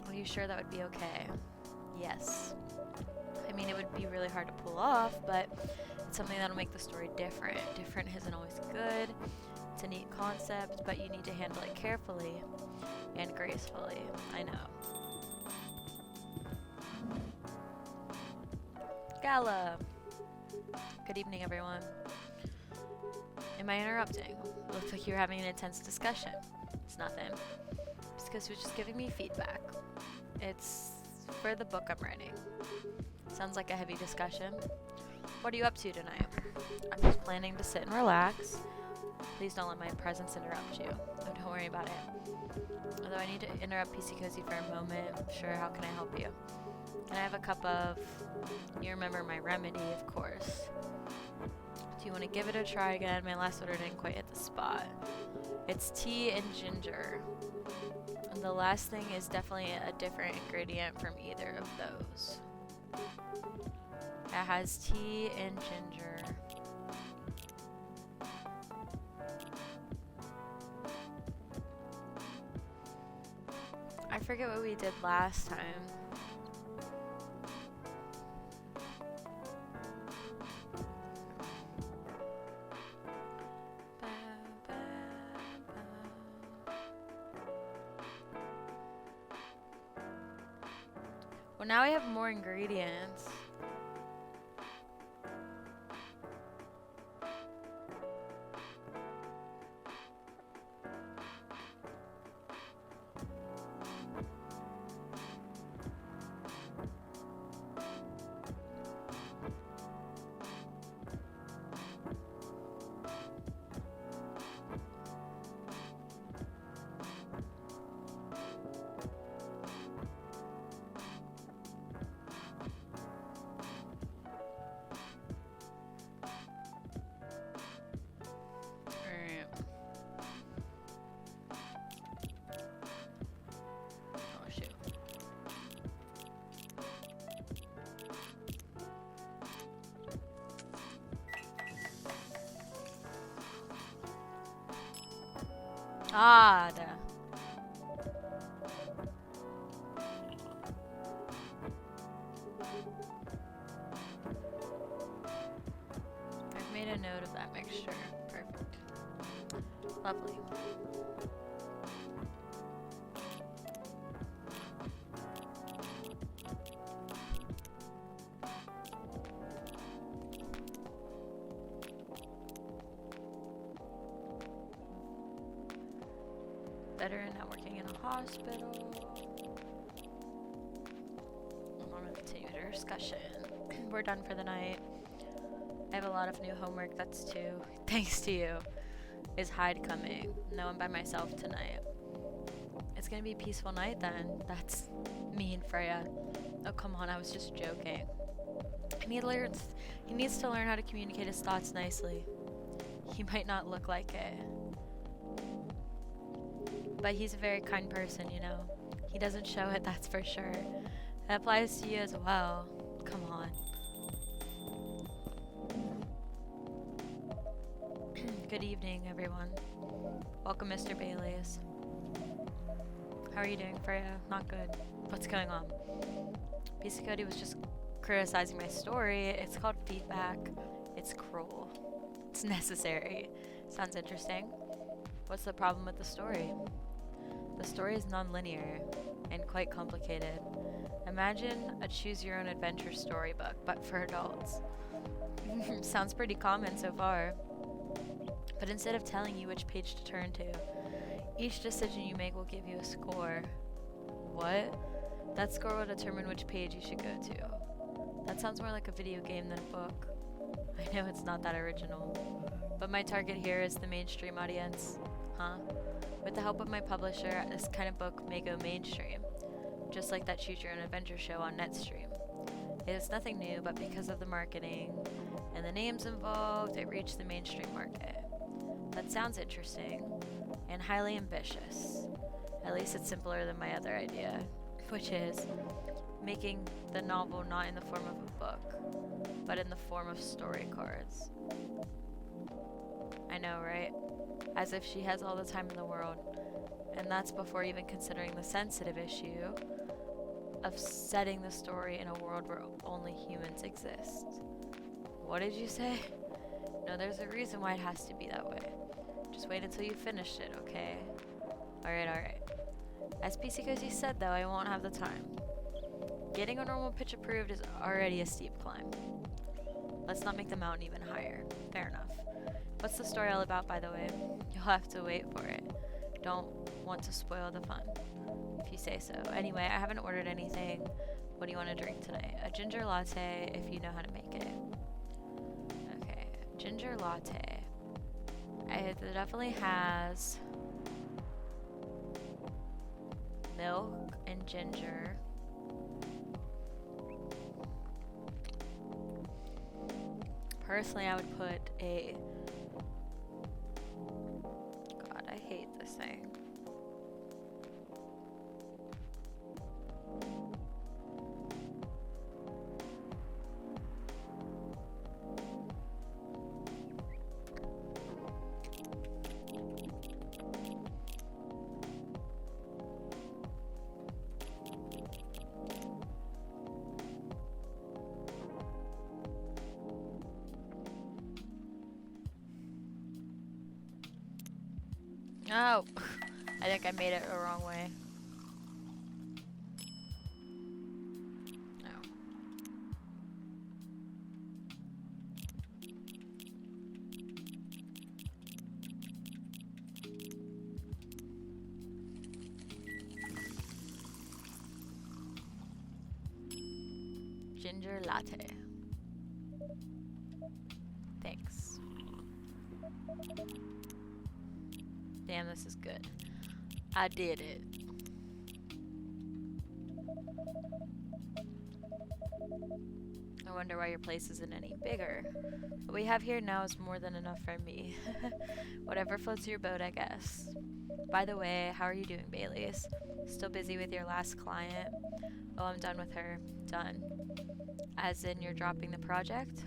Are you sure that would be okay? Yes. I mean, it would be really hard to pull off, but it's something that'll make the story different. Different isn't always good. It's a neat concept, but you need to handle it carefully and gracefully. I know. Gala. Good evening, everyone. Am I interrupting? Looks like you're having an intense discussion. It's nothing. It's because you're just giving me feedback. It's for the book I'm writing. Sounds like a heavy discussion. What are you up to tonight? I'm just planning to sit and relax. Please don't let my presence interrupt you. Oh, don't worry about it. Although I need to interrupt PCCozy for a moment. Sure, how can I help you? Can I have a cup of... You remember my remedy, of course. Do you want to give it a try again? My last order didn't quite hit the spot. It's tea and ginger. And the last thing is definitely a different ingredient from either of those. It has tea and ginger. I forget what we did last time. Well, now we have more ingredients. Ah, I've made a note of that mixture. Perfect. Lovely. Veteran now working in a hospital. I'm going to continue the discussion. We're done for the night. I have a lot of new homework that's due, thanks to you. Is Hyde coming? No, I'm by myself tonight. It's gonna be a peaceful night then. That's mean, Freya. Oh, come on, I was just joking. He needs to learn how to communicate his thoughts nicely. He might not look like it. But he's a very kind person, you know. He doesn't show it, that's for sure. That applies to you as well. Come on. Good evening, everyone. Welcome, Mr. Bailey's. How are you doing, Freya? Not good. What's going on? PCCozy was just criticizing my story. It's called feedback. It's cruel. It's necessary. Sounds interesting. What's the problem with the story? The story is non-linear and quite complicated. Imagine a choose-your-own-adventure storybook, but for adults. Sounds pretty common so far. But instead of telling you which page to turn to, each decision you make will give you a score. What? That score will determine which page you should go to. That sounds more like a video game than a book. I know it's not that original, but my target here is the mainstream audience. Huh? With the help of my publisher, this kind of book may go mainstream, just like that Choose Your Own Adventure show on Netstream. It is nothing new, but because of the marketing and the names involved, it reached the mainstream market. That sounds interesting and highly ambitious. At least it's simpler than my other idea, which is making the novel not in the form of a book, but in the form of story cards. I know, right? As if she has all the time in the world. And that's before even considering the sensitive issue of setting the story in a world where only humans exist. What did you say? No, there's a reason why it has to be that way. Just wait until you finish it, okay? Alright. As PCCozy said though, I won't have the time. Getting a normal pitch approved is already a steep climb. Let's not make the mountain even higher. Fair enough. What's the story all about, by the way? You'll have to wait for it. Don't want to spoil the fun, if you say so. Anyway, I haven't ordered anything. What do you want to drink tonight? A ginger latte, if you know how to make it. Okay, ginger latte. It definitely has milk and ginger. Personally, I would put a... God, I hate this thing. Oh, I think I made it the wrong way. No. Ginger latte. Thanks. Damn, this is good. I did it. I wonder why your place isn't any bigger. What we have here now is more than enough for me. Whatever floats your boat, I guess. By the way, how are you doing, Bailey's? Still busy with your last client? Oh, I'm done with her. Done. As in, you're dropping the project?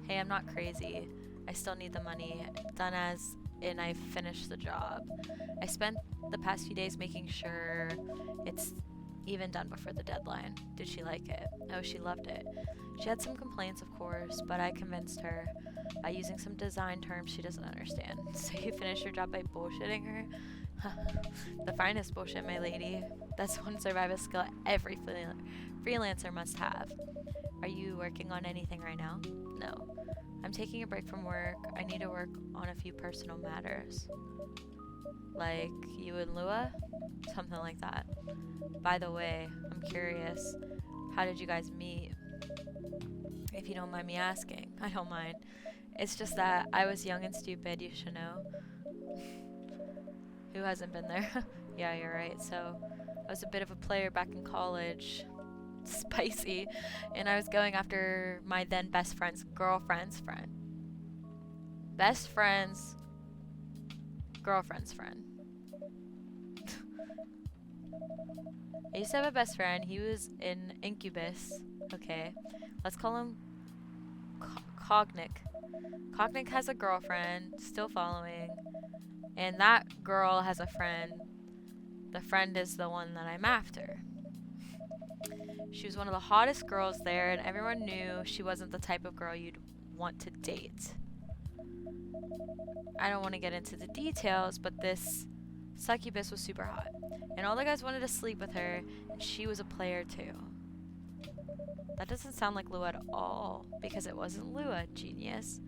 Hey, I'm not crazy. I still need the money, done as in I finished the job. I spent the past few days making sure it's even done before the deadline. Did she like it? Oh, she loved it. She had some complaints, of course, but I convinced her by using some design terms she doesn't understand. So you finished your job by bullshitting her? The finest bullshit, my lady. That's one survival skill every freelancer must have. Are you working on anything right now? No. I'm taking a break from work. I need to work on a few personal matters. Like you and Lua? Something like that. By the way, I'm curious. How did you guys meet? If you don't mind me asking. I don't mind. It's just that I was young and stupid, you should know. Who hasn't been there? Yeah, you're right. So, I was a bit of a player back in college. Spicy. And I was going after my then best friend's girlfriend's friend. Best friend's girlfriend's friend. I used to have a best friend. He was in Incubus. Okay. Let's call him Cognic. Cognic has a girlfriend, still following. And that girl has a friend. The friend is the one that I'm after. She was one of the hottest girls there, and everyone knew she wasn't the type of girl you'd want to date. I don't want to get into the details, but this succubus was super hot. And all the guys wanted to sleep with her, and she was a player too. That doesn't sound like Lua at all, because it wasn't Lua, genius.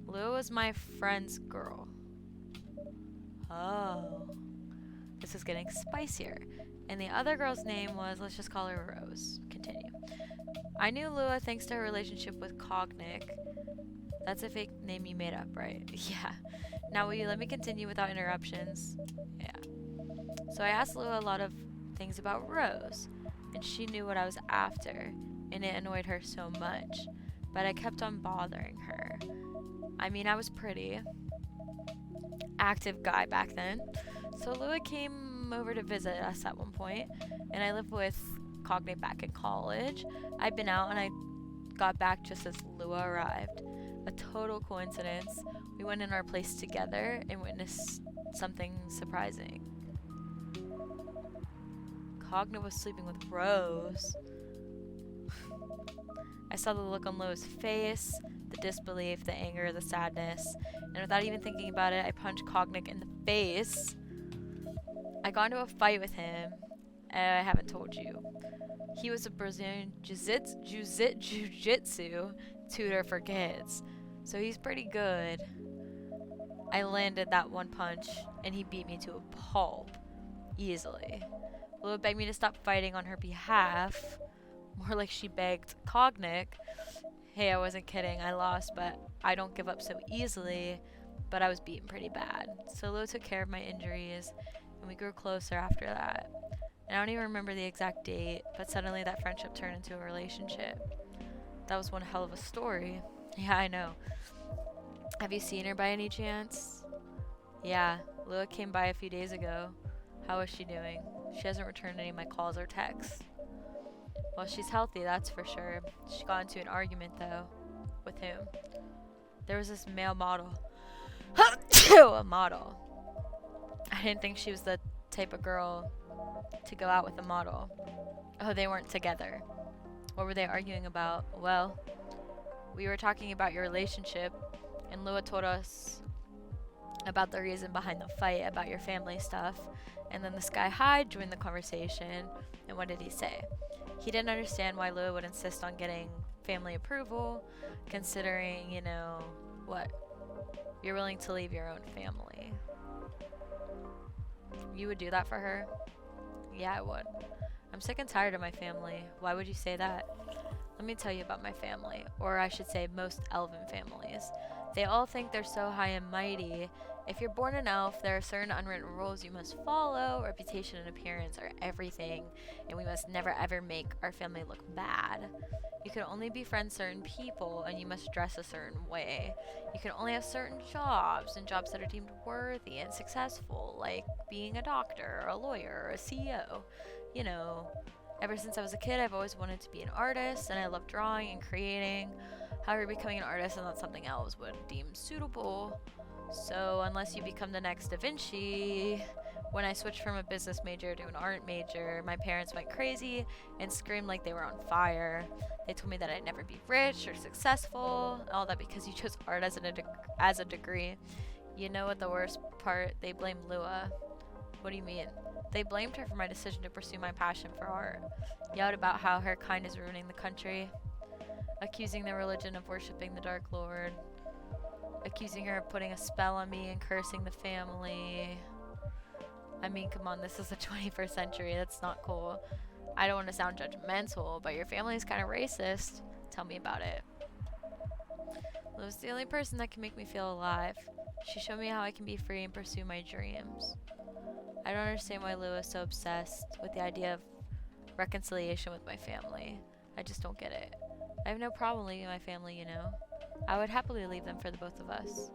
Lua was my friend's girl. Oh. This is getting spicier. And the other girl's name was, let's just call her Rose. Continue. I knew Lua thanks to her relationship with Cognic. That's a fake name you made up, right? Yeah. Now will you let me continue without interruptions? Yeah. So I asked Lua a lot of things about Rose, and she knew what I was after, and it annoyed her so much. But I kept on bothering her. I mean, I was pretty active guy back then. So Lua came over to visit us at one point, and I lived with Cognate back in college. I'd been out and I got back just as Lua arrived. A total coincidence. We went in our place together and witnessed something surprising. Cognate was sleeping with Rose. I saw the look on Lua's face, the disbelief, the anger, the sadness, and without even thinking about it, I punched Cognate in the face. I got into a fight with him. I haven't told you. He was a Brazilian jiu-jitsu tutor for kids, so he's pretty good. I landed that one punch, and he beat me to a pulp, easily. Lua begged me to stop fighting on her behalf, more like she begged Cognic. Hey, I wasn't kidding, I lost, but I don't give up so easily, but I was beaten pretty bad. So Lua took care of my injuries, and we grew closer after that. And I don't even remember the exact date, but suddenly that friendship turned into a relationship. That was one hell of a story. Yeah, I know. Have you seen her by any chance? Yeah, Lua came by a few days ago. How is she doing? She hasn't returned any of my calls or texts. Well, she's healthy, that's for sure. She got into an argument, though. With whom? There was this male model. A model. I didn't think she was the type of girl to go out with a model. Oh, they weren't together. What were they arguing about? Well, we were talking about your relationship, and Lua told us about the reason behind the fight, about your family stuff. And then this guy Hyde joined the conversation, and what did he say? He didn't understand why Lua would insist on getting family approval, considering, you know, what? You're willing to leave your own family. You would do that for her? Yeah, I would. I'm sick and tired of my family. Why would you say that? Let me tell you about my family, or I should say most elven families. They all think they're so high and mighty. If you're born an elf, there are certain unwritten rules you must follow. Reputation and appearance are everything, and we must never ever make our family look bad. You can only befriend certain people, and you must dress a certain way. You can only have certain jobs, and jobs that are deemed worthy and successful, like being a doctor, or a lawyer, or a CEO. You know, ever since I was a kid, I've always wanted to be an artist, and I love drawing and creating. However, becoming an artist is not something else would deem suitable. So unless you become the next Da Vinci, when I switched from a business major to an art major, my parents went crazy and screamed like they were on fire. They told me that I'd never be rich or successful, all that because you chose art as a degree. You know what the worst part? They blamed Lua. What do you mean? They blamed her for my decision to pursue my passion for art. Yelled about how her kind is ruining the country. Accusing the religion of worshipping the Dark Lord. Accusing her of putting a spell on me and cursing the family. I mean, come on, this is the 21st century. That's not cool. I don't want to sound judgmental, but your family is kind of racist. Tell me about it. Lua's the only person that can make me feel alive. She showed me how I can be free and pursue my dreams. I don't understand why Lua is so obsessed with the idea of reconciliation with my family. I just don't get it. I have no problem leaving my family, you know. I would happily leave them for the both of us.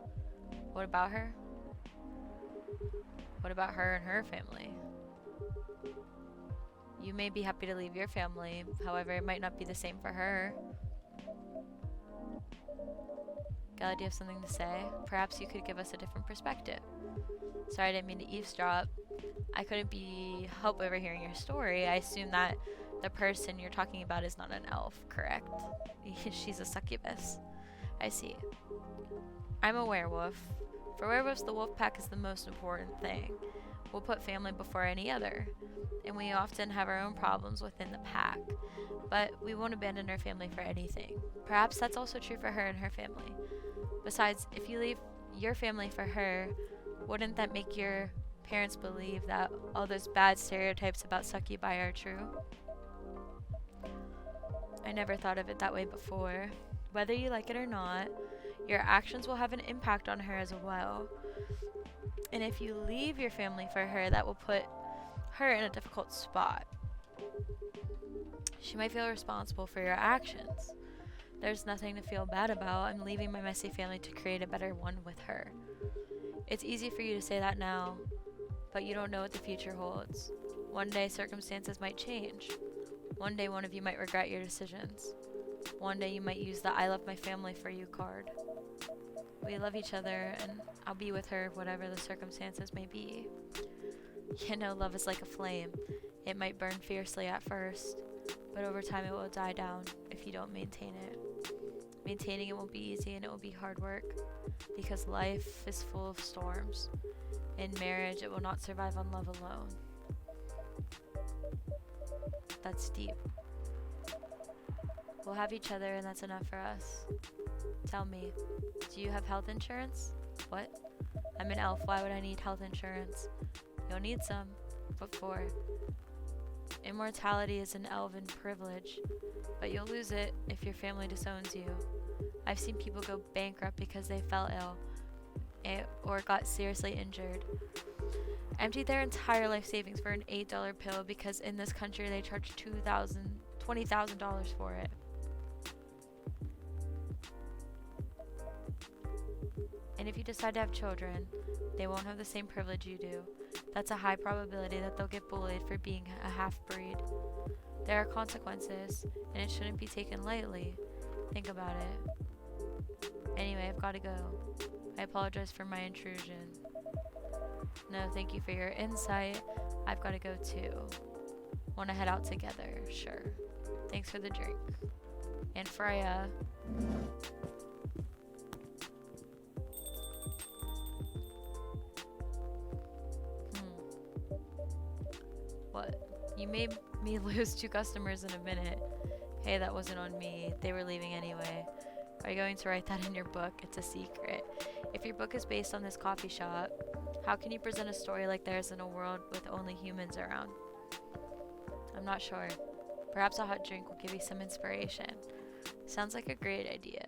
What about her? What about her and her family? You may be happy to leave your family, however, it might not be the same for her. Gala, do you have something to say? Perhaps you could give us a different perspective. Sorry, I didn't mean to eavesdrop. I couldn't help overhearing your story. I assume that the person you're talking about is not an elf, correct? She's a succubus. I see. I'm a werewolf. For werewolves, the wolf pack is the most important thing. We'll put family before any other. And we often have our own problems within the pack. But we won't abandon our family for anything. Perhaps that's also true for her and her family. Besides, if you leave your family for her, wouldn't that make your parents believe that all those bad stereotypes about succubi are true? I never thought of it that way before. Whether you like it or not, your actions will have an impact on her as well. And if you leave your family for her, that will put her in a difficult spot. She might feel responsible for your actions. There's nothing to feel bad about. I'm leaving my messy family to create a better one with her. It's easy for you to say that now, but you don't know what the future holds. One day circumstances might change. One day one of you might regret your decisions. One day you might use the I love my family for you card. We love each other and I'll be with her whatever the circumstances may be. You know, love is like a flame. It might burn fiercely at first, but over time it will die down if you don't maintain it. Maintaining it won't be easy and it will be hard work because life is full of storms. In marriage, it will not survive on love alone. That's deep. We'll have each other and that's enough for us. Tell me, do you have health insurance? What? I'm an elf, why would I need health insurance? You'll need some. What for? Immortality is an elven privilege, but you'll lose it if your family disowns you. I've seen people go bankrupt because they fell ill or got seriously injured. Emptied their entire life savings for an $8 pill because in this country they charge $20,000 for it. And if you decide to have children, they won't have the same privilege you do. That's a high probability that they'll get bullied for being a half-breed. There are consequences, and it shouldn't be taken lightly. Think about it. Anyway, I've got to go. I apologize for my intrusion. No, thank you for your insight. I've got to go too. Want to head out together? Sure. Thanks for the drink. And Freya. What? You made me lose 2 customers in a minute. Hey, that wasn't on me. They were leaving anyway. Are you going to write that in your book? It's a secret. If your book is based on this coffee shop, how can you present a story like theirs in a world with only humans around? I'm not sure. Perhaps a hot drink will give you some inspiration. Sounds like a great idea.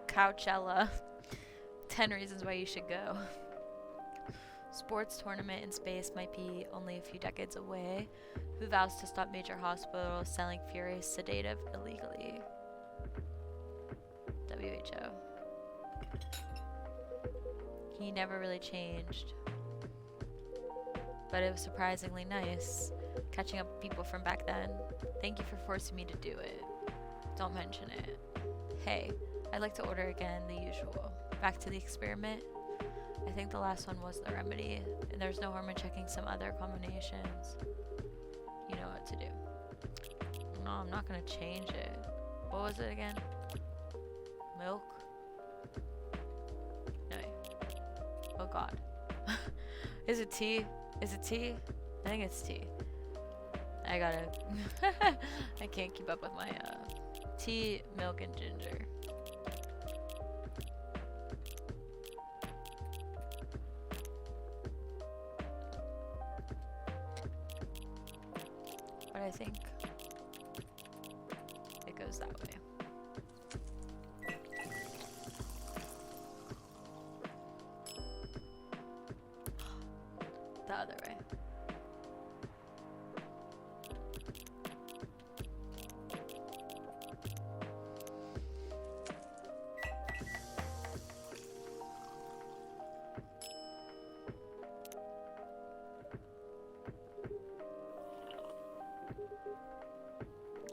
Coachella. 10 reasons why you should go. Sports tournament in space might be only a few decades away. Who vows to stop major hospitals selling furious sedative illegally? WHO. He never really changed, but it was surprisingly nice catching up with people from back then. Thank you for forcing me to do it. Don't mention it. Hey, I'd like to order again the usual. Back to the experiment. I think the last one was the remedy, and there's no harm in checking some other combinations. You know what to do. No, I'm not gonna change it. What was it again? Milk? No. Oh god. Is it tea? Is it tea? I think it's tea. I gotta... I can't keep up with my tea, milk, and ginger. But I think it goes that way. The other way.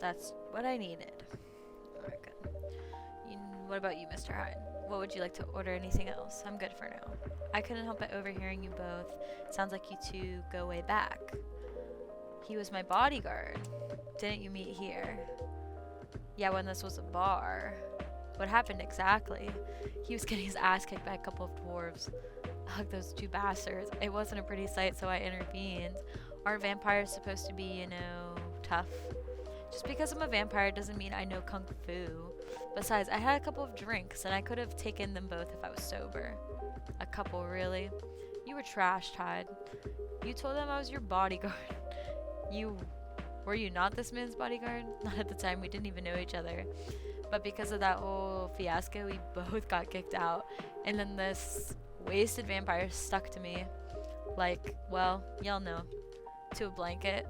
That's what I needed. Alright, good. What about you, Mr. Hyde? What would you like to order? Anything else? I'm good for now. I couldn't help but overhearing you both. It sounds like you two go way back. He was my bodyguard. Didn't you meet here? Yeah, when this was a bar. What happened exactly? He was getting his ass kicked by a couple of dwarves. Ugh, those two bastards. It wasn't a pretty sight, so I intervened. Aren't vampires supposed to be, you know, tough? Just because I'm a vampire doesn't mean I know kung fu. Besides, I had a couple of drinks, and I could have taken them both if I was sober. A couple, really? You were trashed, Hyde. You told them I was your bodyguard. Were you not this man's bodyguard? Not at the time, we didn't even know each other. But because of that whole fiasco, we both got kicked out. And then this wasted vampire stuck to me. Like, well, y'all know. To a blanket.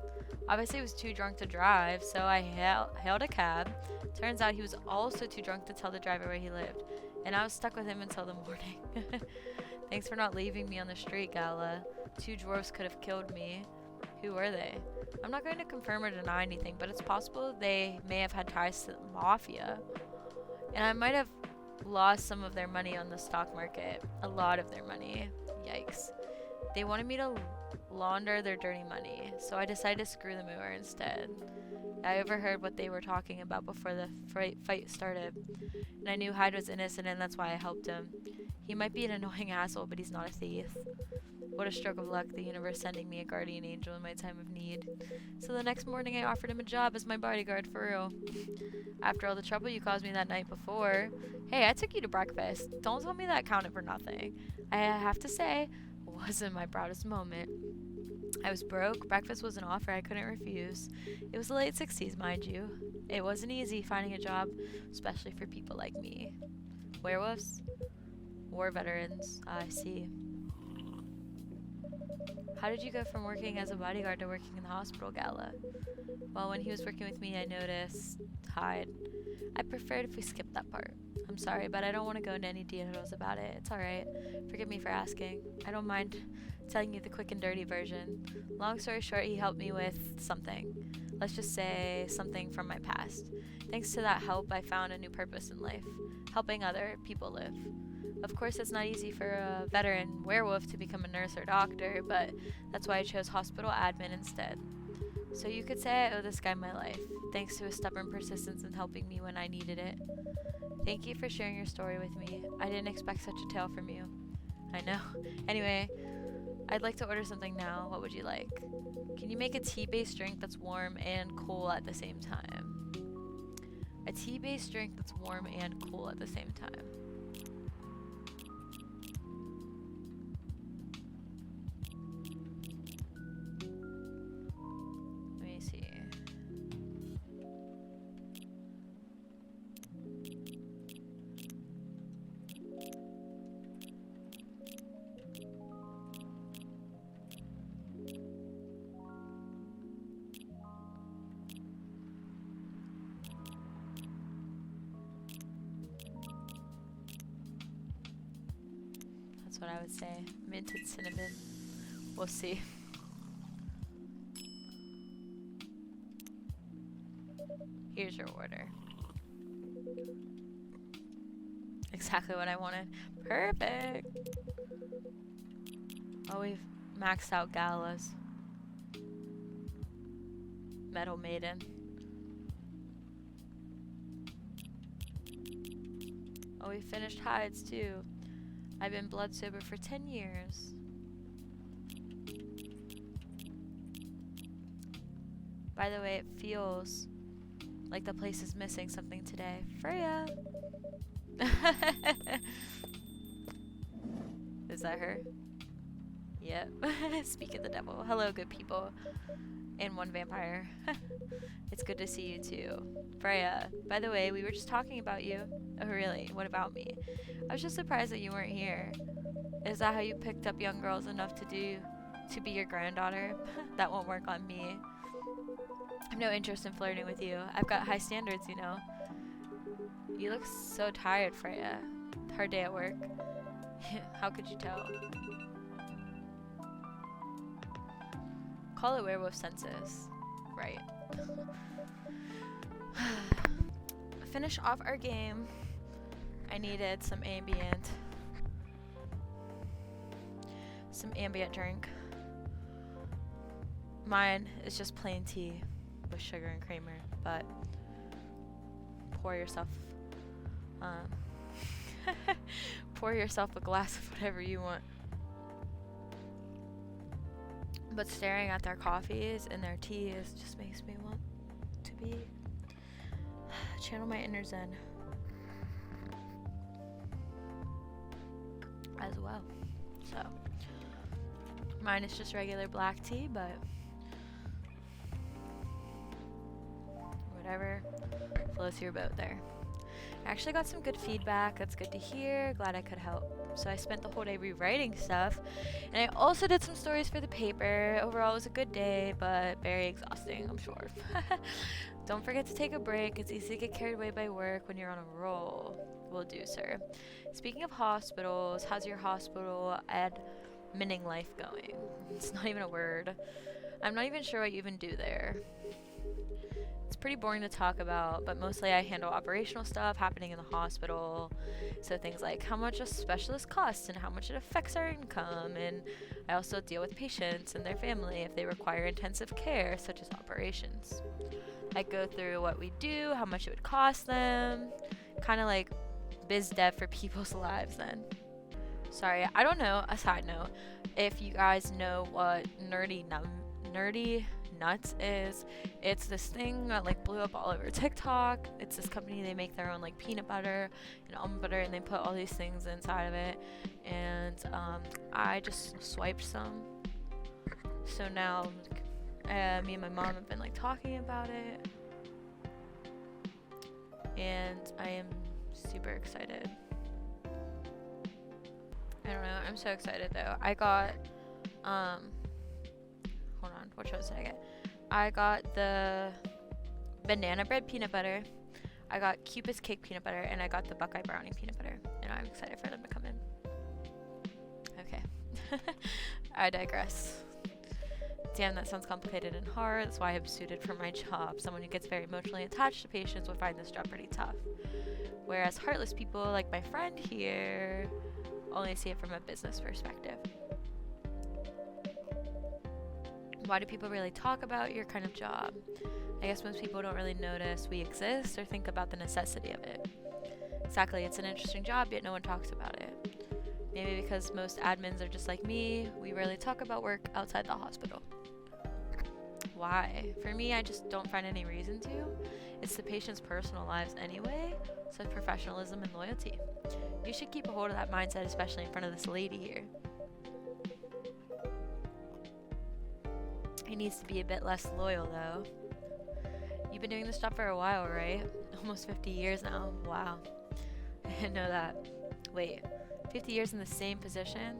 Obviously, he was too drunk to drive, so I hailed a cab. Turns out he was also too drunk to tell the driver where he lived. And I was stuck with him until the morning. Thanks for not leaving me on the street, Gala. Two dwarves could have killed me. Who were they? I'm not going to confirm or deny anything, but it's possible they may have had ties to the mafia. And I might have lost some of their money on the stock market. A lot of their money. Yikes. They wanted me to launder their dirty money, so I decided to screw them over instead. I overheard what they were talking about before the fight started, and I knew Hyde was innocent, and that's why I helped him. He might be an annoying asshole, but he's not a thief. What a stroke of luck, the universe sending me a guardian angel in my time of need. So the next morning I offered him a job as my bodyguard, for real. After all the trouble you caused me that night before. Hey, I took you to breakfast. Don't tell me that counted for nothing. I have to say, it wasn't my proudest moment. I was broke. Breakfast was an offer I couldn't refuse. It was the late 60s, mind you. It wasn't easy finding a job, especially for people like me. Werewolves? War veterans. I see. How did you go from working as a bodyguard to working in the hospital, Gala? Well, when he was working with me, I noticed Hyde. I preferred if we skipped that part. I'm sorry, but I don't want to go into any details about it. It's alright. Forgive me for asking. I don't mind telling you the quick and dirty version. Long story short, he helped me with something. Let's just say something from my past. Thanks to that help, I found a new purpose in life. Helping other people live. Of course, it's not easy for a veteran werewolf to become a nurse or doctor, but that's why I chose hospital admin instead. So you could say I owe this guy my life, thanks to his stubborn persistence in helping me when I needed it. Thank you for sharing your story with me. I didn't expect such a tale from you. I know. Anyway, I'd like to order something now. What would you like? Can you make a tea-based drink that's warm and cool at the same time? A tea-based drink that's warm and cool at the same time. Let me see. That's what I would say. Minted cinnamon. We'll see. Here's your order. Exactly what I wanted. Perfect. Oh, we've maxed out galas. Metal Maiden. Oh, we finished hides too. I've been blood sober for 10 years. By the way, it feels like the place is missing something today. Freya! Is that her? Yep. Speak of the devil. Hello, good people. And one vampire. It's good to see you too. Freya, by the way, we were just talking about you. Oh, really? What about me? I was just surprised that you weren't here. Is that how you picked up young girls enough to be your granddaughter? That won't work on me. I have no interest in flirting with you. I've got high standards, you know. You look so tired, Freya. Hard day at work. How could you tell? Call it werewolf census. Right. Finish off our game. I needed some ambient drink. Mine is just plain tea with sugar and creamer, but pour yourself a glass of whatever you want. But staring at their coffees and their teas just makes me want to channel my inner zen as well. So mine is just regular black tea, but whatever floats your boat there. I actually got some good feedback. That's good to hear. Glad I could help. So I spent the whole day rewriting stuff, and I also did some stories for the paper. Overall, it was a good day, but very exhausting, I'm sure. Don't forget to take a break. It's easy to get carried away by work when you're on a roll. Will do, sir. Speaking of hospitals, how's your hospital adminning life going? It's not even a word. I'm not even sure what you even do there. It's pretty boring to talk about, but mostly I handle operational stuff happening in the hospital. So things like how much a specialist costs and how much it affects our income. And I also deal with patients and their family if they require intensive care, such as operations. I go through what we do, how much it would cost them, kind of like biz dev for people's lives then. Sorry, I don't know, a side note, if you guys know what nerdy nuts is. It's this thing that like blew up all over TikTok. It's this company, they make their own like peanut butter and almond butter, and they put all these things inside of it, and I just swiped some. So now me and my mom have been like talking about it, and I am super excited. I don't know, I'm so excited though. I got hold on, what choice did I get? I got the banana bread peanut butter, I got Cupid's cake peanut butter, and I got the Buckeye brownie peanut butter, and I'm excited for them to come in. Okay. I digress. Damn, that sounds complicated and hard. That's why I'm suited for my job. Someone who gets very emotionally attached to patients would find this job pretty tough. Whereas heartless people like my friend here only see it from a business perspective. Why do people really talk about your kind of job? I guess most people don't really notice we exist or think about the necessity of it. Exactly, it's an interesting job, yet no one talks about it. Maybe because most admins are just like me, we rarely talk about work outside the hospital. Why? For me, I just don't find any reason to. It's the patient's personal lives anyway, so professionalism and loyalty. You should keep a hold of that mindset, especially in front of this lady here. He needs to be a bit less loyal, though. You've been doing this job for a while, right? Almost 50 years now. Wow. I didn't know that. Wait, 50 years in the same position?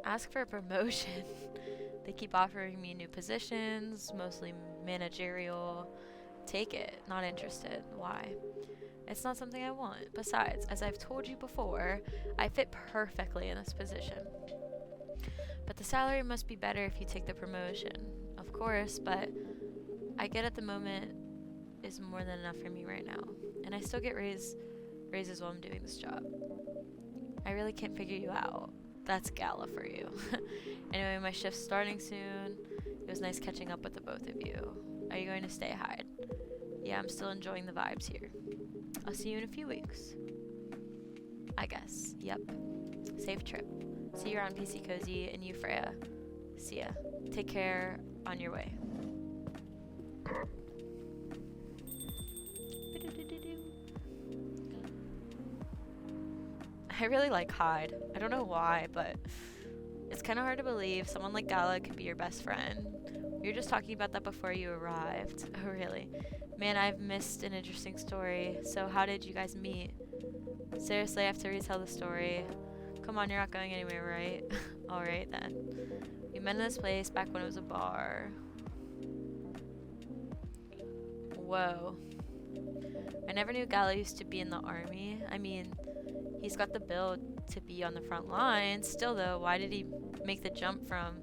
Ask for a promotion. They keep offering me new positions, mostly managerial, Take it. Not interested. Why? It's not something I want. Besides, as I've told you before, I fit perfectly in this position. But the salary must be better if you take the promotion. Of course, but I get at the moment is more than enough for me right now. And I still get raises while I'm doing this job. I really can't figure you out. That's gala for you. Anyway, my shift's starting soon. It was nice catching up with the both of you. Are you going to stay, Hyde? Yeah, I'm still enjoying the vibes here. I'll see you in a few weeks. I guess. Yep. Safe trip. See you around PCCozy, and you, Freya. See ya. Take care on your way. I really like Hyde. I don't know why, but it's kind of hard to believe someone like Gala could be your best friend. We were just talking about that before you arrived. Oh, really? Man, I've missed an interesting story. So how did you guys meet? Seriously, I have to retell the story. Come on, you're not going anywhere, right? Alright then. We met in this place back when it was a bar. Whoa. I never knew Gala used to be in the army. I mean, he's got the build to be on the front lines. Still though, why did he make the jump from,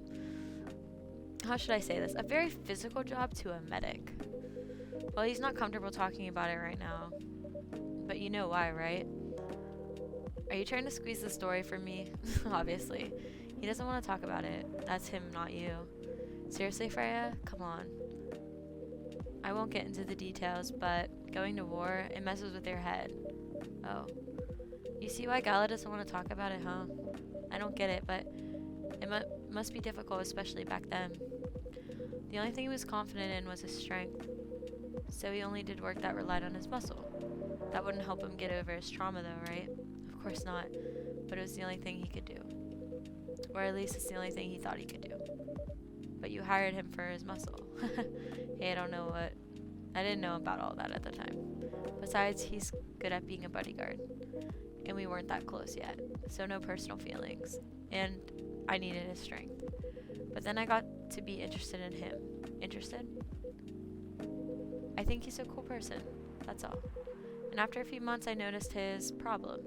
how should I say this, a very physical job to a medic? Well, he's not comfortable talking about it right now. But you know why, right? Are you trying to squeeze the story from me? Obviously. He doesn't want to talk about it. That's him, not you. Seriously, Freya? Come on. I won't get into the details, but going to war, it messes with your head. Oh. You see why Gala doesn't want to talk about it, huh? I don't get it, but it must be difficult, especially back then. The only thing he was confident in was his strength. So he only did work that relied on his muscle. That wouldn't help him get over his trauma though, right? Of course not. But it was the only thing he could do. Or at least it's the only thing he thought he could do. But you hired him for his muscle. Hey, I didn't know about all that at the time. Besides, he's good at being a bodyguard. And we weren't that close yet. So no personal feelings. And I needed his strength. But then I got to be interested in him. Interested? I think he's a cool person. That's all. And after a few months, I noticed his problem.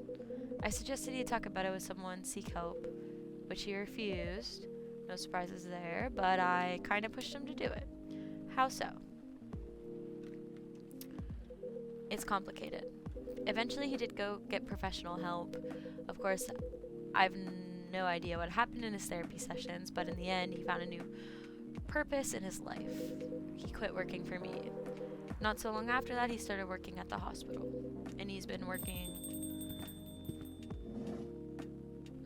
I suggested he talk about it with someone, seek help, which he refused. No surprises there, but I kind of pushed him to do it. How so? It's complicated. Eventually, he did go get professional help. Of course, I've no idea what happened in his therapy sessions, but in the end, he found a new purpose in his life. He quit working for me. Not so long after that, he started working at the hospital, and he's been working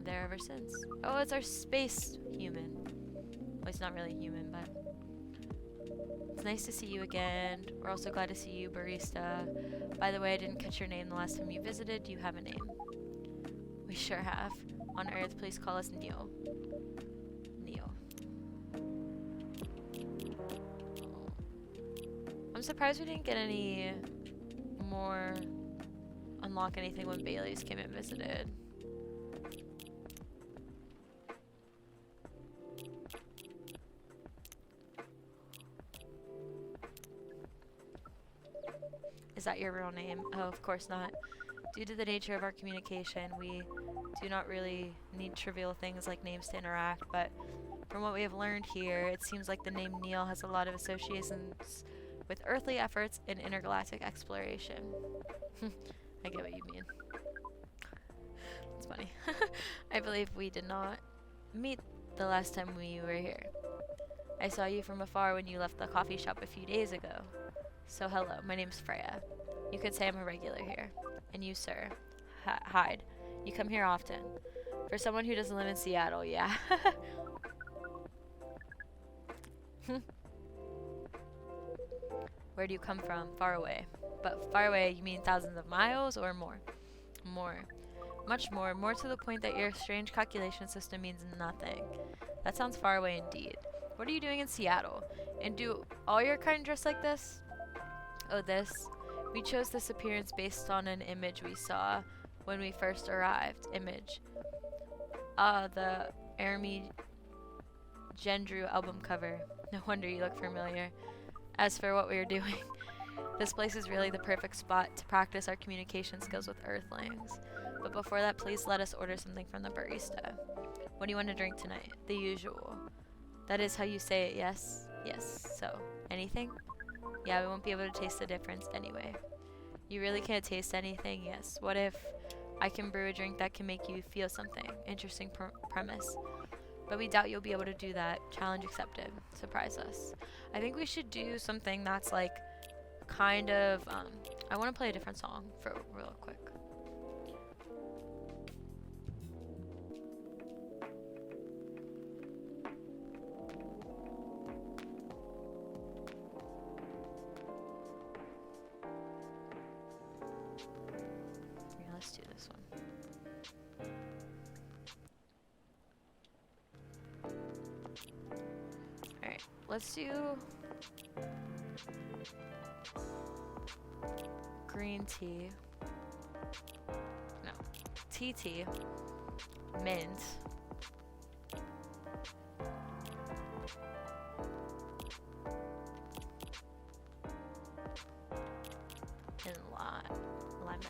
there ever since. Oh, it's our space human. Well, he's not really human, but it's nice to see you again. We're also glad to see you, barista. By the way, I didn't catch your name the last time you visited. Do you have a name? We sure have. On Earth, please call us Neo. Neo. I'm surprised we didn't get any more unlock anything when Bailey's came and visited. Is that your real name? Oh, of course not. Due to the nature of our communication, we do not really need trivial things like names to interact, but from what we have learned here, it seems like the name Neil has a lot of associations with earthly efforts in intergalactic exploration. I get what you mean. It's funny. I believe we did not meet the last time we were here. I saw you from afar when you left the coffee shop a few days ago. So hello, my name's Freya. You could say I'm a regular here. And you, sir, Hyde. You come here often. For someone who doesn't live in Seattle, yeah. Where do you come from? Far away. But far away, you mean thousands of miles or more? More. Much more. More to the point that your strange calculation system means nothing. That sounds far away indeed. What are you doing in Seattle? And do all your kind dress like this? Oh, this? We chose this appearance based on an image we saw when we first arrived. Image. The Army Gendrew album cover. No wonder you look familiar. As for what we were doing, This place is really the perfect spot to practice our communication skills with Earthlings. But before that, please let us order something from the barista. What do you want to drink tonight? The usual. That is how you say it, yes? Yes. So, anything? Yeah, we won't be able to taste the difference anyway. You really can't taste anything? Yes. What if I can brew a drink that can make you feel something? Interesting premise. But we doubt you'll be able to do that. Challenge accepted. Surprise us. I think we should do something that's like kind of, I want to play a different song for real quick. Yeah, let's do this one. Alright, let's do green tea. No. TT. Mint. And lemon.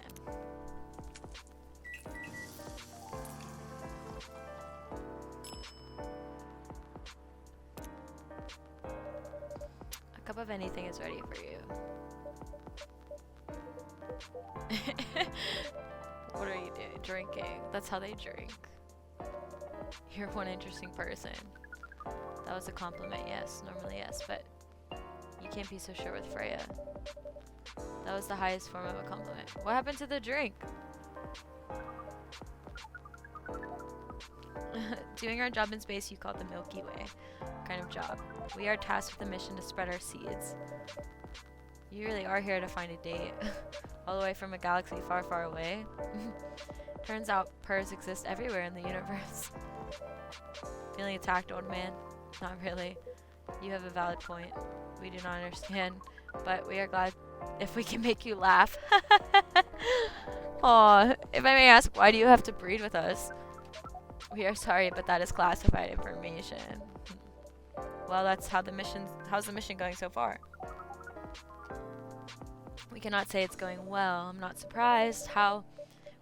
A cup of anything is ready for you. What are you doing? Drinking. That's how they drink. You're one interesting person. That was a compliment, yes. Normally, yes, but you can't be so sure with Freya. That was the highest form of a compliment. What happened to the drink? Doing our job in space you call the Milky Way kind of job. We are tasked with the mission to spread our seeds. You really are here to find a date. All the way from a galaxy far, far away. Turns out purrs exist everywhere in the universe. Feeling attacked, old man? Not really. You have a valid point. We do not understand, but we are glad if we can make you laugh. Aw, if I may ask, why do you have to breed with us? We are sorry, but that is classified information. Well, that's how's the mission going so far? We cannot say it's going well. I'm not surprised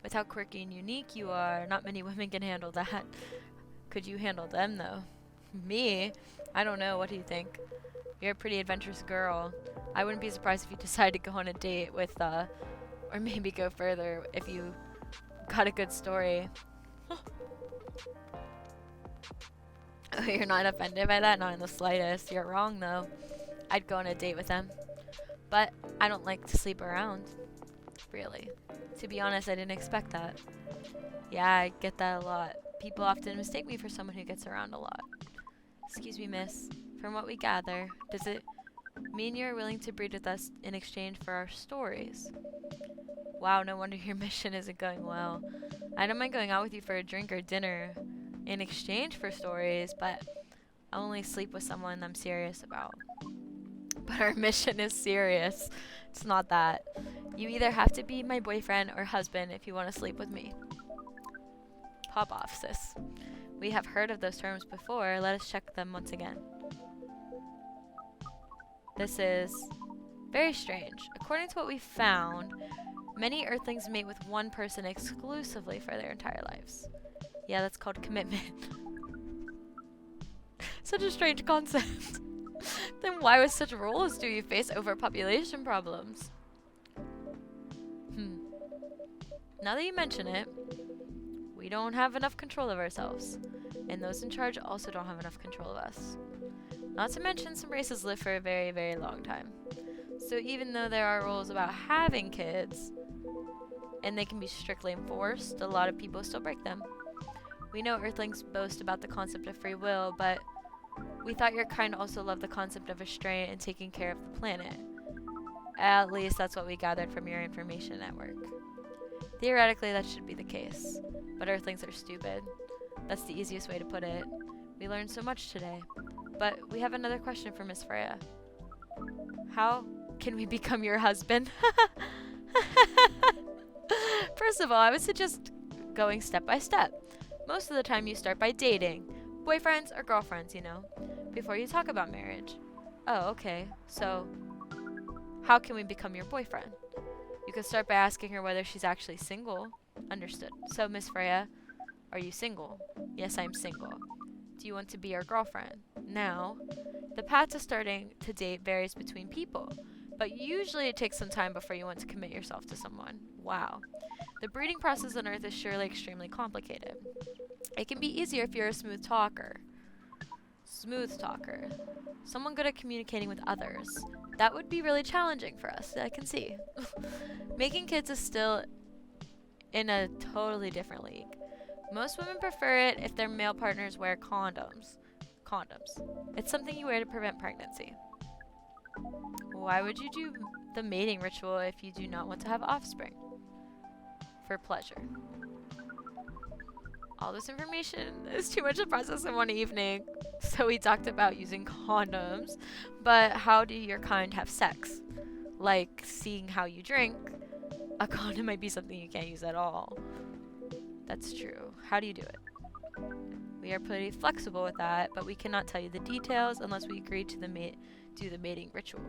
with how quirky and unique you are. Not many women can handle that. Could you handle them, though? Me? I don't know. What do you think? You're a pretty adventurous girl. I wouldn't be surprised if you decided to go on a date with, or maybe go further if you got a good story. Oh, you're not offended by that? Not in the slightest. You're wrong, though. I'd go on a date with them. But I don't like to sleep around. Really. To be honest, I didn't expect that. Yeah, I get that a lot. People often mistake me for someone who gets around a lot. Excuse me, miss. From what we gather, does it mean you're willing to breed with us in exchange for our stories? Wow, no wonder your mission isn't going well. I don't mind going out with you for a drink or dinner in exchange for stories, but I only sleep with someone I'm serious about. But our mission is serious. It's not that. You either have to be my boyfriend or husband if you want to sleep with me. Pop off, sis. We have heard of those terms before. Let us check them once again. This is very strange. According to what we found, many Earthlings mate with one person exclusively for their entire lives. Yeah, that's called commitment. Such a strange concept. Then why with such rules do you face overpopulation problems? Now that you mention it, we don't have enough control of ourselves. And those in charge also don't have enough control of us. Not to mention some races live for a very, very long time. So even though there are rules about having kids, and they can be strictly enforced, a lot of people still break them. We know Earthlings boast about the concept of free will, but we thought your kind also loved the concept of restraint and taking care of the planet. At least that's what we gathered from your information network. Theoretically, that should be the case, but Earthlings are stupid. That's the easiest way to put it. We learned so much today, but we have another question for Miss Freya. How can we become your husband? First of all, I would suggest going step by step. Most of the time you start by dating. Boyfriends or girlfriends, you know, before you talk about marriage. Oh, okay. So, How can we become your boyfriend? You could start by asking her whether she's actually single. Understood. So, Miss Freya, are you single? Yes, I'm single. Do you want to be our girlfriend? Now, the path to starting to date varies between people, but usually it takes some time before you want to commit yourself to someone. Wow. The breeding process on Earth is surely extremely complicated. It can be easier if you're a smooth talker. Smooth talker. Someone good at communicating with others. That would be really challenging for us, I can see. Making kids is still in a totally different league. Most women prefer it if their male partners wear condoms. Condoms. It's something you wear to prevent pregnancy. Why would you do the mating ritual if you do not want to have offspring? For pleasure. All this information is too much to process in one evening. So we talked about using condoms, but how do your kind have sex? Like seeing how you drink. A condom might be something you can't use at all. That's true. How do you do it? We are pretty flexible with that, but we cannot tell you the details unless we agree to do the mating ritual.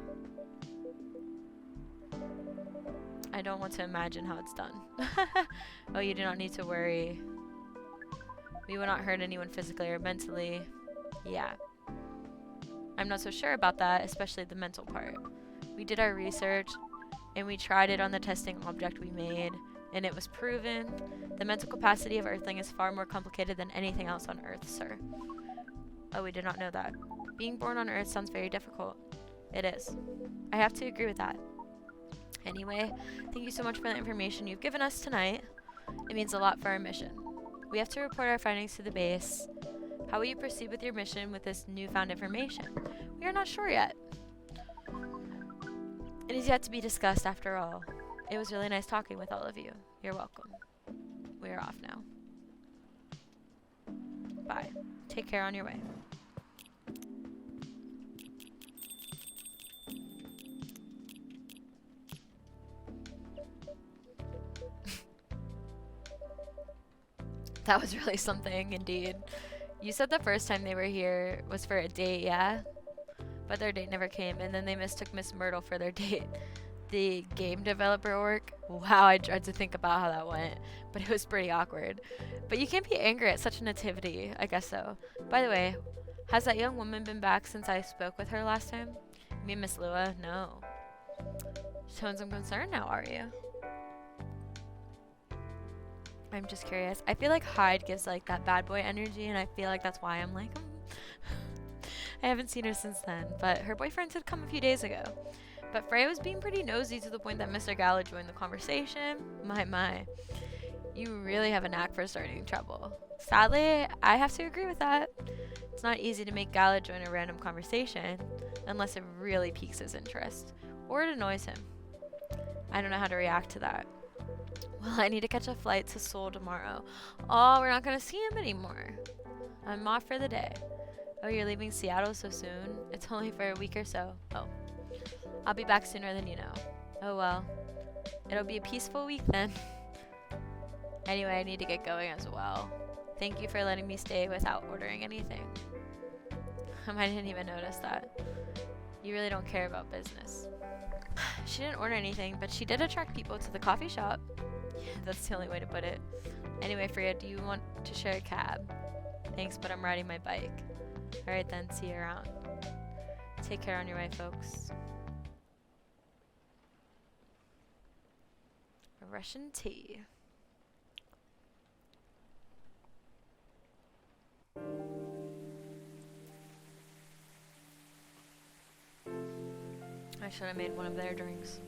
I don't want to imagine how it's done. Oh, you do not need to worry. We will not hurt anyone physically or mentally. Yeah. I'm not so sure about that, especially the mental part. We did our research, and we tried it on the testing object we made, and it was proven. The mental capacity of Earthling is far more complicated than anything else on Earth, sir. Oh, we did not know that. Being born on Earth sounds very difficult. It is. I have to agree with that. Anyway, thank you so much for the information you've given us tonight. It means a lot for our mission. We have to report our findings to the base. How will you proceed with your mission with this newfound information? We are not sure yet. It is yet to be discussed after all. It was really nice talking with all of you. You're welcome. We are off now. Bye. Take care on your way. That was really something, indeed. You said the first time they were here was for a date, yeah? But their date never came, and then they mistook Miss Myrtle for their date. The game developer work? Wow, I dread to think about how that went, but it was pretty awkward. But you can't be angry at such a nativity, I guess so. By the way, has that young woman been back since I spoke with her last time? You mean Miss Lua? No. Showing some concern now, are you? I'm just curious. I feel like Hyde gives like that bad boy energy, and I feel like that's why I'm like, I haven't seen her since then, but her boyfriend had come a few days ago. But Freya was being pretty nosy to the point that Mr. Gallo joined the conversation. My. You really have a knack for starting trouble. Sadly, I have to agree with that. It's not easy to make Gallo join a random conversation, unless it really piques his interest, or it annoys him. I don't know how to react to that. Well, I need to catch a flight to Seoul tomorrow. Oh, we're not going to see him anymore. I'm off for the day. Oh, you're leaving Seattle so soon? It's only for a week or so. Oh. I'll be back sooner than you know. Oh well. It'll be a peaceful week then. Anyway, I need to get going as well. Thank you for letting me stay without ordering anything. I didn't even notice that. You really don't care about business. She didn't order anything, but she did attract people to the coffee shop. That's the only way to put it. Anyway, Freya, do you want to share a cab? Thanks, but I'm riding my bike. Alright then, see you around. Take care on your way, folks. Russian tea. I should have made one of their drinks.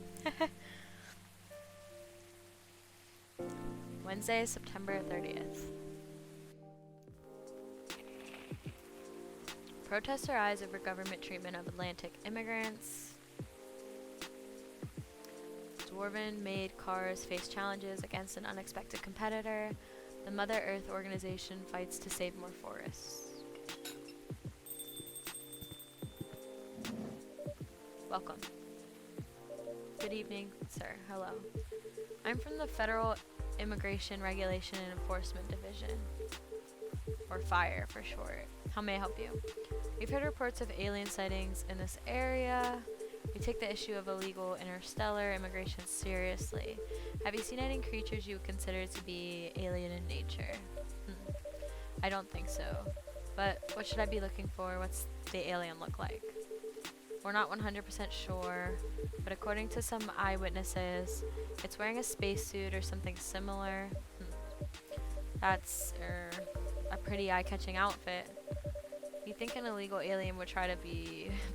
Wednesday, September 30th. Protests rise over government treatment of Atlantic immigrants. Dwarven-made cars face challenges against an unexpected competitor. The Mother Earth organization fights to save more forests. Welcome. Good evening, sir. Hello. I'm from the Federal Immigration Regulation and Enforcement Division, or FIRE for short. How may I help you? We've heard reports of alien sightings in this area. We take the issue of illegal interstellar immigration seriously. Have you seen any creatures you would consider to be alien in nature? I don't think so. But what should I be looking for? What's the alien look like? We're not 100% sure, but according to some eyewitnesses, it's wearing a spacesuit or something similar. That's a pretty eye-catching outfit. You think an illegal alien would try to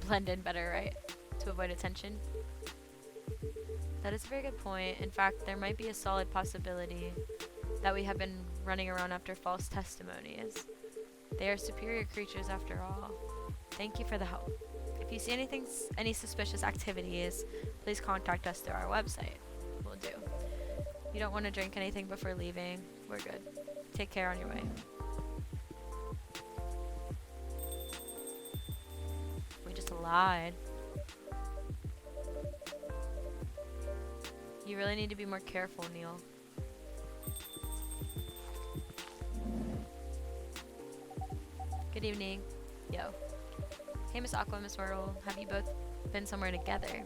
blend in better, right? To avoid attention? That is a very good point. In fact, there might be a solid possibility that we have been running around after false testimonies. They are superior creatures after all. Thank you for the help. If you see any suspicious activities, please contact us through our website. Will do. You don't want to drink anything before leaving? We're good. Take care on your way. We just lied. You really need to be more careful, Neil. Good evening. Yo. Hey, Miss Aqua, Miss Myrtle. Have you both been somewhere together?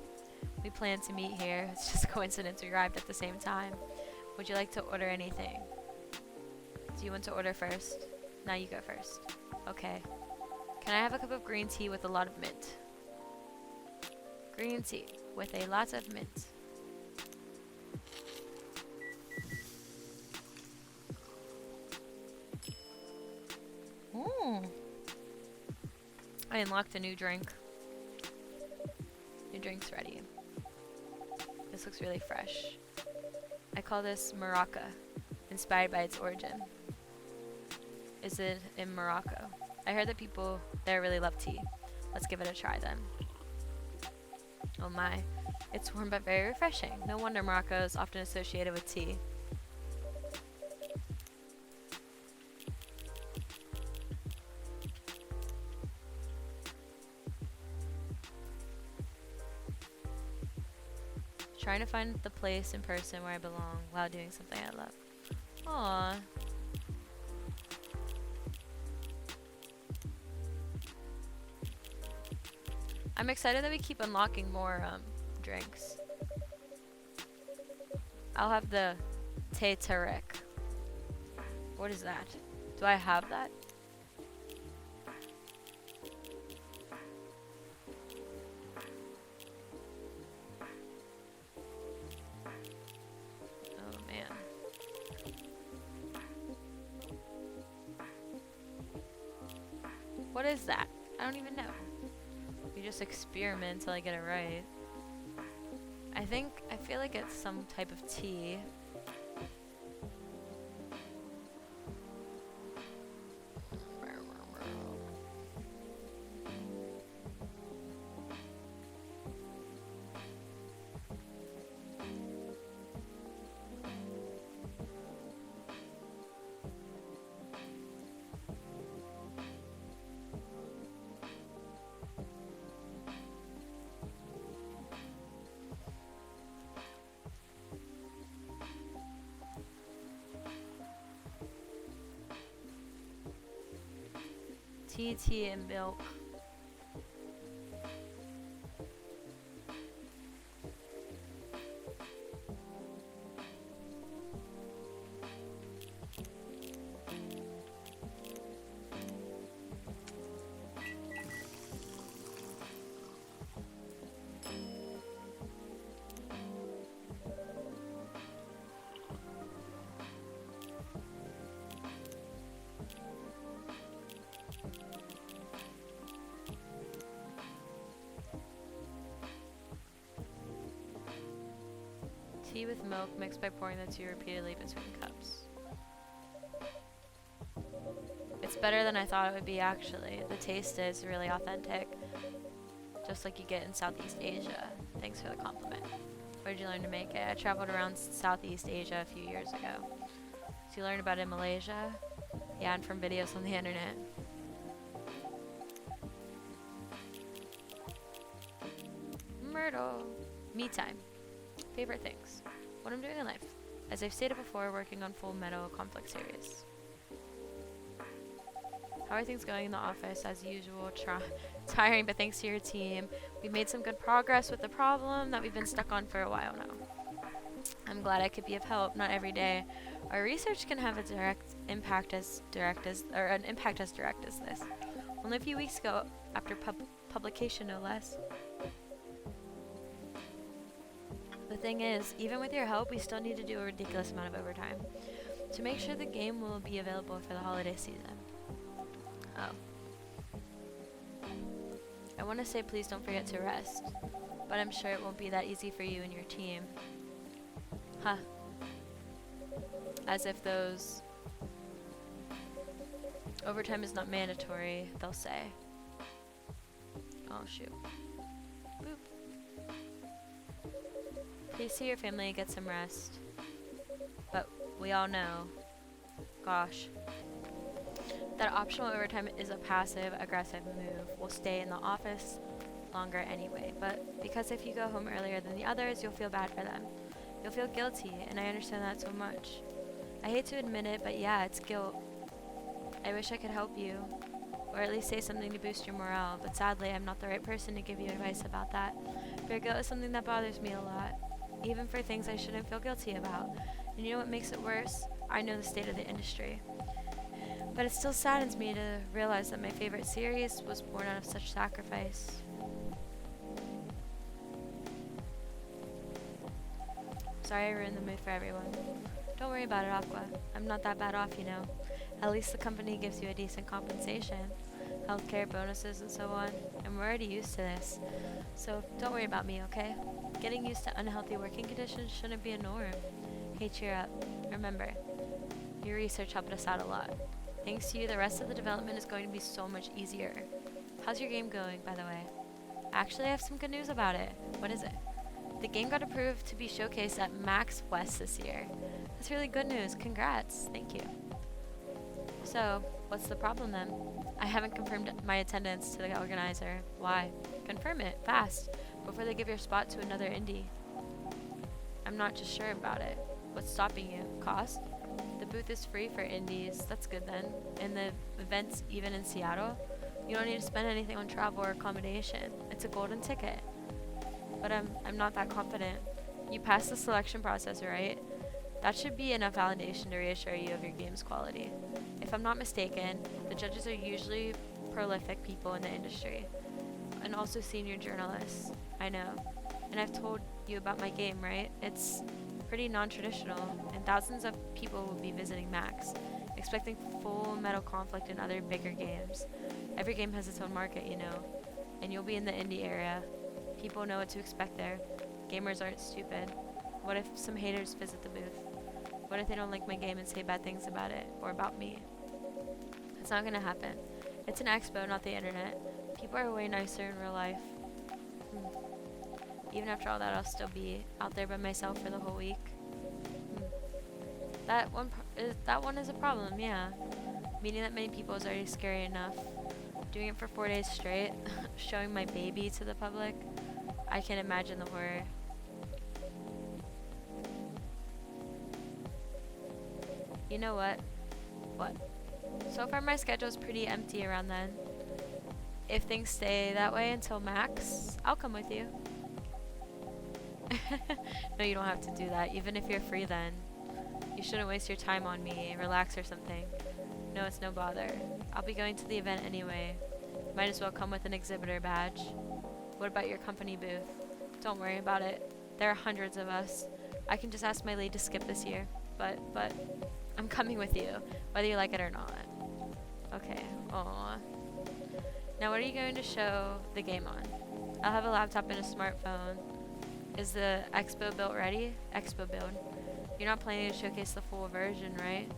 We planned to meet here. It's just a coincidence we arrived at the same time. Would you like to order anything? Do you want to order first? Now you go first. Okay. Can I have a cup of green tea with a lot of mint? Green tea with a lot of mint. I unlocked a new drink. New drink's ready. This looks really fresh. I call this Morocco, inspired by its origin. Is it in Morocco? I heard that people there really love tea. Let's give it a try then. Oh my, it's warm but very refreshing. No wonder Morocco is often associated with tea. Trying to find the place and person where I belong while doing something I love. Aww. I'm excited that we keep unlocking more drinks. I'll have the Thé Tarek. What is that? Do I have that? Oh man. What is that? I don't even know. You just experiment until I get it right. I feel like it's some type of tea. Tea and milk. Tea with milk mixed by pouring the tea repeatedly between cups. It's better than I thought it would be, actually. The taste is really authentic, just like you get in Southeast Asia. Thanks for the compliment. Where did you learn to make it? I traveled around Southeast Asia a few years ago. So you learned about it in Malaysia? Yeah, and from videos on the internet. Myrtle. Me time. Favorite things. What I'm doing in life. As I've stated before, working on Full Metal Conflict series. How are things going in the office? As usual, tiring, but thanks to your team, we made some good progress with the problem that we've been stuck on for a while now. I'm glad I could be of help. Not every day. Our research can have a direct impact as direct as this. Only a few weeks ago, after publication, no less. The thing is, even with your help, we still need to do a ridiculous amount of overtime to make sure the game will be available for the holiday season. Oh. I want to say please don't forget to rest, but I'm sure it won't be that easy for you and your team. Huh. As if those overtime is not mandatory, they'll say. Oh shoot. Boop. Please see your family get some rest. But we all know, gosh, that optional overtime is a passive aggressive move. We'll stay in the office longer anyway, but because if you go home earlier than the others, you'll feel bad for them. You'll feel guilty, and I understand that so much. I hate to admit it, but yeah, it's guilt. I wish I could help you, or at least say something to boost your morale, but sadly, I'm not the right person to give you advice about that. Fear guilt is something that bothers me a lot, even for things I shouldn't feel guilty about. And you know what makes it worse? I know the state of the industry. But it still saddens me to realize that my favorite series was born out of such sacrifice. Sorry I ruined the mood for everyone. Don't worry about it, Aqua. I'm not that bad off, you know. At least the company gives you a decent compensation, healthcare, bonuses, and so on, and we're already used to this. So don't worry about me, okay? Getting used to unhealthy working conditions shouldn't be a norm. Hey, cheer up. Remember, your research helped us out a lot. Thanks to you, the rest of the development is going to be so much easier. How's your game going, by the way? Actually, I have some good news about it. What is it? The game got approved to be showcased at Max West this year. That's really good news. Congrats. Thank you. So, what's the problem then? I haven't confirmed my attendance to the organizer. Why? Confirm it, fast, before they give your spot to another indie. I'm not just sure about it. What's stopping you? Cost? The booth is free for indies. That's good then. And the event's even in Seattle. You don't need to spend anything on travel or accommodation. It's a golden ticket. But I'm not that confident. You passed the selection process, right? That should be enough validation to reassure you of your game's quality. If I'm not mistaken, the judges are usually prolific people in the industry, and also senior journalists. I know. And I've told you about my game, right? It's pretty non-traditional, and thousands of people will be visiting Max, expecting full metal conflict in other bigger games. Every game has its own market, you know, and you'll be in the indie area. People know what to expect there. Gamers aren't stupid. What if some haters visit the booth? What if they don't like my game and say bad things about it, or about me? It's not gonna happen. It's an expo, not the internet. People are way nicer in real life. Even after all that, I'll still be out there by myself for the whole week. That one is a problem, yeah. Meeting that many people is already scary enough. Doing it for 4 days straight, showing my baby to the public, I can't imagine the horror. You know what? What? So far my schedule's pretty empty around then. If things stay that way until Max, I'll come with you. No, you don't have to do that, even if you're free then. You shouldn't waste your time on me, relax or something. No, it's no bother. I'll be going to the event anyway. Might as well come with an exhibitor badge. What about your company booth? Don't worry about it. There are hundreds of us. I can just ask my lead to skip this year. But, I'm coming with you, whether you like it or not. Okay, aww. Now what are you going to show the game on? I'll have a laptop and a smartphone. Is the expo build ready? Expo build. You're not planning to showcase the full version, right?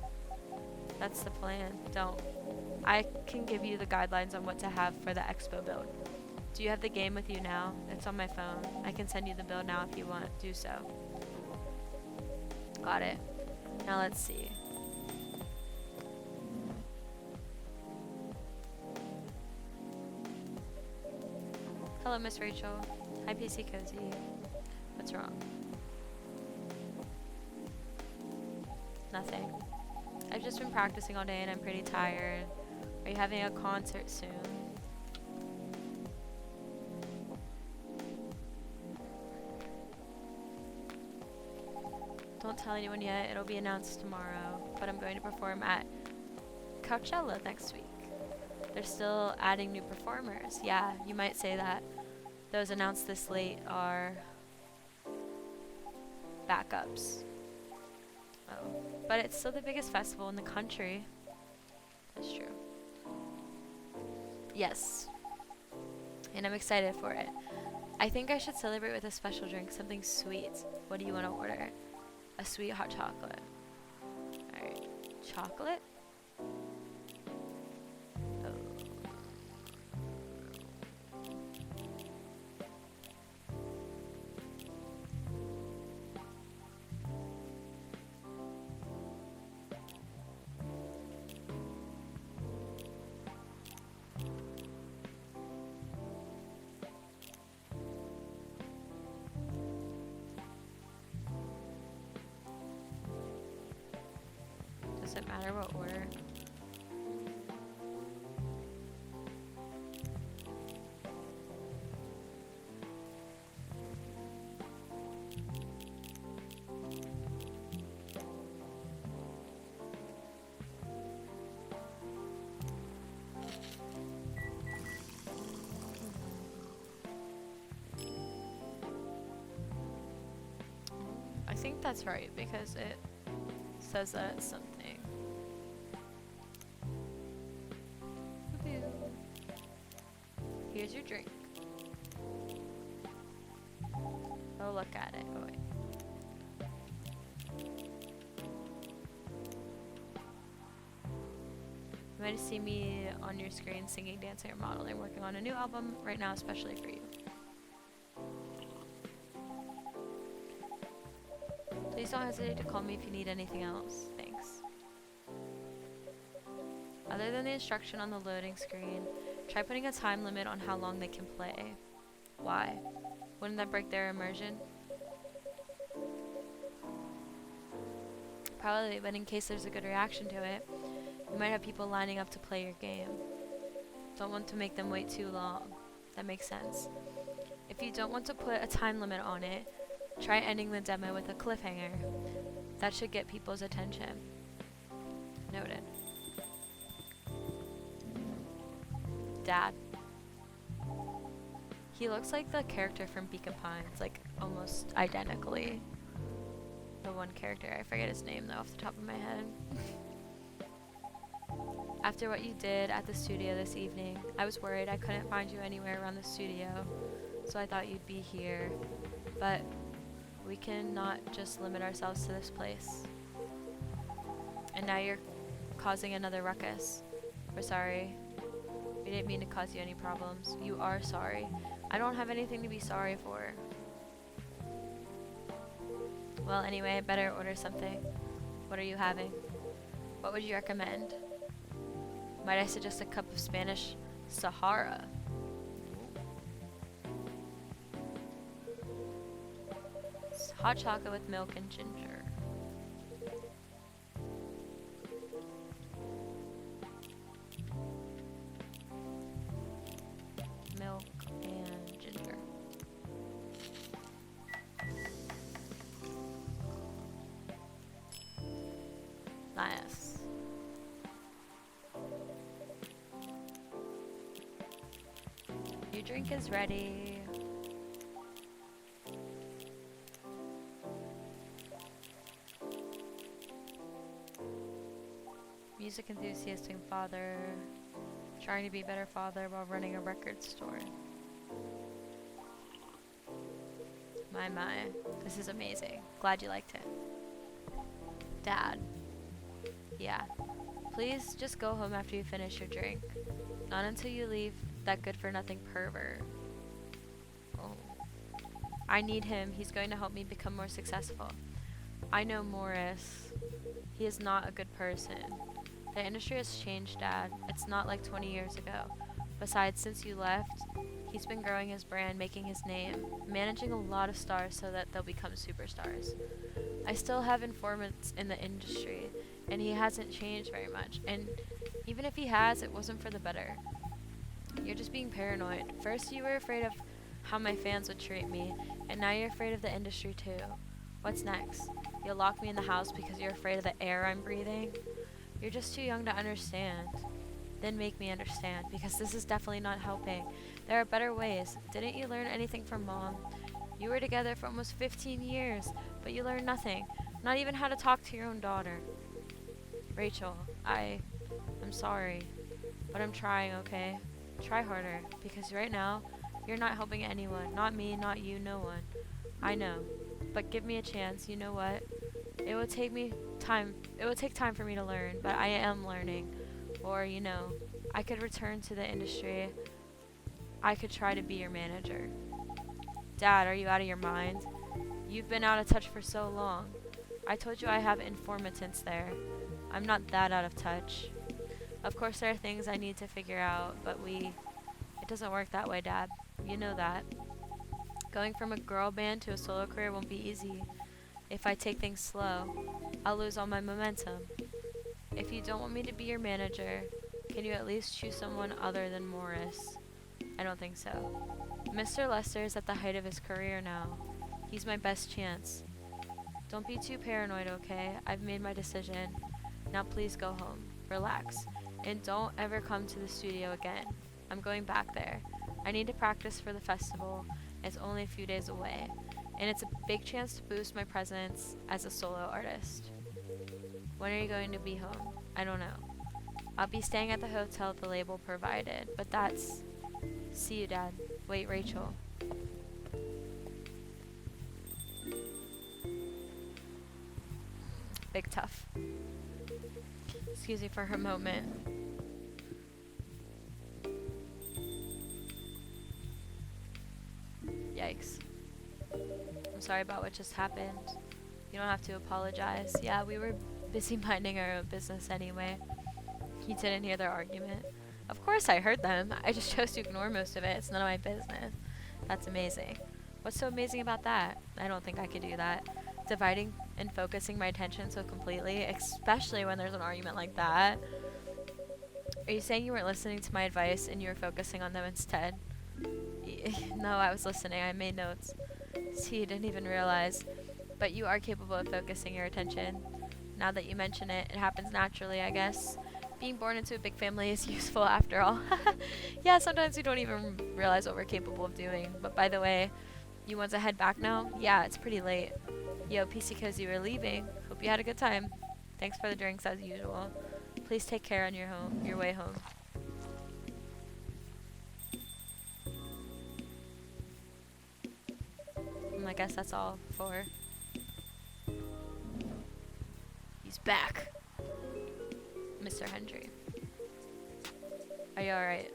That's the plan. Don't. I can give you the guidelines on what to have for the expo build. Do you have the game with you now? It's on my phone. I can send you the build now if you want. Do so. Got it. Now let's see. Hello, Miss Rachel. Hi, PCCozy. What's wrong? Nothing. I've just been practicing all day and I'm pretty tired. Are you having a concert soon? Don't tell anyone yet, it'll be announced tomorrow, but I'm going to perform at Coachella next week. They're still adding new performers. Yeah, you might say that. Those announced this late are backups. Oh, but it's still the biggest festival in the country. That's true. Yes, and I'm excited for it. I think I should celebrate with a special drink, something sweet. What do you want to order? A sweet hot chocolate. Alright, chocolate? Oh. Does it matter what order? I think that's right because it says that it's something. Here's your drink. Oh, look at it. Oh, wait. You might see me on your screen singing, dancing, or modeling, working on a new album right now, especially for you. Please don't hesitate to call me if you need anything else. Thanks. Other than the instruction on the loading screen, try putting a time limit on how long they can play. Why? Wouldn't that break their immersion? Probably, but in case there's a good reaction to it, you might have people lining up to play your game. Don't want to make them wait too long. That makes sense. If you don't want to put a time limit on it, try ending the demo with a cliffhanger. That should get people's attention. Noted. Dad. He looks like the character from Beacon Pines, like almost identically. The one character, I forget his name though off the top of my head. After what you did at the studio this evening, I was worried I couldn't find you anywhere around the studio, so I thought you'd be here. But we cannot just limit ourselves to this place. And now you're causing another ruckus. We're sorry. We didn't mean to cause you any problems. You are sorry. I don't have anything to be sorry for. Well, anyway, I better order something. What are you having? What would you recommend? Might I suggest a cup of Spanish Sahara? It's hot chocolate with milk and ginger. Milk and ginger. Nice. Your drink is ready. Music enthusiast and father, trying to be a better father while running a record store. My, this is amazing. Glad you liked it. Dad. Yeah. Please just go home after you finish your drink. Not until you leave that good-for-nothing pervert. Oh. I need him. He's going to help me become more successful. I know Morris. He is not a good person. The industry has changed, Dad. It's not like 20 years ago. Besides, since you left, he's been growing his brand, making his name, managing a lot of stars so that they'll become superstars. I still have informants in the industry, and he hasn't changed very much. And even if he has, it wasn't for the better. You're just being paranoid. First, you were afraid of how my fans would treat me, and now you're afraid of the industry too. What's next? You'll lock me in the house because you're afraid of the air I'm breathing? You're just too young to understand. Then make me understand, because this is definitely not helping. There are better ways. Didn't you learn anything from Mom? You were together for almost 15 years, but you learned nothing. Not even how to talk to your own daughter. Rachel, I'm sorry, but I'm trying, okay? Try harder, because right now, you're not helping anyone. Not me, not you, no one. I know, but give me a chance. You know what? It would take time for me to learn, but I am learning. Or, I could return to the industry. I could try to be your manager. Dad, are you out of your mind? You've been out of touch for so long. I told you I have informants there. I'm not that out of touch. Of course there are things I need to figure out, but it doesn't work that way, Dad. You know that. Going from a girl band to a solo career won't be easy. If I take things slow, I'll lose all my momentum. If you don't want me to be your manager, can you at least choose someone other than Morris? I don't think so. Mr. Lester is at the height of his career now. He's my best chance. Don't be too paranoid, okay? I've made my decision. Now please go home. Relax. And don't ever come to the studio again. I'm going back there. I need to practice for the festival. It's only a few days away. And it's a big chance to boost my presence as a solo artist. When are you going to be home? I don't know. I'll be staying at the hotel the label provided, but that's... See you, Dad. Wait, Rachel. Big tough. Excuse me for her moment. Yikes. I'm sorry about what just happened. You don't have to apologize. Yeah, we were busy minding our own business anyway. You didn't hear their argument. Of course I heard them. I just chose to ignore most of it. It's none of my business. That's amazing. What's so amazing about that? I don't think I could do that. Dividing and focusing my attention so completely, especially when there's an argument like that. Are you saying you weren't listening to my advice and you were focusing on them instead? No, I was listening. I made notes. See, you didn't even realize. But you are capable of focusing your attention. Now that you mention it, it happens naturally, I guess. Being born into a big family is useful after all. Yeah, sometimes we don't even realize what we're capable of doing. But by the way, you want to head back now? Yeah, it's pretty late. Yo, PCCozy, we're leaving. Hope you had a good time. Thanks for the drinks as usual. Please take care on your way home. I guess that's all for... He's back. Mr. Hendry. Are you alright?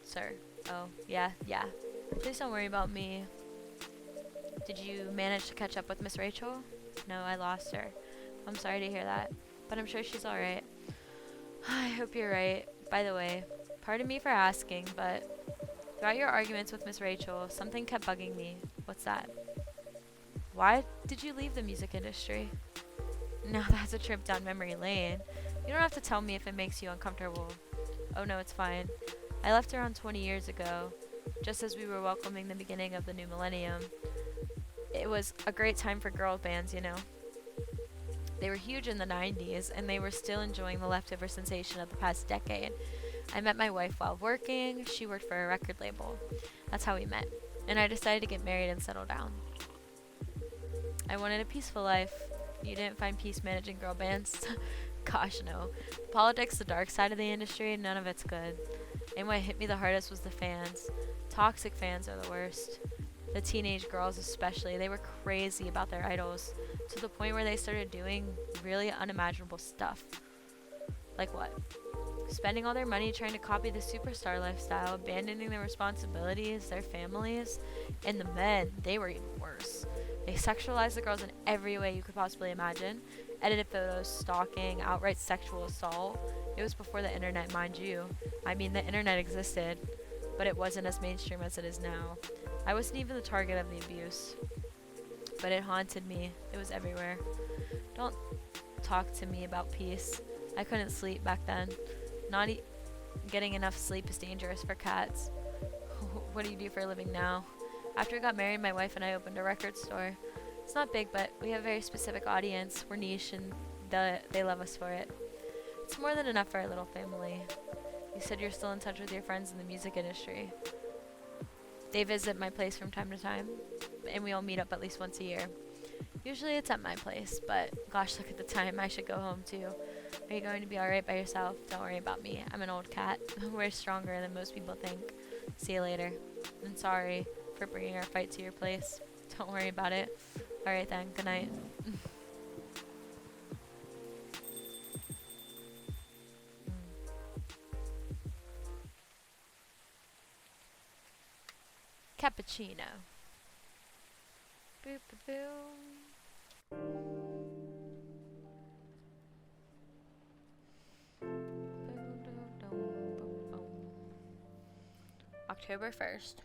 Sir. Oh, yeah. Please don't worry about me. Did you manage to catch up with Miss Rachel? No, I lost her. I'm sorry to hear that, but I'm sure she's alright. I hope you're right. By the way, pardon me for asking, but throughout your arguments with Miss Rachel, something kept bugging me. What's that? Why did you leave the music industry? Now that's a trip down memory lane. You don't have to tell me if it makes you uncomfortable. Oh no, it's fine. I left around 20 years ago, just as we were welcoming the beginning of the new millennium. It was a great time for girl bands, you know. They were huge in the 90s, and they were still enjoying the leftover sensation of the past decade. I met my wife while working. She worked for a record label. That's how we met. And I decided to get married and settle down. I wanted a peaceful life. You didn't find peace managing girl bands? Gosh, no. Politics, the dark side of the industry, none of it's good. And what hit me the hardest was the fans. Toxic fans are the worst. The teenage girls especially, they were crazy about their idols, to the point where they started doing really unimaginable stuff. Like what? Spending all their money trying to copy the superstar lifestyle, abandoning their responsibilities, their families, and the men, they were even worse. They sexualized the girls in every way you could possibly imagine. Edited photos, stalking, outright sexual assault. It was before the internet, mind you. I mean, the internet existed, but it wasn't as mainstream as it is now. I wasn't even the target of the abuse. but it haunted me. It was everywhere. Don't talk to me about peace. I couldn't sleep back then. Not getting enough sleep is dangerous for cats. What do you do for a living now? After we got married, my wife and I opened a record store. It's not big, but we have a very specific audience. We're niche, and they love us for it. It's more than enough for our little family. You said you're still in touch with your friends in the music industry. They visit my place from time to time, and we all meet up at least once a year. Usually it's at my place, but gosh, look at the time. I should go home too. Are you going to be alright by yourself? Don't worry about me. I'm an old cat. We're stronger than most people think. See you later. I'm sorry for bringing our fight to your place. Don't worry about it. Alright then, good night. Cappuccino. Boop boop boom. October 1st.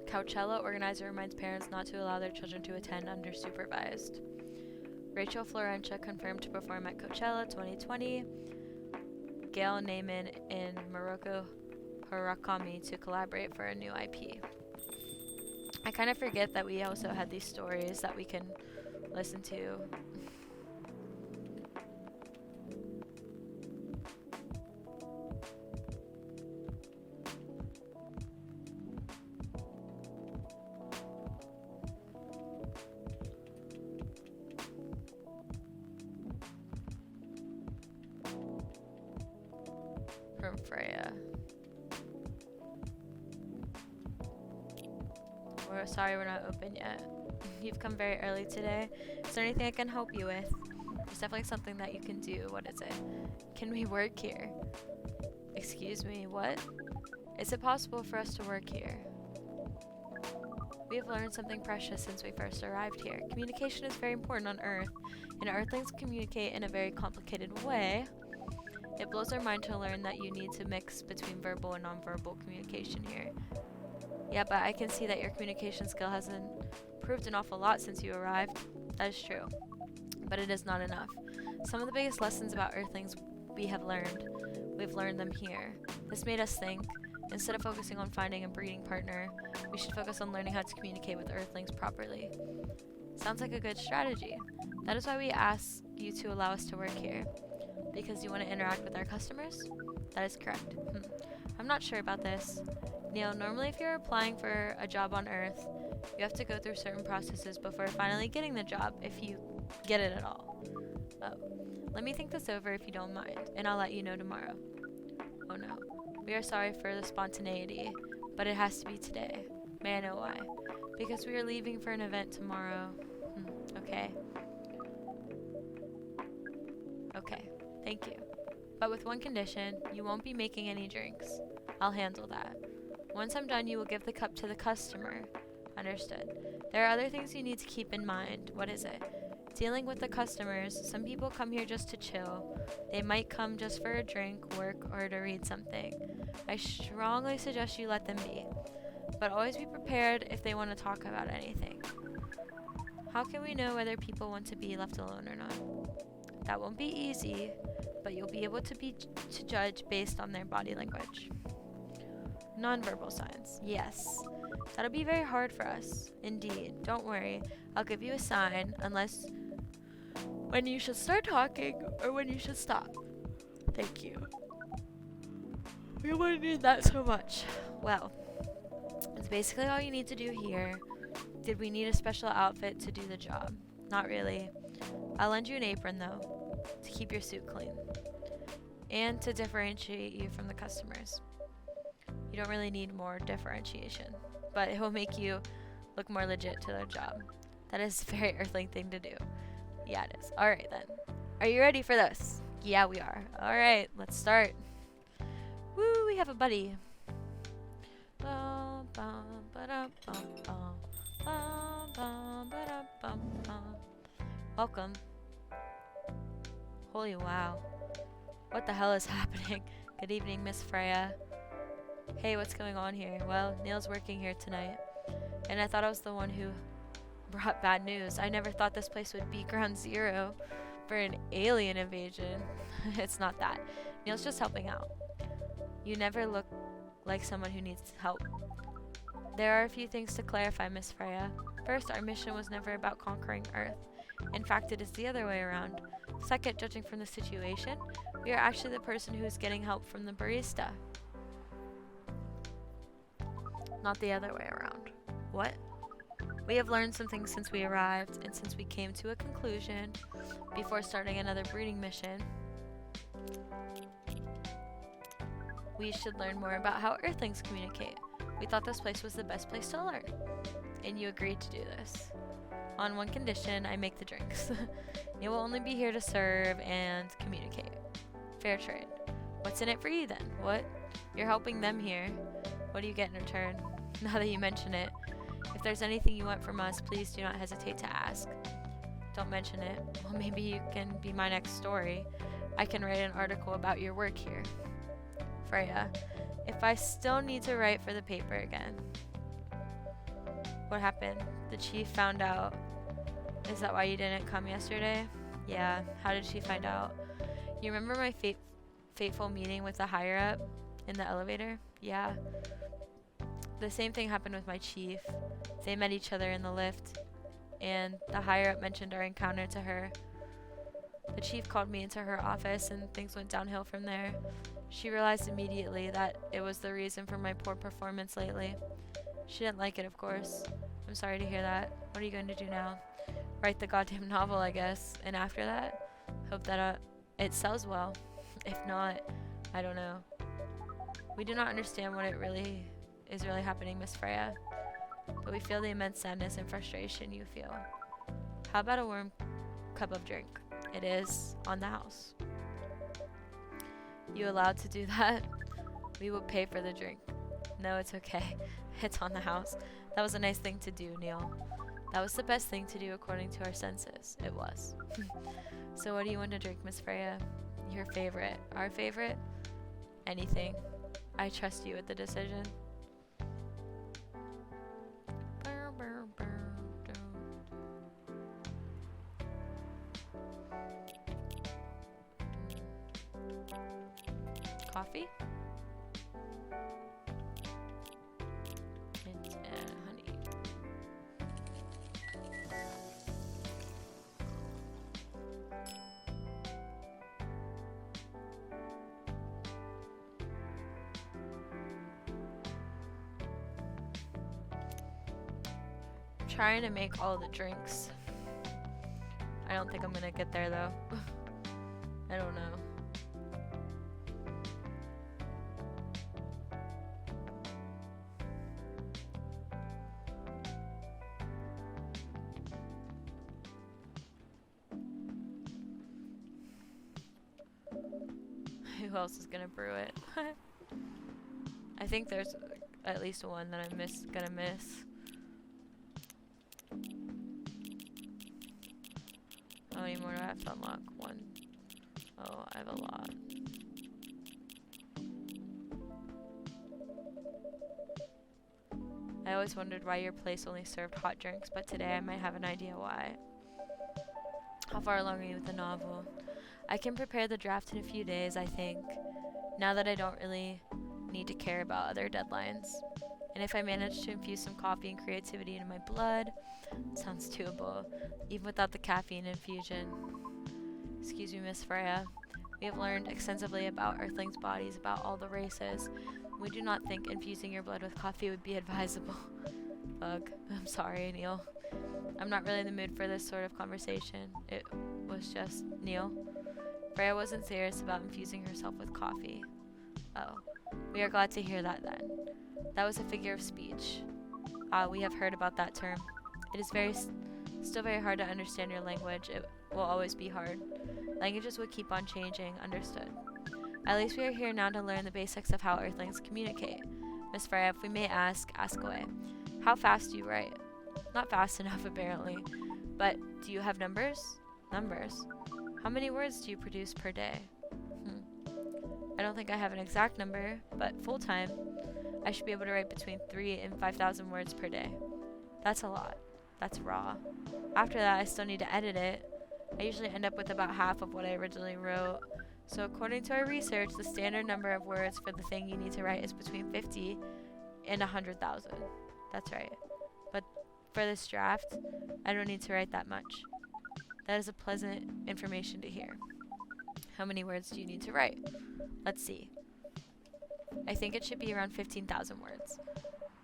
Coachella organizer reminds parents not to allow their children to attend undersupervised. Rachel Florentia confirmed to perform at Coachella 2020. Gail Naiman and Morocco Harakami to collaborate for a new IP. I kind of forget that we also had these stories that we can listen to. From Freya. We're sorry we're not open yet. You've come very early today. Is there anything I can help you with? There's definitely something that you can do. What is it? Can we work here? Excuse me, what? Is it possible for us to work here? We have learned something precious since we first arrived here. Communication is very important on Earth, and Earthlings communicate in a very complicated way. It blows our mind to learn that you need to mix between verbal and nonverbal communication here. Yeah, but I can see that your communication skill has improved an awful lot since you arrived. That is true. But it is not enough. Some of the biggest lessons about Earthlings we've learned them here. This made us think, instead of focusing on finding a breeding partner, we should focus on learning how to communicate with Earthlings properly. Sounds like a good strategy. That is why we ask you to allow us to work here. Because you want to interact with our customers? That is correct. I'm not sure about this. Neil, normally if you're applying for a job on Earth, you have to go through certain processes before finally getting the job, if you get it at all. Oh, let me think this over if you don't mind, and I'll let you know tomorrow. Oh no. We are sorry for the spontaneity, but it has to be today. May I know why? Because we are leaving for an event tomorrow. Okay. Okay. Thank you. But with one condition, you won't be making any drinks. I'll handle that. Once I'm done, you will give the cup to the customer. Understood. There are other things you need to keep in mind. What is it? Dealing with the customers, some people come here just to chill. They might come just for a drink, work, or to read something. I strongly suggest you let them be. But always be prepared if they want to talk about anything. How can we know whether people want to be left alone or not? That won't be easy, but you'll be able to judge based on their body language. Nonverbal signs. Yes. That'll be very hard for us. Indeed. Don't worry. I'll give you a sign unless when you should start talking or when you should stop. Thank you. We would need that so much. Well, it's basically all you need to do here. Did we need a special outfit to do the job? Not really. I'll lend you an apron though, to keep your suit clean. And to differentiate you from the customers. You don't really need more differentiation, but it will make you look more legit to their job. That is a very Earthling thing to do. Yeah, it is. Alright then. Are you ready for this? Yeah, we are. Alright, let's start. Woo, we have a buddy. Welcome. Holy wow. What the hell is happening? Good evening, Miss Freya. Hey, what's going on here? Well, Neil's working here tonight, and I thought I was the one who brought bad news. I never thought this place would be ground zero for an alien invasion. It's not that. Neil's just helping out. You never look like someone who needs help. There are a few things to clarify, Miss Freya. First, our mission was never about conquering Earth. In fact, it is the other way around. Second, judging from the situation, we are actually the person who is getting help from the barista. Not the other way around. What? We have learned some things since we arrived, and since we came to a conclusion before starting another breeding mission. We should learn more about how Earthlings communicate. We thought this place was the best place to learn, and you agreed to do this. On one condition, I make the drinks. You will only be here to serve and communicate. Fair trade. What's in it for you then? What? You're helping them here. What do you get in return? Now that you mention it, if there's anything you want from us, please do not hesitate to ask. Don't mention it. Well, maybe you can be my next story. I can write an article about your work here. Freya, if I still need to write for the paper again. What happened? The chief found out. Is that why you didn't come yesterday? Yeah. How did she find out? You remember my fateful meeting with the higher up in the elevator? Yeah. The same thing happened with my chief. They met each other in the lift, and the higher up mentioned our encounter to her. The chief called me into her office, and things went downhill from there. She realized immediately that it was the reason for my poor performance lately. She didn't like it, of course. I'm sorry to hear that. What are you going to do now? Write the goddamn novel, I guess. And after that, hope that it sells well. If not, I don't know. We do not understand what is really happening, Miss Freya, but we feel the immense sadness and frustration you feel. How about a warm cup of drink? It is on the house. You allowed to do that? We will pay for the drink. No, it's okay. It's on the house. That was a nice thing to do, Neil. That was the best thing to do according to our senses. It was. So what do you want to drink, Miss Freya? Your favorite. Our favorite? Anything. I trust you with the decision. Coffee? Mint and honey. I'm trying to make all the drinks. I don't think I'm gonna get there though. I don't know. Who else is gonna brew it? I think there's at least one that I'm gonna miss. How many more do I have to unlock? One. Oh, I have a lot. I always wondered why your place only served hot drinks, but today I might have an idea why. How far along are you with the novel? I can prepare the draft in a few days, I think, now that I don't really need to care about other deadlines. And if I manage to infuse some coffee and creativity into my blood, sounds doable, even without the caffeine infusion. Excuse me, Miss Freya. We have learned extensively about Earthlings' bodies, about all the races. We do not think infusing your blood with coffee would be advisable. Ugh, I'm sorry, Neil. I'm not really in the mood for this sort of conversation. It was just, Neil. Freya wasn't serious about infusing herself with coffee. Oh, we are glad to hear that then. That was a figure of speech. We have heard about that term. It is still very hard to understand your language. It will always be hard. Languages will keep on changing, understood. At least we are here now to learn the basics of how Earthlings communicate. Miss Freya, if we may ask away. How fast do you write? Not fast enough, apparently. But do you have numbers? Numbers? How many words do you produce per day? I don't think I have an exact number, but full time. I should be able to write between 3 and 5,000 words per day. That's a lot. That's raw. After that, I still need to edit it. I usually end up with about half of what I originally wrote. So according to our research, the standard number of words for the thing you need to write is between 50 and 100,000. That's right. But for this draft, I don't need to write that much. That is a pleasant information to hear. How many words do you need to write? Let's see. I think it should be around 15,000 words.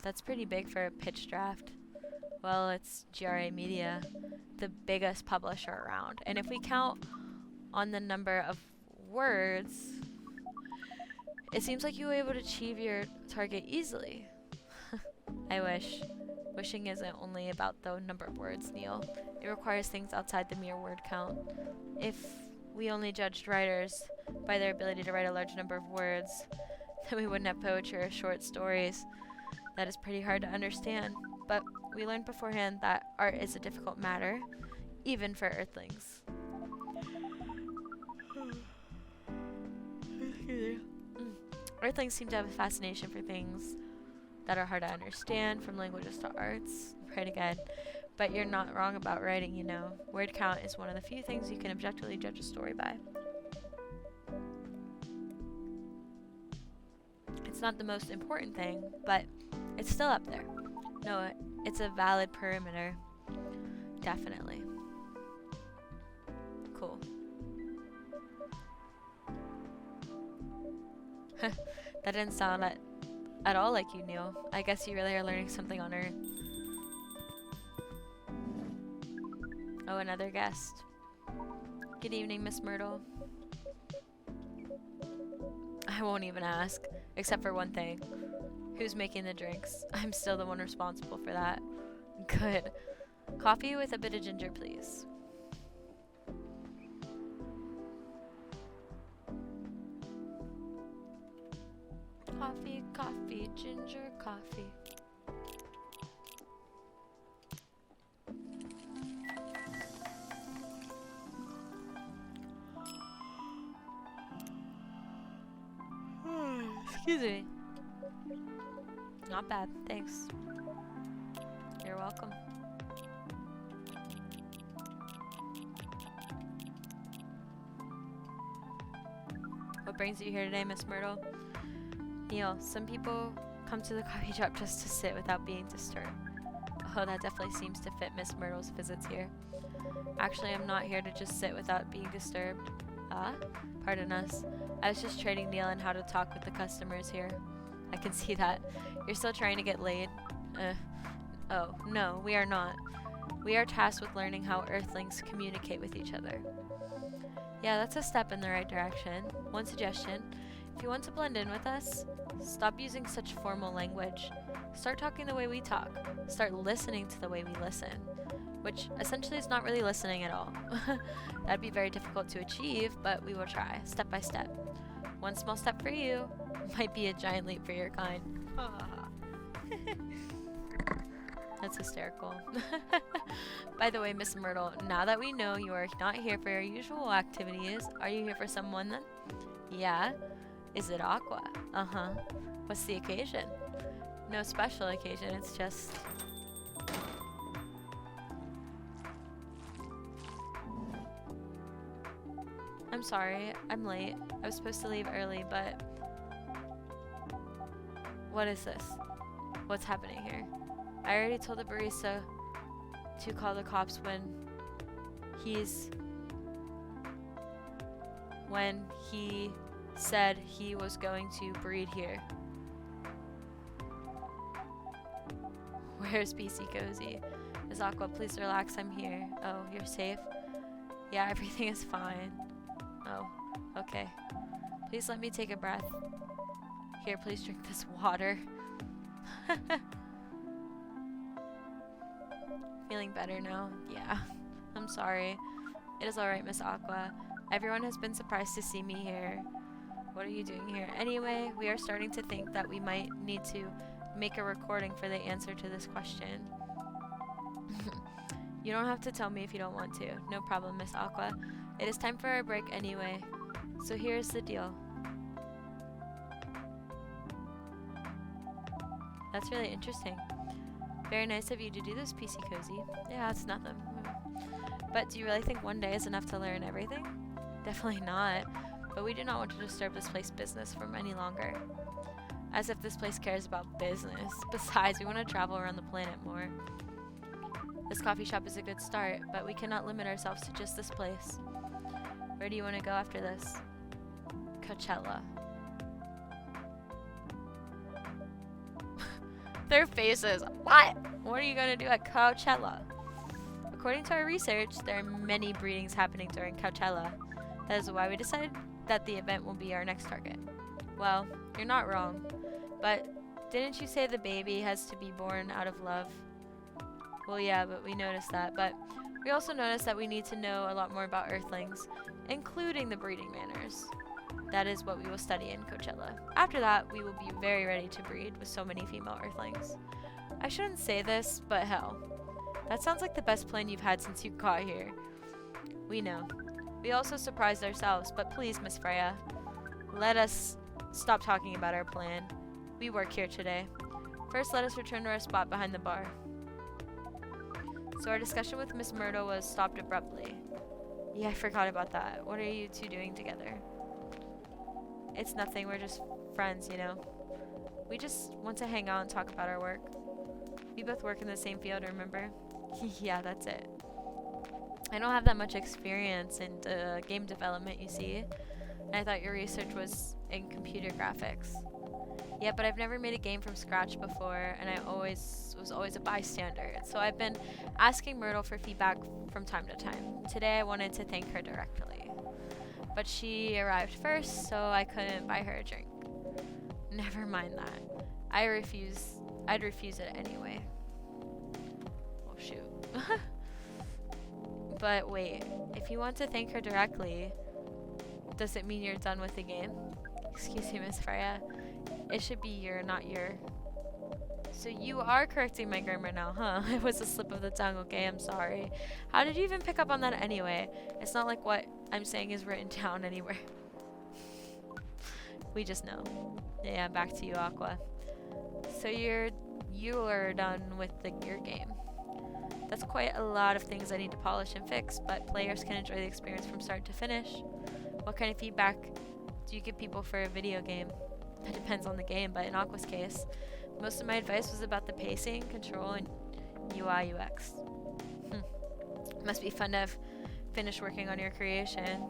That's pretty big for a pitch draft. Well, it's GRA Media, the biggest publisher around. And if we count on the number of words, it seems like you were able to achieve your target easily. I wish. Wishing isn't only about the number of words, Neil. It requires things outside the mere word count. If we only judged writers by their ability to write a large number of words, then we wouldn't have poetry or short stories. That is pretty hard to understand. But we learned beforehand that art is a difficult matter, even for Earthlings. Earthlings seem to have a fascination for things that are hard to understand, from languages to arts. Right again. But you're not wrong about writing, you know. Word count is one of the few things you can objectively judge a story by. It's not the most important thing, but it's still up there. No, it's a valid parameter. Definitely. Cool. That didn't sound at all like you, Neil. I guess you really are learning something on Earth. Oh, another guest. Good evening, Miss Myrtle. I won't even ask, except for one thing. Who's making the drinks? I'm still the one responsible for that. Good. Coffee with a bit of ginger, please. Coffee, coffee, ginger, coffee. Excuse me. Not bad, thanks. You're welcome. What brings you here today, Miss Myrtle? Neil, some people come to the coffee shop just to sit without being disturbed. Oh, that definitely seems to fit Miss Myrtle's visits here. Actually, I'm not here to just sit without being disturbed. Pardon us. I was just trading Neil on how to talk with the customers here. I can see that. You're still trying to get laid? Oh, no, we are not. We are tasked with learning how Earthlings communicate with each other. Yeah, that's a step in the right direction. One suggestion. If you want to blend in with us, stop using such formal language. Start talking the way we talk. Start listening to the way we listen. Which essentially is not really listening at all. That'd be very difficult to achieve, but we will try, step by step. One small step for you might be a giant leap for your kind. That's hysterical. By the way, Miss Myrtle, now that we know you are not here for your usual activities, are you here for someone then? Yeah. Is it Aqua? Uh-huh. What's the occasion? No special occasion, it's just... I'm sorry, I'm late. I was supposed to leave early, but... What is this? What's happening here? I already told the barista to call the cops when he said he was going to breed here. Where's PCCozy? Miss Aqua, please relax, I'm here. Oh, you're safe? Yeah, everything is fine. Oh, okay. Please let me take a breath. Here, please drink this water. Feeling better now? Yeah. I'm sorry. It is alright, Miss Aqua. Everyone has been surprised to see me here. What are you doing here? Anyway, we are starting to think that we might need to make a recording for the answer to this question. You don't have to tell me if you don't want to. No problem, Miss Aqua. It is time for our break anyway. So here's the deal. That's really interesting. Very nice of you to do this, PCCozy. Yeah, it's nothing. But do you really think one day is enough to learn everything? Definitely not. But we do not want to disturb this place's business for any longer. As if this place cares about business. Besides, we want to travel around the planet more. This coffee shop is a good start, but we cannot limit ourselves to just this place. Where do you want to go after this? Coachella. Their faces. What? What are you going to do at Coachella? According to our research, there are many breedings happening during Coachella. That is why we decided that the event will be our next target. Well, you're not wrong. But didn't you say the baby has to be born out of love? Well, yeah, but we noticed that. But we also noticed that we need to know a lot more about Earthlings, including the breeding manners. That is what we will study in Coachella. After that, we will be very ready to breed with so many female Earthlings. I shouldn't say this, but hell. That sounds like the best plan you've had since you got here. We know. We also surprised ourselves, but please, Miss Freya, let us stop talking about our plan. We work here today. First, let us return to our spot behind the bar. So our discussion with Miss Myrtle was stopped abruptly. Yeah, I forgot about that. What are you two doing together? It's nothing. We're just friends, you know. We just want to hang out and talk about our work. We both work in the same field, remember? Yeah, that's it. I don't have that much experience in game development, you see. And I thought your research was in computer graphics. Yeah, but I've never made a game from scratch before, and I was always a bystander. So I've been asking Myrtle for feedback from time to time. Today I wanted to thank her directly. But she arrived first, so I couldn't buy her a drink. Never mind that. I'd refuse it anyway. Oh shoot. But wait, if you want to thank her directly, does it mean you're done with the game? Excuse me, Miss Freya. It should be your, not your. So you are correcting my grammar now, huh? It was a slip of the tongue, okay? I'm sorry. How did you even pick up on that anyway? It's not like what I'm saying is written down anywhere. We just know. Yeah, back to you, Aqua. So you are done with your game. That's quite a lot of things I need to polish and fix, but players can enjoy the experience from start to finish. What kind of feedback do you give people for a video game? That depends on the game, but in Aqua's case, most of my advice was about the pacing, control, and UI UX. Must be fun to have finished working on your creation.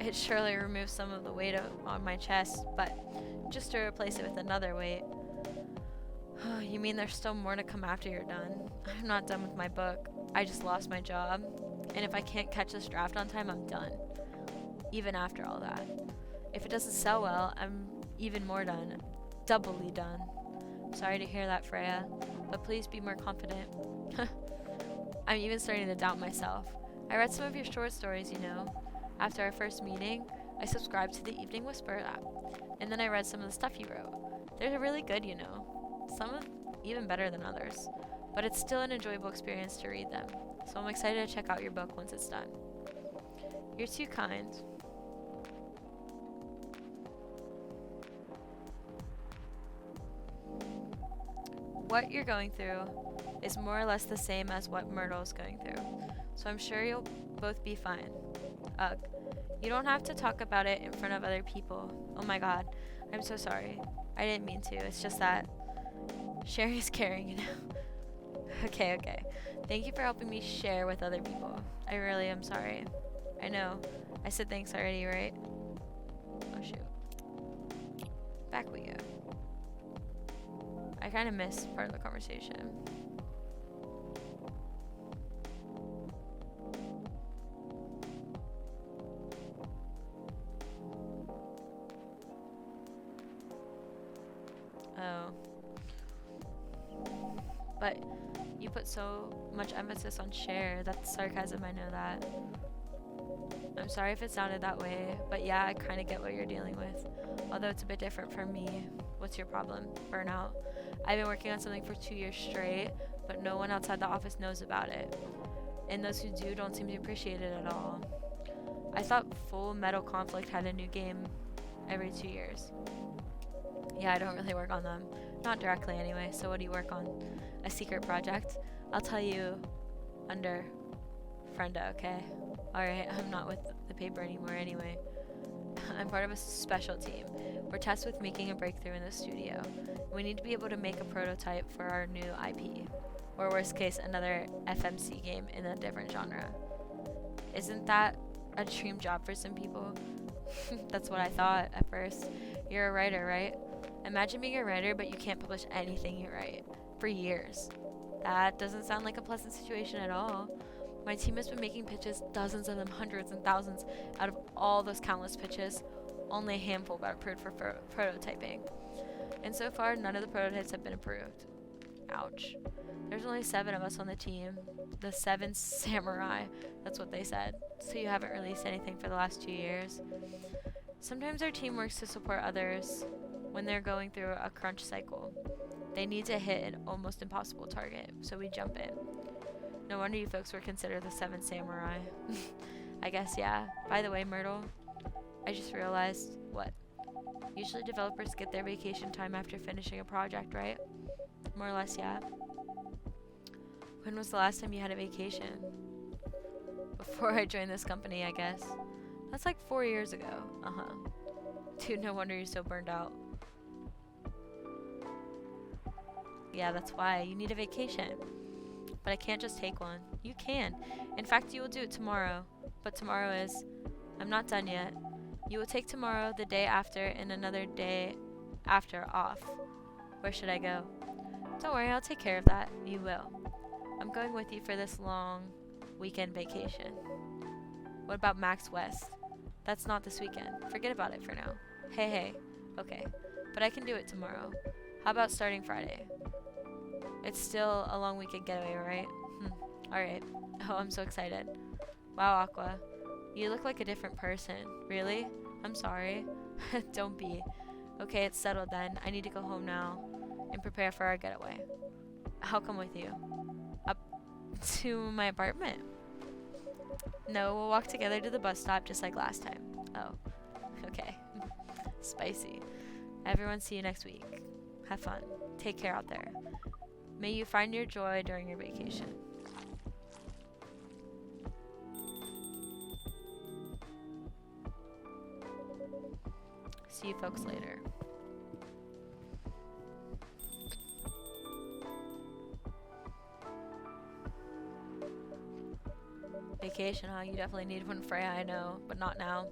It surely removes some of the weight on my chest, but just to replace it with another weight. You mean there's still more to come after you're done? I'm not done with my book. I just lost my job, and if I can't catch this draft on time, I'm done. Even after all that. If it doesn't sell well, I'm even more done. Doubly done. Sorry to hear that, Freya, but please be more confident. I'm even starting to doubt myself. I read some of your short stories, you know. After our first meeting, I subscribed to the Evening Whisper app, and then I read some of the stuff you wrote. They're really good, you know. Some even better than others, but it's still an enjoyable experience to read them, so I'm excited to check out your book once it's done. You're too kind. What you're going through is more or less the same as what Myrtle's going through, so I'm sure you'll both be fine. Ugh. You don't have to talk about it in front of other people. Oh my god, I'm so sorry. I didn't mean to, it's just that sharing is caring, you know. Okay. Thank you for helping me share with other people. I really am sorry. I know. I said thanks already, right? Oh shoot. Back we go. I kind of missed part of the conversation. Oh. But you put so much emphasis on share. That's sarcasm, I know that. I'm sorry if it sounded that way, but yeah, I kind of get what you're dealing with. Although it's a bit different for me. What's your problem? Burnout. I've been working on something for 2 years straight, but no one outside the office knows about it. And those who do don't seem to appreciate it at all. I thought Full Metal Conflict had a new game every 2 years. Yeah, I don't really work on them. Not directly anyway, so what do you work on? A secret project? I'll tell you under Frenda, okay? Alright, I'm not with the paper anymore anyway. I'm part of a special team. We're tasked with making a breakthrough in the studio. We need to be able to make a prototype for our new IP. Or worst case, another FMC game in a different genre. Isn't that a dream job for some people? That's what I thought at first. You're a writer, right? Imagine being a writer, but you can't publish anything you write. For years. That doesn't sound like a pleasant situation at all. My team has been making pitches, dozens of them, hundreds and thousands. Out of all those countless pitches, only a handful got approved for prototyping. And so far, none of the prototypes have been approved. Ouch. There's only 7 of us on the team. The 7 samurai, that's what they said. So you haven't released anything for the last 2 years. Sometimes our team works to support others when they're going through a crunch cycle. They need to hit an almost impossible target, so we jump in. No wonder you folks were considered the 7 samurai. I guess, yeah. By the way, Myrtle, I just realized, what? Usually developers get their vacation time after finishing a project, right? More or less, yeah. When was the last time you had a vacation? Before I joined this company, I guess. That's like 4 years ago. Uh-huh. Dude, no wonder you're so burned out. Yeah, that's why. You need a vacation. But I can't just take one. You can. In fact, you will do it tomorrow. But tomorrow is... I'm not done yet. You will take tomorrow, the day after, and another day after off. Where should I go? Don't worry, I'll take care of that. You will. I'm going with you for this long weekend vacation. What about Max West? That's not this weekend. Forget about it for now. Hey. Okay. But I can do it tomorrow. How about starting Friday? It's still a long weekend getaway, right? Alright. Oh, I'm so excited. Wow, Aqua. You look like a different person. Really? I'm sorry. Don't be. Okay, it's settled then. I need to go home now and prepare for our getaway. I'll come with you. Up to my apartment. No, we'll walk together to the bus stop just like last time. Oh. Okay. Spicy. Everyone, see you next week. Have fun. Take care out there. May you find your joy during your vacation. See you folks later. Vacation, huh? You definitely need one, Freya, I know, but not now.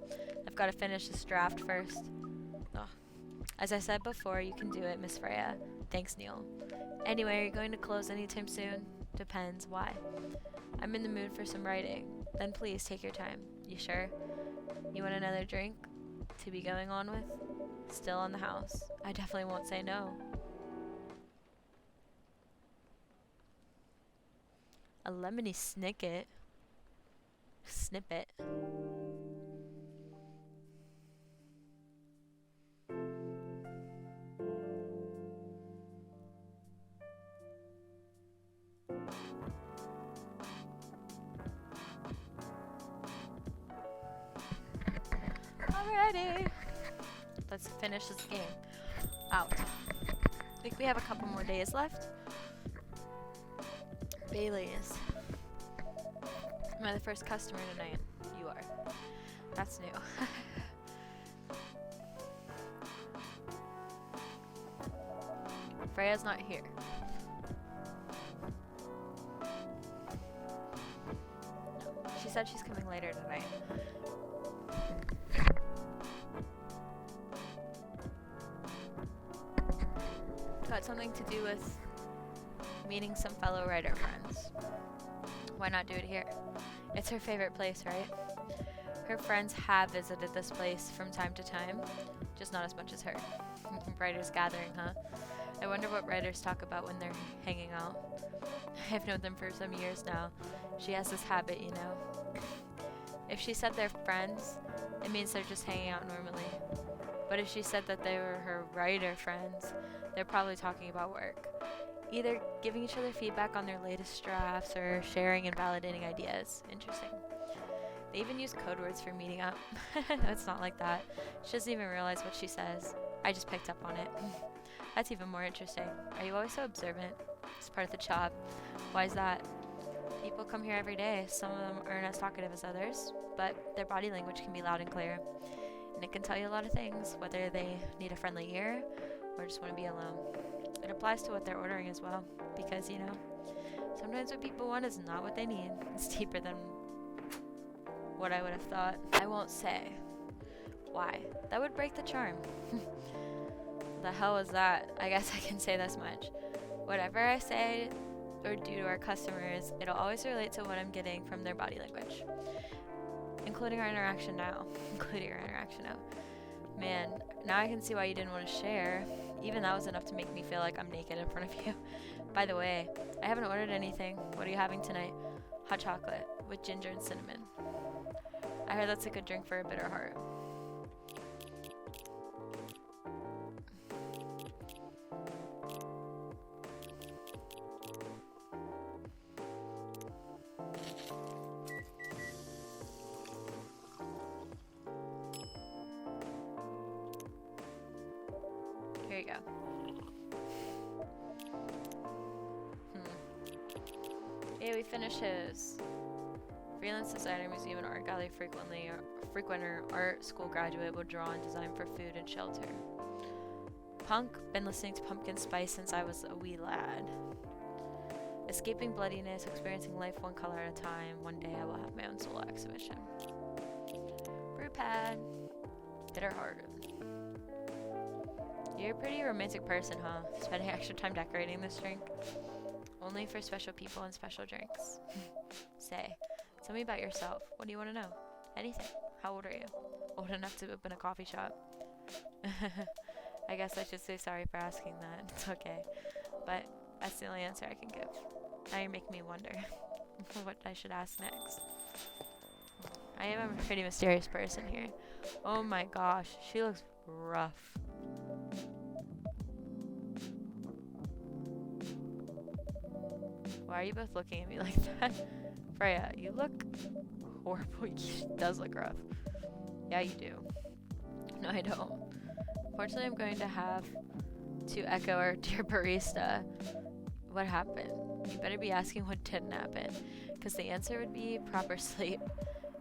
I've got to finish this draft first. Ugh. As I said before, you can do it, Miss Freya. Thanks, Neil. Anyway, are you going to close anytime soon? Depends. Why? I'm in the mood for some writing. Then please, take your time. You sure? You want another drink to be going on with? Still on the house. I definitely won't say no. A lemony snicket. Snippet. Alrighty. Let's finish this game out. I think we have a couple more days left. Bailey's. Am I the first customer tonight? You are. That's new. Freya's not here. No. She said she's coming later tonight. Got something to do with meeting some fellow writer friends. Why not do it here? It's her favorite place, right? Her friends have visited this place from time to time, just not as much as her. Writers gathering, huh? I wonder what writers talk about when they're hanging out. I've known them for some years now. She has this habit, you know. If she said they're friends, it means they're just hanging out normally. But if she said that they were her writer friends, they're probably talking about work. Either giving each other feedback on their latest drafts or sharing and validating ideas. Interesting. They even use code words for meeting up. No, it's not like that. She doesn't even realize what she says. I just picked up on it. That's even more interesting. Are you always so observant? It's part of the job. Why is that? People come here every day. Some of them aren't as talkative as others, but their body language can be loud and clear. And it can tell you a lot of things, whether they need a friendly ear or just want to be alone. It applies to what they're ordering as well, because, you know, sometimes what people want is not what they need. It's deeper than what I would have thought. I won't say why. That would break the charm. The hell was that? I guess I can say this much. Whatever I say or do to our customers, it'll always relate to what I'm getting from their body language. Including our interaction now. Man, now I can see why you didn't want to share. Even that was enough to make me feel like I'm naked in front of you. By the way, I haven't ordered anything. What are you having tonight? Hot chocolate with ginger and cinnamon. I heard that's a good drink for a bitter heart. Here you go. Hey, we finished his. Freelance designer, museum, and art gallery frequenter, art school graduate will draw and design for food and shelter. Punk, been listening to Pumpkin Spice since I was a wee lad. Escaping bloodiness, experiencing life one color at a time. One day I will have my own solo exhibition. Brew pad. Bitter heart. You're a pretty romantic person, huh? Spending extra time decorating this drink? Only for special people and special drinks. Say, tell me about yourself. What do you want to know? Anything. How old are you? Old enough to open a coffee shop. I guess I should say sorry for asking that. It's okay. But that's the only answer I can give. Now you're making me wonder what I should ask next. I am a pretty mysterious person here. Oh my gosh, she looks rough. Why are you both looking at me like that? Freya, you look horrible. She does look rough. Yeah, you do. No, I don't. Fortunately, I'm going to have to echo our dear barista. What happened? You better be asking what didn't happen, because the answer would be proper sleep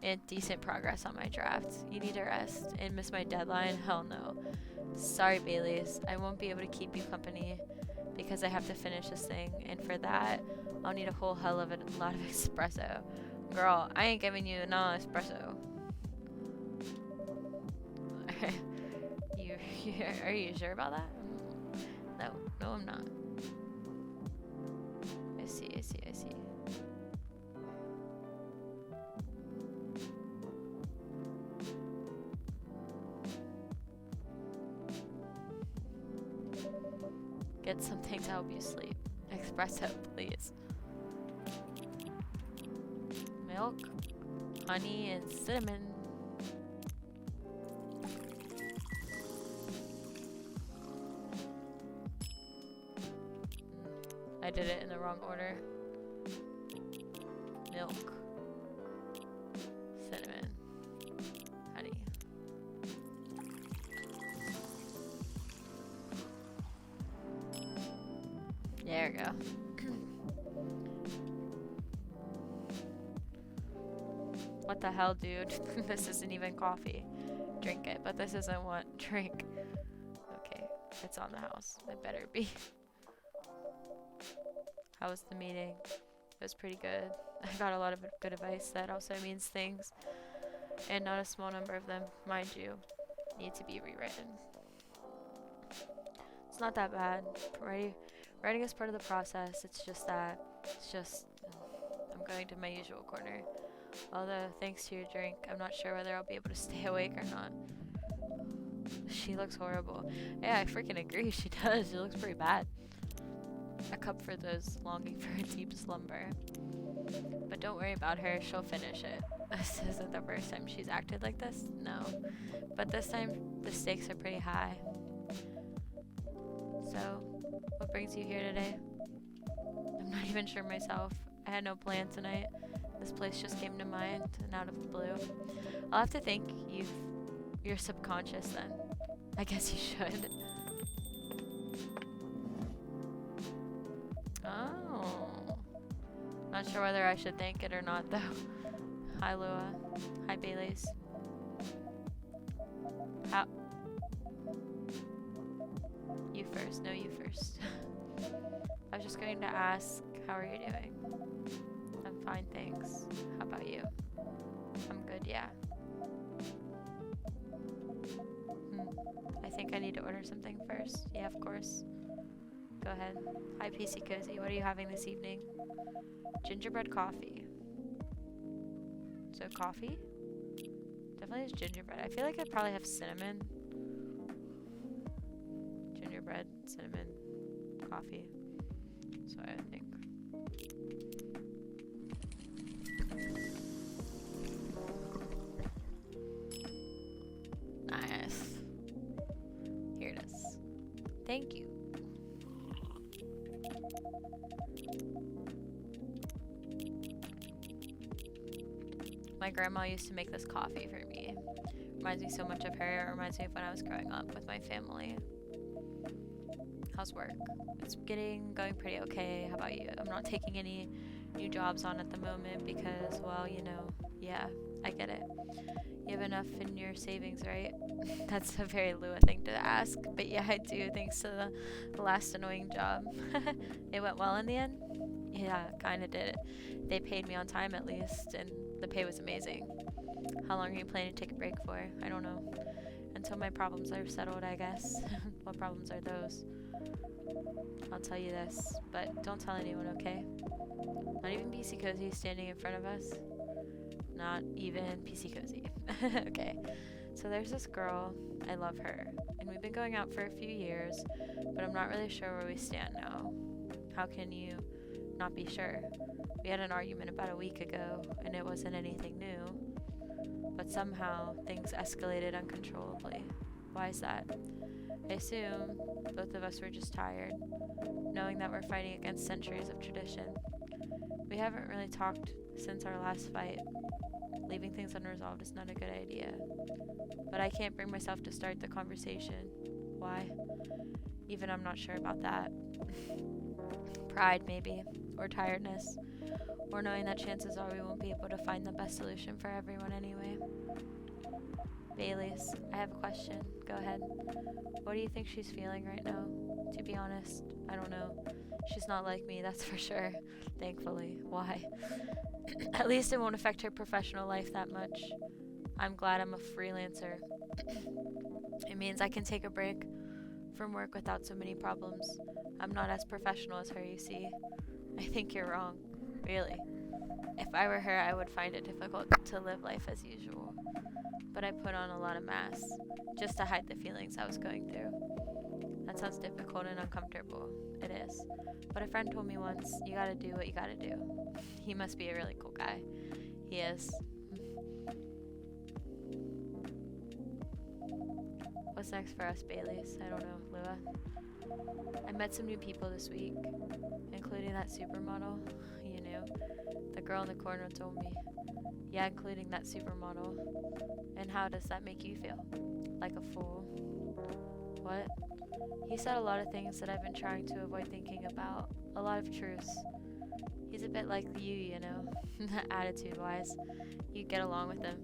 and decent progress on my draft. You need to rest and miss my deadline? Hell no. Sorry, Baileys. I won't be able to keep you company because I have to finish this thing, and for that, I'll need a whole hell of a lot of espresso. Girl, I ain't giving you no espresso. Are you sure about that? No, I'm not. I see. Get something to help you sleep. Espresso, please. Milk, honey, and cinnamon. I did it in the wrong order. Milk, cinnamon, honey. There we go. What the hell, dude? This isn't even coffee. Drink it, but this isn't what? Drink. Okay, it's on the house. It better be. How was the meeting? It was pretty good. I got a lot of good advice that also means things. And not a small number of them, mind you, need to be rewritten. It's not that bad. Writing is part of the process. It's just I'm going to my usual corner. Although, thanks to your drink, I'm not sure whether I'll be able to stay awake or not. She looks horrible. Yeah, I freaking agree. She does. She looks pretty bad. A cup for those longing for a deep slumber. But don't worry about her. She'll finish it. This isn't the first time she's acted like this. No. But this time, the stakes are pretty high. So, what brings you here today? I'm not even sure myself. I had no plan tonight. This place just came to mind and out of the blue. I'll have to thank you're subconscious then. I guess you should. Not sure whether I should thank it or not, though. Hi, Lua. Hi, Bailey's. How? You first. No, you first. I was just going to ask, how are you doing? I'm fine, thanks. How about you? I'm good, yeah. I think I need to order something first. Yeah, of course. Go ahead. Hi, PCCozy. What are you having this evening? Gingerbread coffee. So coffee? Definitely is gingerbread. I feel like I'd probably have cinnamon. Gingerbread, cinnamon, coffee. That's what I think. Nice. Here it is. Thank you. My grandma used to make this coffee for me. Reminds me so much of her. It reminds me of when I was growing up with my family. How's work? It's going pretty okay. How about you? I'm not taking any new jobs on at the moment because, well, you know, yeah, I get it. You have enough in your savings, right? That's a very Lua thing to ask, but yeah, I do, thanks to the last annoying job. It went well in the end? Yeah, kinda did it. They paid me on time at least, and the pay was amazing. How long are you planning to take a break for? I don't know. Until my problems are settled, I guess. What problems are those? I'll tell you this, but don't tell anyone, okay? Not even PCCozy standing in front of us. Not even PCCozy. Okay. So there's this girl. I love her. And we've been going out for a few years, but I'm not really sure where we stand now. How can you not be sure? We had an argument about a week ago, and it wasn't anything new. But somehow, things escalated uncontrollably. Why is that? I assume both of us were just tired, knowing that we're fighting against centuries of tradition. We haven't really talked since our last fight. Leaving things unresolved is not a good idea. But I can't bring myself to start the conversation. Why? Even I'm not sure about that. Pride, maybe. Or tiredness. Or knowing that chances are we won't be able to find the best solution for everyone anyway. Bailey's, I have a question. Go ahead. What do you think she's feeling right now? To be honest, I don't know. She's not like me, that's for sure. Thankfully. Why? At least it won't affect her professional life that much. I'm glad I'm a freelancer. It means I can take a break from work without so many problems. I'm not as professional as her, you see. I think you're wrong. Really. If I were her, I would find it difficult to live life as usual. But I put on a lot of masks, just to hide the feelings I was going through. That sounds difficult and uncomfortable. It is. But a friend told me once, you gotta do what you gotta do. He must be a really cool guy. He is. What's next for us, Baileys? I don't know, Lua. I met some new people this week, including that supermodel. You knew. The girl in the corner told me. Yeah, including that supermodel. And how does that make you feel? Like a fool. What? He said a lot of things that I've been trying to avoid thinking about. A lot of truths. He's a bit like you know, attitude-wise. You'd get along with him.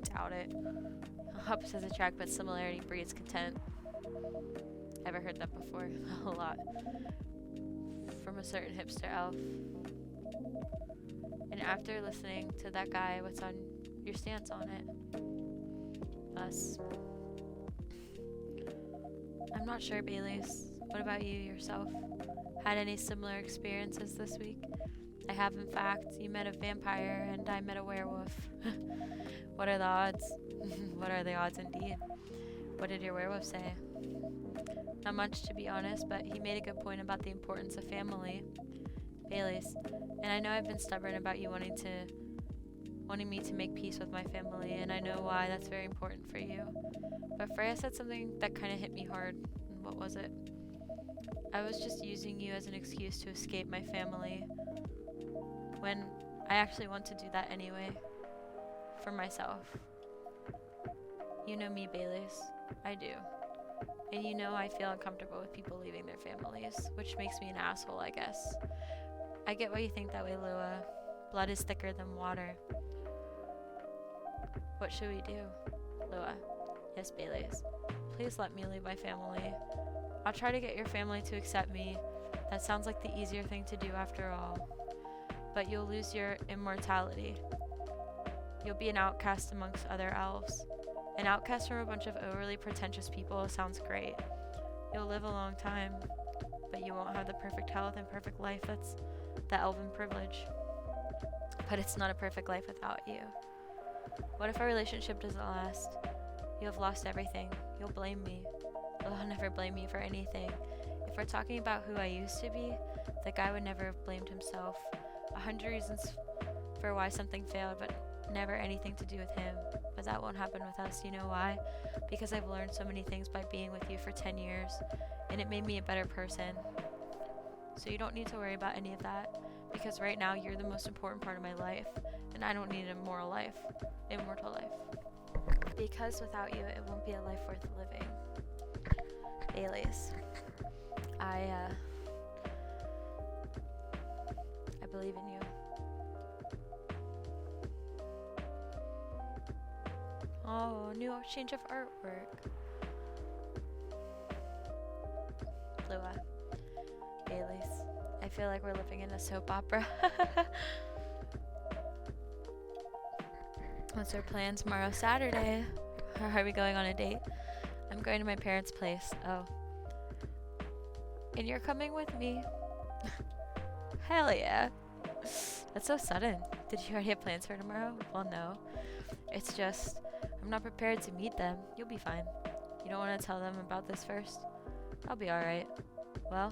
Doubt it. Opposites attract, but similarity breeds content. Ever heard that before? A lot. From a certain hipster elf. And after listening to that guy, what's on your stance on it? Us. I'm not sure, Baileys. What about you yourself? Had any similar experiences this week? I have, in fact. You met a vampire, and I met a werewolf. What are the odds? What are the odds indeed? What did your werewolf say? Not much, to be honest, but he made a good point about the importance of family. Baileys. And I know I've been stubborn about you wanting me to make peace with my family, and I know why that's very important for you. But Freya said something that kind of hit me hard. What was it? I was just using you as an excuse to escape my family, when I actually want to do that anyway. For myself. You know me, Baileys. I do. And you know I feel uncomfortable with people leaving their families, which makes me an asshole, I guess. I get why you think that way, Lua. Blood is thicker than water. What should we do? Lua. Yes, Baileys. Please let me leave my family. I'll try to get your family to accept me. That sounds like the easier thing to do after all. But you'll lose your immortality. You'll be an outcast amongst other elves. An outcast from a bunch of overly pretentious people sounds great. You'll live a long time, but you won't have the perfect health and perfect life that's the elven privilege. But it's not a perfect life without you. What if our relationship doesn't last? You have lost everything. You'll blame me. Well, I'll never blame you for anything. If we're talking about who I used to be, the guy would never have blamed himself. 100 reasons for why something failed, but never anything to do with him. But that won't happen with us. You know why? Because I've learned so many things by being with you for 10 years, and it made me a better person. So you don't need to worry about any of that, because right now you're the most important part of my life, and I don't need an immortal life. Because without you, it won't be a life worth living. Baileys. I believe in you. Oh, new change of artwork. Lua. Baileys. I feel like we're living in a soap opera. What's our plan tomorrow, Saturday? Are we going on a date? I'm going to my parents' place. Oh. And you're coming with me. Hell yeah. That's so sudden. Did you already have plans for tomorrow? Well, no. It's just, I'm not prepared to meet them. You'll be fine. You don't want to tell them about this first? I'll be alright. Well,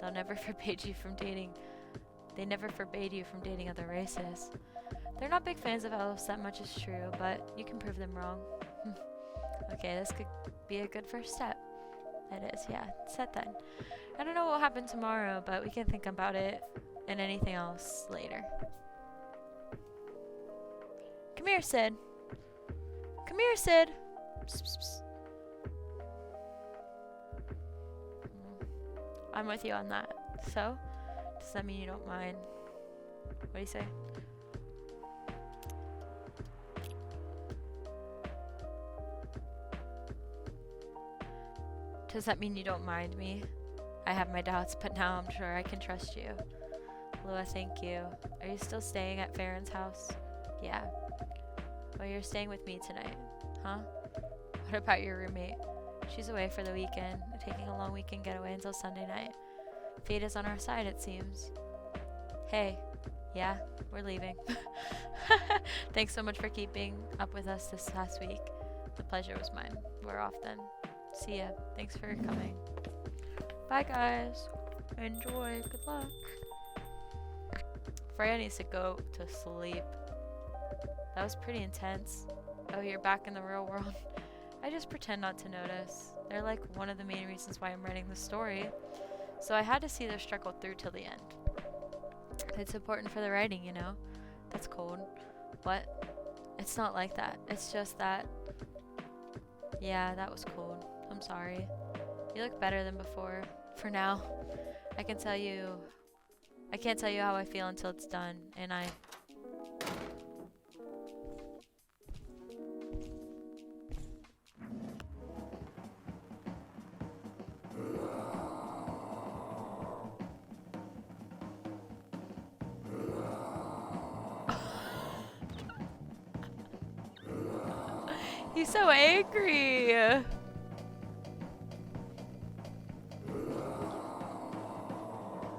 they never forbade you from dating other races. They're not big fans of elves, that much is true, but you can prove them wrong. Okay, this could be a good first step. It is, yeah. Set then. I don't know what will happen tomorrow, but we can think about it and anything else later. Come here, Sid. Come here, Sid. Psst, psst, psst. I'm with you on that. So, does that mean you don't mind? What do you say? Does that mean you don't mind me? I have my doubts, but now I'm sure I can trust you. Lua, thank you. Are you still staying at Farron's house? Yeah. Well, you're staying with me tonight, huh? What about your roommate? She's away for the weekend, taking a long weekend getaway until Sunday night. Fate is on our side, it seems. Hey, yeah, we're leaving. Thanks so much for keeping up with us this past week. The pleasure was mine. We're off then. See ya. Thanks for coming. Bye, guys. Enjoy. Good luck. Freya needs to go to sleep. That was pretty intense. Oh, you're back in the real world. I just pretend not to notice. They're like one of the main reasons why I'm writing the story. So I had to see their struggle through till the end. It's important for the writing, you know? That's cold. What? It's not like that. It's just that... Yeah, that was cold. I'm sorry. You look better than before. For now. I can't tell you how I feel until it's done, and he's so angry.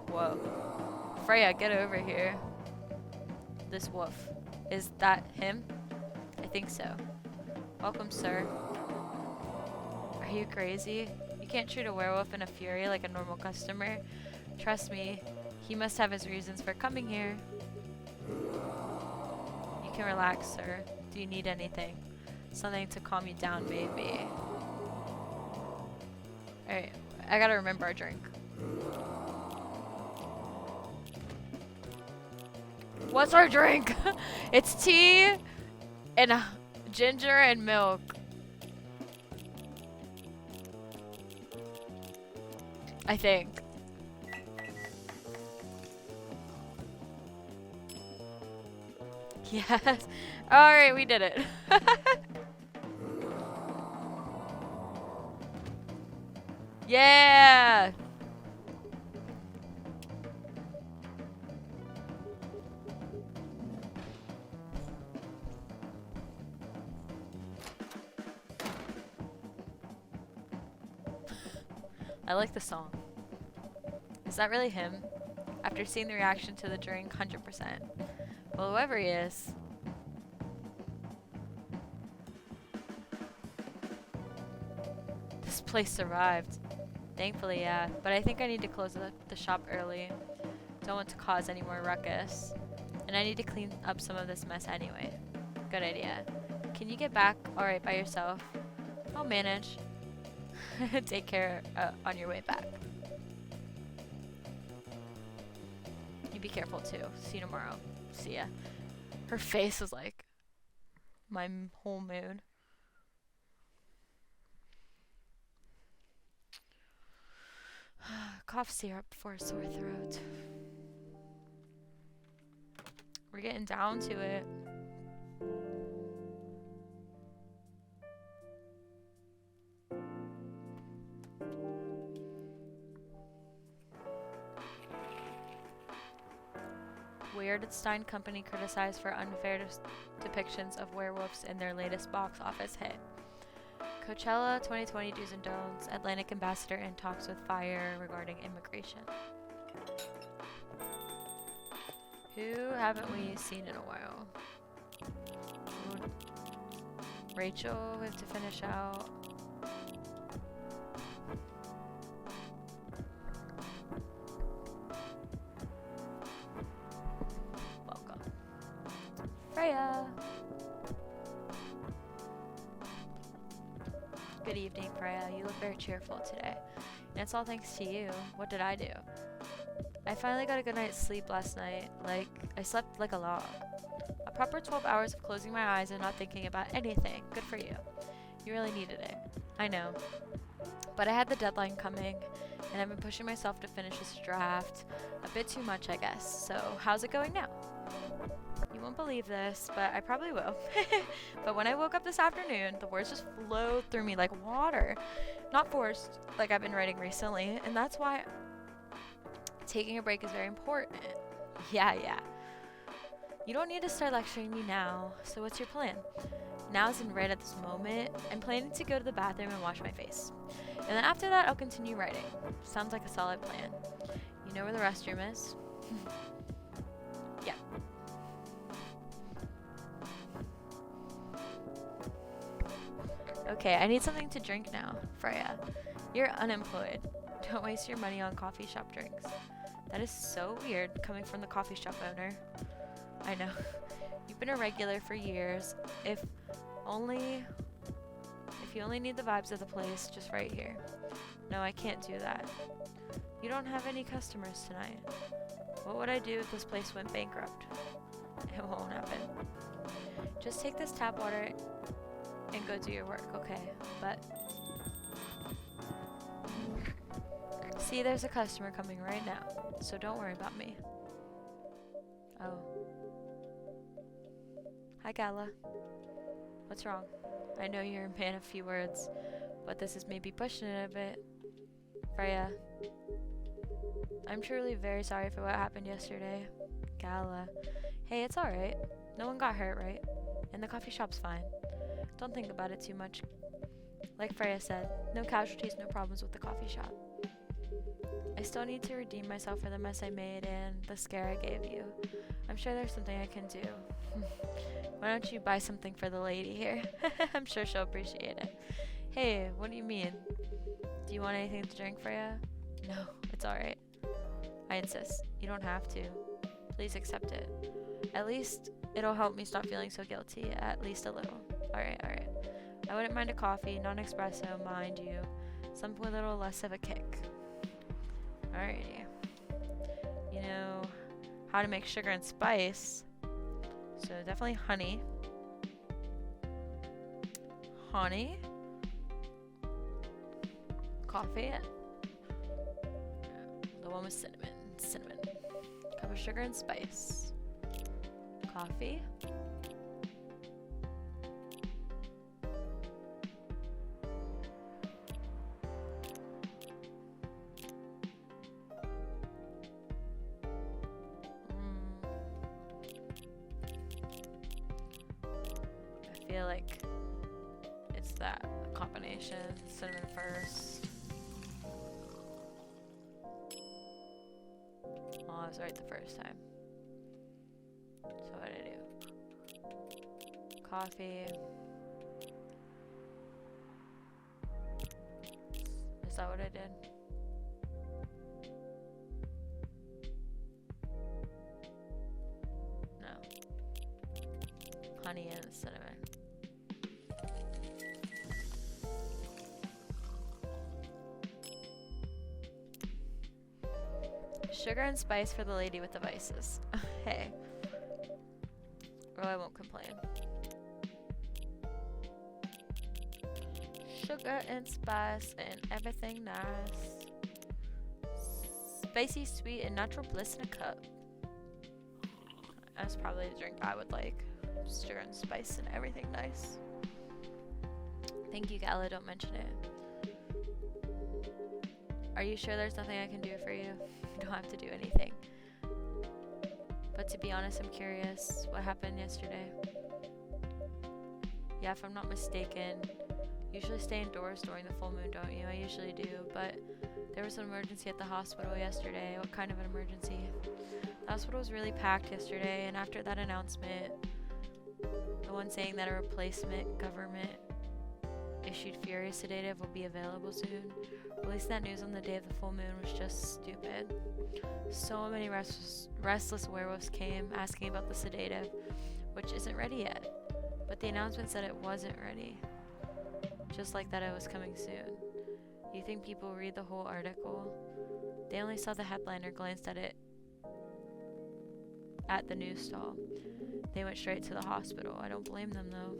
Whoa. Freya, get over here. This wolf. Is that him? I think so. Welcome, sir. Are you crazy? You can't treat a werewolf in a fury like a normal customer. Trust me, he must have his reasons for coming here. You can relax, sir. Do you need anything? Something to calm you down, maybe. Alright, I gotta remember our drink. What's our drink? It's tea and ginger and milk. I think. Yes. Alright, we did it. Yeah! I like the song. Is that really him? After seeing the reaction to the drink, 100%. Well, whoever he is. This place survived. Thankfully, yeah. But I think I need to close the shop early. Don't want to cause any more ruckus. And I need to clean up some of this mess anyway. Good idea. Can you get back alright by yourself? I'll manage. Take care on your way back. You be careful too. See you tomorrow. See ya. Her face was like my whole mood. Cough syrup for a sore throat. We're getting down to it. Weird Stein Company criticized for unfair depictions of werewolves in their latest box office hit. Coachella 2020 do's and don'ts. Atlantic ambassador in talks with Fire regarding immigration. Who haven't we seen in a while? Rachel, we have to finish out. Welcome. Freya! Good evening, Freya. You look very cheerful today. And it's all thanks to you. What did I do? I finally got a good night's sleep last night. I slept like a log. A proper 12 hours of closing my eyes and not thinking about anything. Good for you. You really needed it. I know. But I had the deadline coming, and I've been pushing myself to finish this draft. A bit too much, I guess. So, how's it going now? You won't believe this, but I probably will. But when I woke up this afternoon, the words just flowed through me like water. Not forced, like I've been writing recently, and that's why taking a break is very important. Yeah. You don't need to start lecturing me now, so what's your plan? Now as in right at this moment, I'm planning to go to the bathroom and wash my face. And then after that, I'll continue writing. Sounds like a solid plan. You know where the restroom is? Yeah. Okay, I need something to drink now, Freya. You're unemployed. Don't waste your money on coffee shop drinks. That is so weird coming from the coffee shop owner. I know. You've been a regular for years. If you only need the vibes of the place, just right here. No, I can't do that. You don't have any customers tonight. What would I do if this place went bankrupt? It won't happen. Just take this tap water and go do your work, okay? But see, there's a customer coming right now, so don't worry about me. Oh. Hi, Gala. What's wrong? I know you're a man of few words, but this is maybe pushing it a bit. Freya. I'm truly very sorry for what happened yesterday. Gala. Hey, it's alright. No one got hurt, right? And the coffee shop's fine. Don't think about it too much. Like Freya said, no casualties, no problems with the coffee shop. I still need to redeem myself for the mess I made and the scare I gave you. I'm sure there's something I can do. Why don't you buy something for the lady here? I'm sure she'll appreciate it. Hey, what do you mean? Do you want anything to drink, Freya? No, it's alright. I insist. You don't have to. Please accept it. At least it'll help me stop feeling so guilty, at least a little. Alright. I wouldn't mind a coffee, non-espresso, mind you. Something with a little less of a kick. Alrighty. You know how to make sugar and spice. So definitely honey. Honey. Coffee. The one with cinnamon. Cup of sugar and spice. Coffee. I feel like it's that combination. Cinnamon first. Oh, I was right the first time. So what did I do? Coffee. Is that what I did? No. Honey and cinnamon. Sugar and spice for the lady with the vices. Hey. Oh, I won't complain. Sugar and spice and everything nice. Spicy, sweet, and natural bliss in a cup. That's probably the drink I would like. Sugar and spice and everything nice. Thank you, Gala. Don't mention it. Are you sure there's nothing I can do for you? You don't have to do anything. But to be honest, I'm curious. What happened yesterday? Yeah, if I'm not mistaken, you usually stay indoors during the full moon, don't you? I usually do, but there was an emergency at the hospital yesterday. What kind of an emergency? The hospital was really packed yesterday, and after that announcement, the one saying that a replacement government issued furious sedative will be available soon. Releasing that news on the day of the full moon was just stupid. So many restless werewolves came asking about the sedative, which isn't ready yet. But the announcement said it wasn't ready. Just like that it was coming soon. You think people read the whole article? They only saw the headline or glanced at it at the news stall. They went straight to the hospital. I don't blame them though.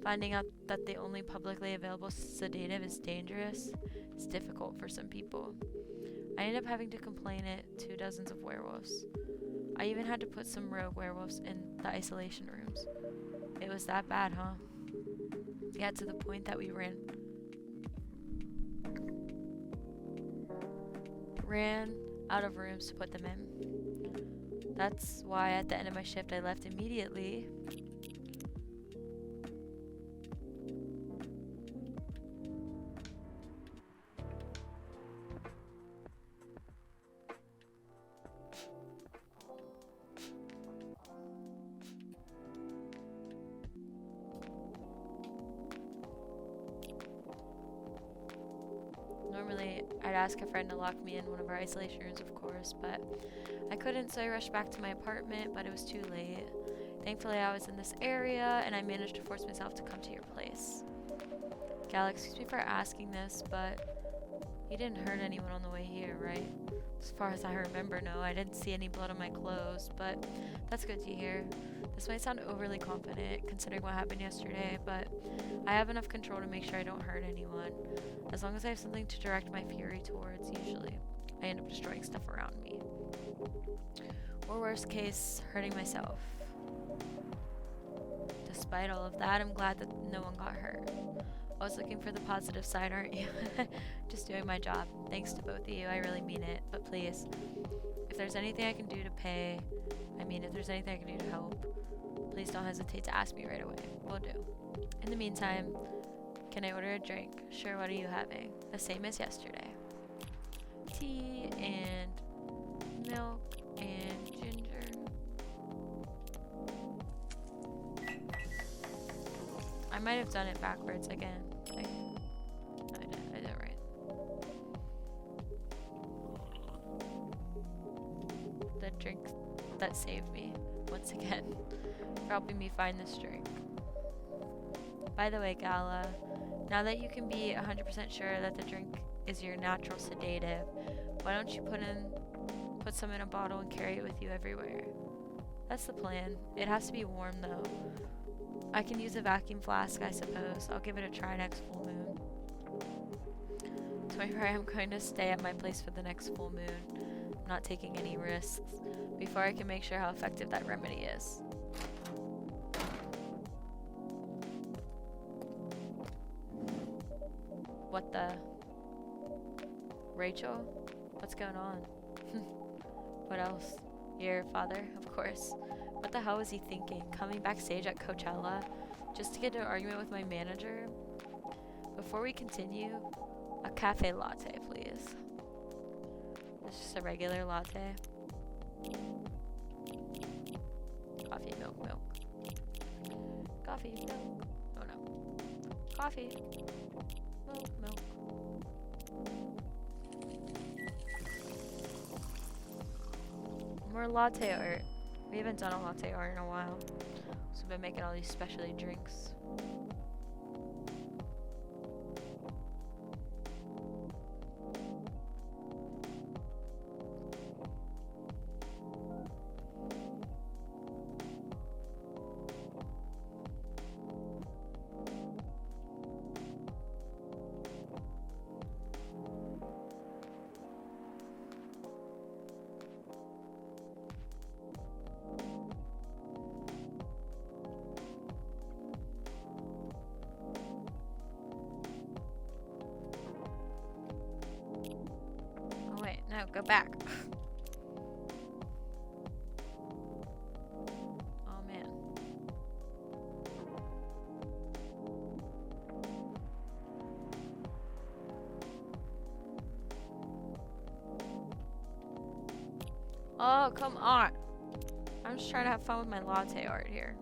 Finding out that the only publicly available sedative is dangerous is difficult for some people. I ended up having to complain it to dozens of werewolves. I even had to put some rogue werewolves in the isolation rooms. It was that bad, huh? Yeah, to the point that we ran out of rooms to put them in. That's why at the end of my shift I left immediately. Normally, I'd ask a friend to lock me in one of our isolation rooms, of course, but I couldn't, so I rushed back to my apartment, but it was too late. Thankfully, I was in this area, and I managed to force myself to come to your place. Gal, excuse me for asking this, but you didn't hurt anyone on the way here, right? As far as I remember, no. I didn't see any blood on my clothes, but that's good to hear. This might sound overly confident, considering what happened yesterday, but I have enough control to make sure I don't hurt anyone. As long as I have something to direct my fury towards, usually, I end up destroying stuff around me. Or worst case, hurting myself. Despite all of that, I'm glad that no one got hurt. Always looking for the positive side, aren't you? Just doing my job. Thanks to both of you, I really mean it. But please, if there's anything I can do to if there's anything I can do to help, please don't hesitate to ask me right away. Will do. In the meantime, can I order a drink? Sure, what are you having? The same as yesterday. Tea and milk and ginger. I might have done it backwards again. I did it right. The drink that saved me, once again, for helping me find this drink. By the way, Gala, now that you can be 100% sure that the drink is your natural sedative, why don't you put some in a bottle and carry it with you everywhere? That's the plan. It has to be warm though. I can use a vacuum flask, I suppose. I'll give it a try next full moon. So I'm going to stay at my place for the next full moon. I'm not taking any risks before I can make sure how effective that remedy is. What the? Rachel? What's going on? What else? Your father, of course. What the hell was he thinking? Coming backstage at Coachella just to get into an argument with my manager? Before we continue, a cafe latte, please. It's just a regular latte. Coffee, milk. Coffee, milk. Oh no. Coffee, milk. More latte art. We haven't done a latte art in a while. So we've been making all these specialty drinks. No, go back. Oh man. Oh, come on. I'm just trying to have fun with my latte art here.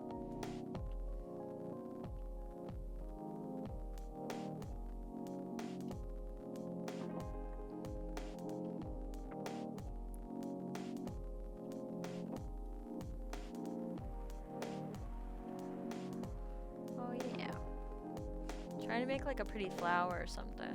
Trying to make like a pretty flower or something.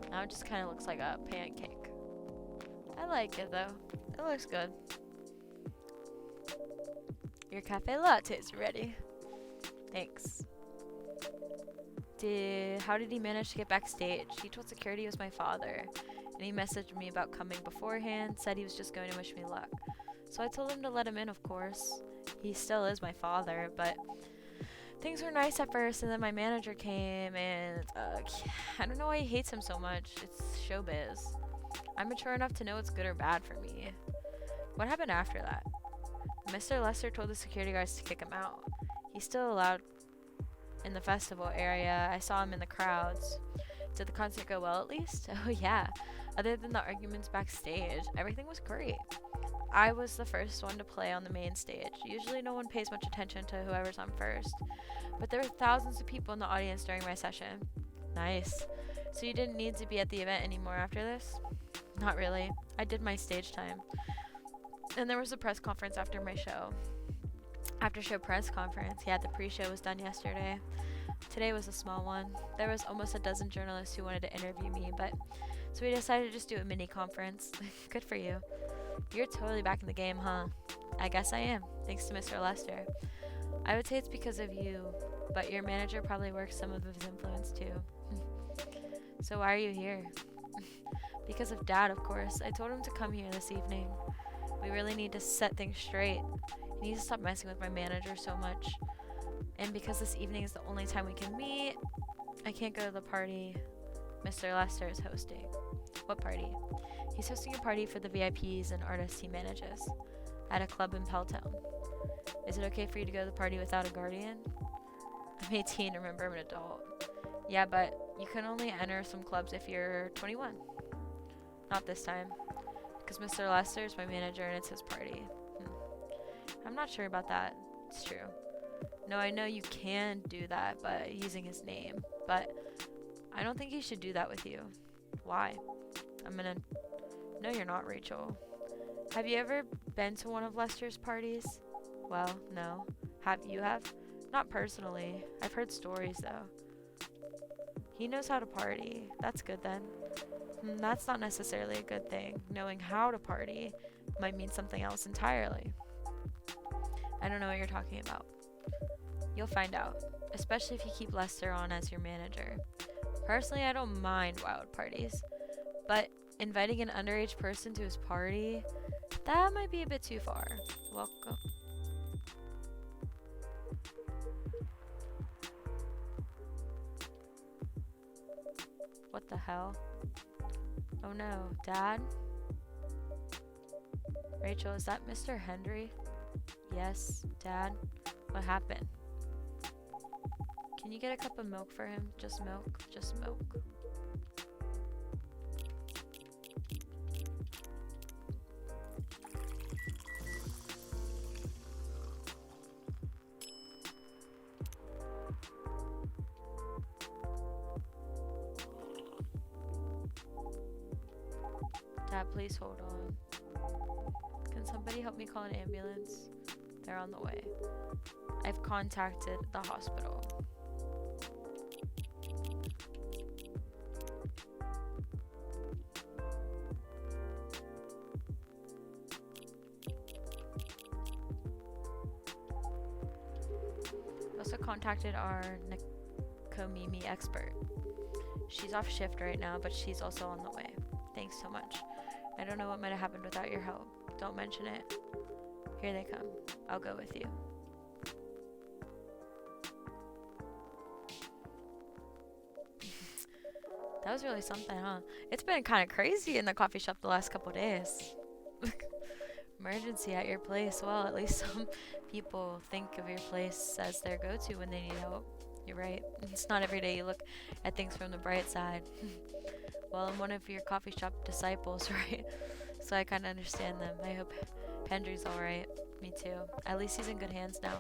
Now it just kind of looks like a pancake. I like it though. It looks good. Your cafe latte is ready. Thanks. How did he manage to get backstage? He told security it was my father. And he messaged me about coming beforehand, said he was just going to wish me luck. So I told him to let him in, of course. He still is my father, but things were nice at first, and then my manager came, and I don't know why he hates him so much. It's showbiz. I'm mature enough to know what's good or bad for me. What happened after that? Mr. Lester told the security guards to kick him out. He's still allowed in the festival area. I saw him in the crowds. Did the concert go well at least? Oh yeah. Other than the arguments backstage, everything was great. I was the first one to play on the main stage. Usually no one pays much attention to whoever's on first, but there were thousands of people in the audience during my session. Nice. So you didn't need to be at the event anymore after this? Not really. I did my stage time. And there was a press conference after my show. After show press conference, yeah, the pre-show was done yesterday. Today was a small one. There was almost a dozen journalists who wanted to interview me, so we decided to just do a mini conference. Good for you. You're totally back in the game, huh? I guess I am, thanks to Mr. Lester. I would say it's because of you, but your manager probably works some of his influence too. So why are you here? Because of Dad, of course. I told him to come here this evening. We really need to set things straight. He needs to stop messing with my manager so much. And because this evening is the only time we can meet, I can't go to the party Mr. Lester is hosting. What party? He's hosting a party for the VIPs and artists he manages at a club in Pelltown. Is it okay for you to go to the party without a guardian? I'm 18, remember I'm an adult. Yeah, but you can only enter some clubs if you're 21. Not this time, because Mr. Lester is my manager and it's his party. I'm not sure about that. It's true. No, I know you can do that, but using his name. But I don't think he should do that with you. Why? No, you're not, Rachel. Have you ever been to one of Lester's parties? Well, no. Have you? Not personally. I've heard stories, though. He knows how to party. That's good, then. That's not necessarily a good thing. Knowing how to party might mean something else entirely. I don't know what you're talking about. You'll find out, especially if you keep Lester on as your manager. Personally, I don't mind wild parties, but inviting an underage person to his party, that might be a bit too far. Welcome. What the hell? Oh no, Dad? Rachel, is that Mr. Hendry? Yes, Dad. What happened? Can you get a cup of milk for him? Just milk. Just milk. Dad, please hold on. Can somebody help me call an ambulance? They're on the way. I've contacted the hospital. Also contacted our Nekomimi expert. She's off shift right now, but she's also on the way. Thanks so much. I don't know what might have happened without your help. Don't mention it. Here they come. I'll go with you. That was really something, huh? It's been kind of crazy in the coffee shop the last couple days. Emergency at your place. Well, at least some people think of your place as their go-to when they need help. You're right. It's not every day you look at things from the bright side. Well, I'm one of your coffee shop disciples, right? So I kind of understand them. I hope Hendry's alright. Me too. At least he's in good hands now.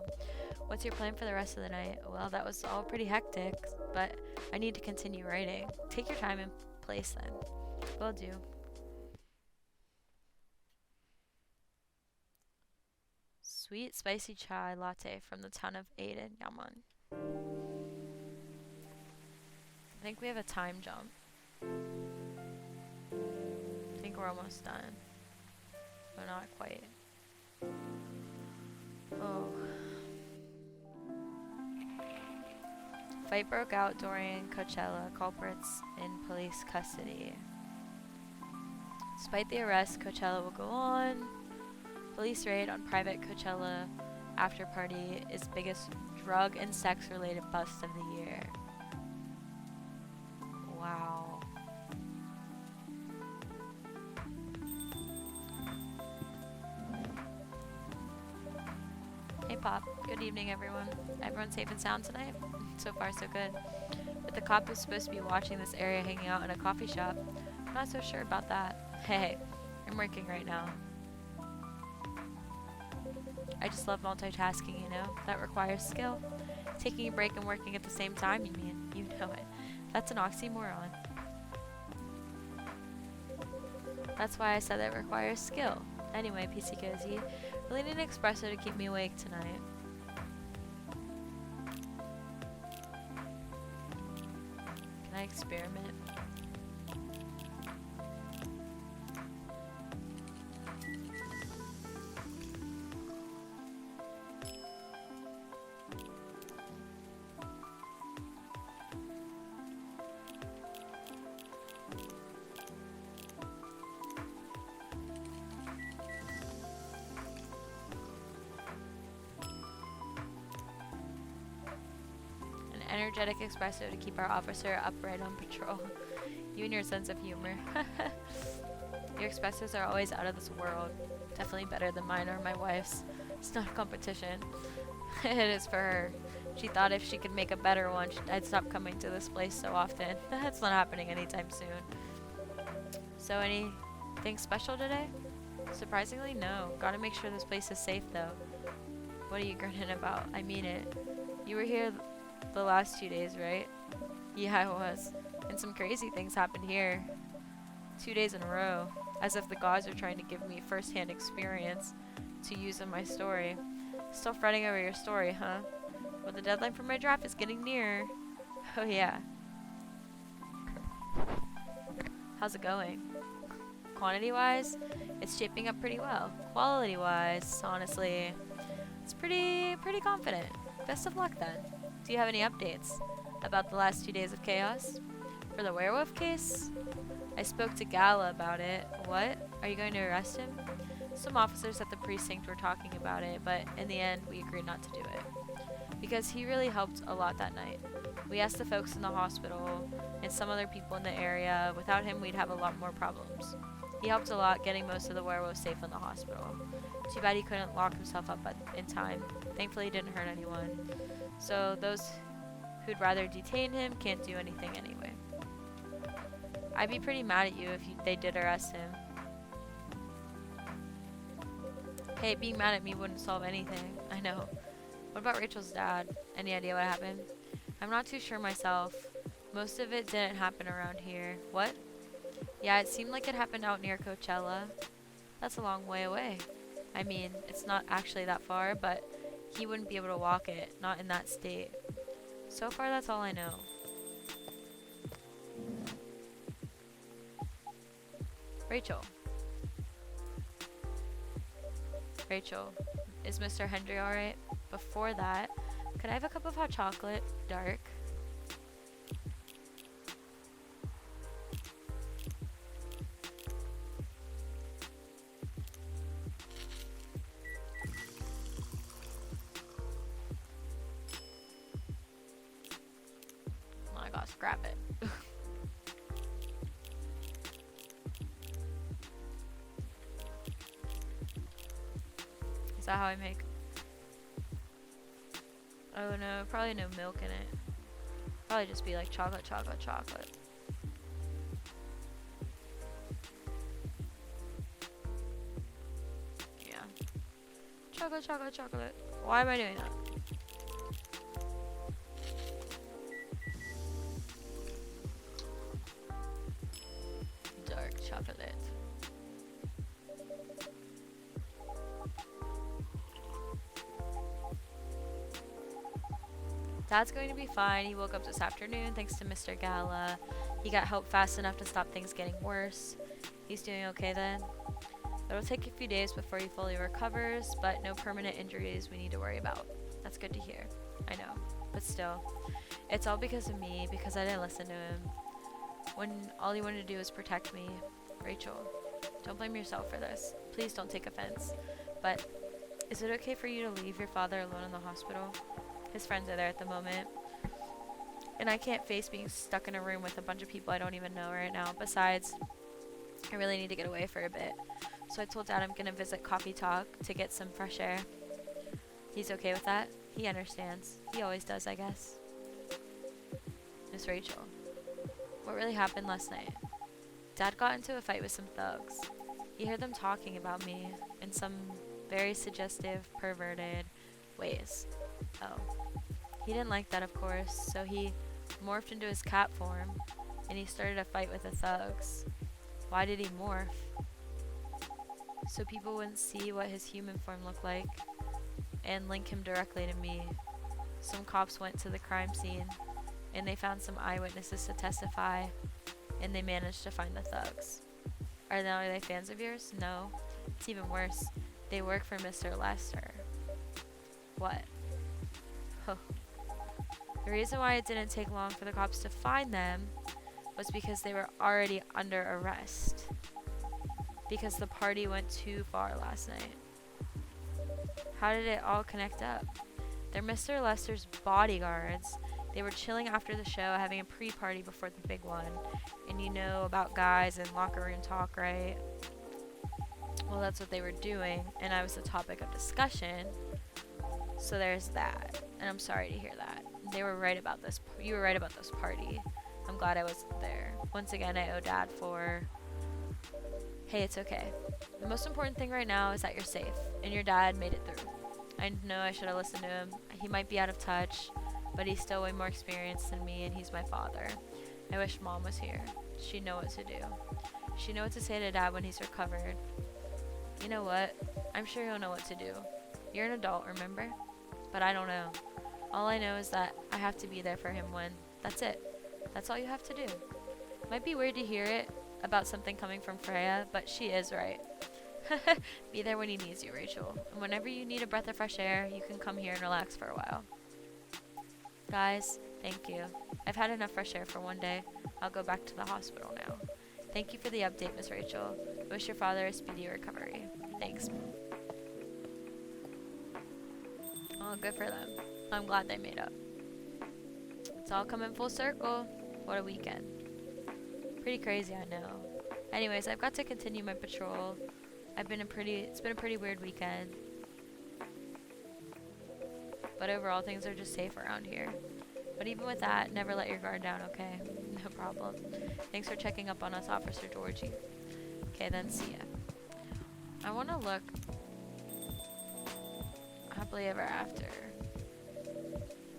What's your plan for the rest of the night? Well, that was all pretty hectic, but I need to continue writing. Take your time and place then. Will do. Sweet spicy chai latte from the town of Aden, Yaman. I think we have a time jump. I think we're almost done. But not quite. Oh. Fight broke out during Coachella. Culprits in police custody. Despite the arrest, Coachella will go on. Police raid on private Coachella after party is biggest drug and sex related bust of the year. Wow. Hey Pop, good evening everyone. Everyone safe and sound tonight? So far so good. But the cop who's supposed to be watching this area hanging out in a coffee shop, I'm not so sure about that. Hey, I'm working right now. I just love multitasking, you know? That requires skill. Taking a break and working at the same time, you mean? You know it. That's an oxymoron. That's why I said that requires skill. Anyway, PCCozy, really need an espresso to keep me awake tonight. Can I experiment? Energetic espresso to keep our officer upright on patrol. You and your sense of humor. Your espressos are always out of this world. Definitely better than mine or my wife's. It's not a competition. It is for her. She thought if she could make a better one, I'd stop coming to this place so often. That's not happening anytime soon. So anything special today? Surprisingly, no. Gotta make sure this place is safe though. What are you grinning about? I mean it. You were here the last 2 days, right? Yeah, I was. And some crazy things happened here. 2 days in a row. As if the gods are trying to give me first-hand experience to use in my story. Still fretting over your story, huh? Well, the deadline for my draft is getting near. Oh yeah. How's it going? Quantity-wise, it's shaping up pretty well. Quality-wise, honestly, it's pretty confident. Best of luck then. Do you have any updates about the last 2 days of chaos? For the werewolf case? I spoke to Gala about it. What? Are you going to arrest him? Some officers at the precinct were talking about it, but in the end, we agreed not to do it. Because he really helped a lot that night. We asked the folks in the hospital and some other people in the area. Without him, we'd have a lot more problems. He helped a lot getting most of the werewolves safe in the hospital. Too bad he couldn't lock himself up in time. Thankfully, he didn't hurt anyone. So those who'd rather detain him can't do anything anyway. I'd be pretty mad at you if they did arrest him. Hey, being mad at me wouldn't solve anything. I know. What about Rachel's dad? Any idea what happened? I'm not too sure myself. Most of it didn't happen around here. What? Yeah, it seemed like it happened out near Coachella. That's a long way away. I mean, it's not actually that far, but he wouldn't be able to walk it, not in that state. So far, that's all I know. Rachel. Rachel, is Mr. Hendry alright? Before that, could I have a cup of hot chocolate? Dark. Oh my gosh, grab it. Is that how I make? Oh no, probably no milk in it. Probably just be like chocolate, chocolate, chocolate. Yeah. Chocolate, chocolate, chocolate. Why am I doing that? Dark chocolate. Dad's going to be fine. He woke up this afternoon thanks to Mr. Gala. He got help fast enough to stop things getting worse. He's doing okay then. It'll take a few days before he fully recovers, but no permanent injuries we need to worry about. That's good to hear. I know, but still. It's all because of me, because I didn't listen to him. When all he wanted to do was protect me. Rachel, don't blame yourself for this. Please don't take offense. But is it okay for you to leave your father alone in the hospital? His friends are there at the moment. And I can't face being stuck in a room with a bunch of people I don't even know right now. Besides, I really need to get away for a bit. So I told Dad I'm going to visit CoffeeTalk to get some fresh air. He's okay with that? He understands. He always does, I guess. Miss Rachel, what really happened last night? Dad got into a fight with some thugs. He heard them talking about me in some very suggestive, perverted ways. Oh. He didn't like that, of course, so he morphed into his cat form, and he started a fight with the thugs. Why did he morph? So people wouldn't see what his human form looked like, and link him directly to me. Some cops went to the crime scene, and they found some eyewitnesses to testify, and they managed to find the thugs. Are they fans of yours? No. It's even worse. They work for Mr. Lester. What? Huh. The reason why it didn't take long for the cops to find them was because they were already under arrest. Because the party went too far last night. How did it all connect up? They're Mr. Lester's bodyguards. They were chilling after the show, having a pre-party before the big one. And you know about guys and locker room talk, right? Well, that's what they were doing, and I was the topic of discussion. So there's that, and I'm sorry to hear that. They were right about this. You were right about this party. I'm glad I wasn't there. Once again, I owe Dad for... Hey, it's okay. The most important thing right now is that you're safe, and your dad made it through. I know I should have listened to him. He might be out of touch, but he's still way more experienced than me, and he's my father. I wish Mom was here. She'd know what to do. She'd know what to say to Dad when he's recovered. You know what? I'm sure he'll know what to do. You're an adult, remember? But I don't know. All I know is that I have to be there for him when... That's it. That's all you have to do. Might be weird to hear it about something coming from Freya, but she is right. Be there when he needs you, Rachel. And whenever you need a breath of fresh air, you can come here and relax for a while. Guys, thank you. I've had enough fresh air for one day. I'll go back to the hospital now. Thank you for the update, Miss Rachel. Wish your father a speedy recovery. Thanks. Oh, good for them. I'm glad they made up. It's all coming full circle. What a weekend. Pretty crazy, I know. Anyways, I've got to continue my patrol. It's been a pretty weird weekend. But overall, things are just safe around here. But even with that, never let your guard down, okay? No problem. Thanks for checking up on us, Officer Georgie. Okay, then see ya. I want to look happily ever after.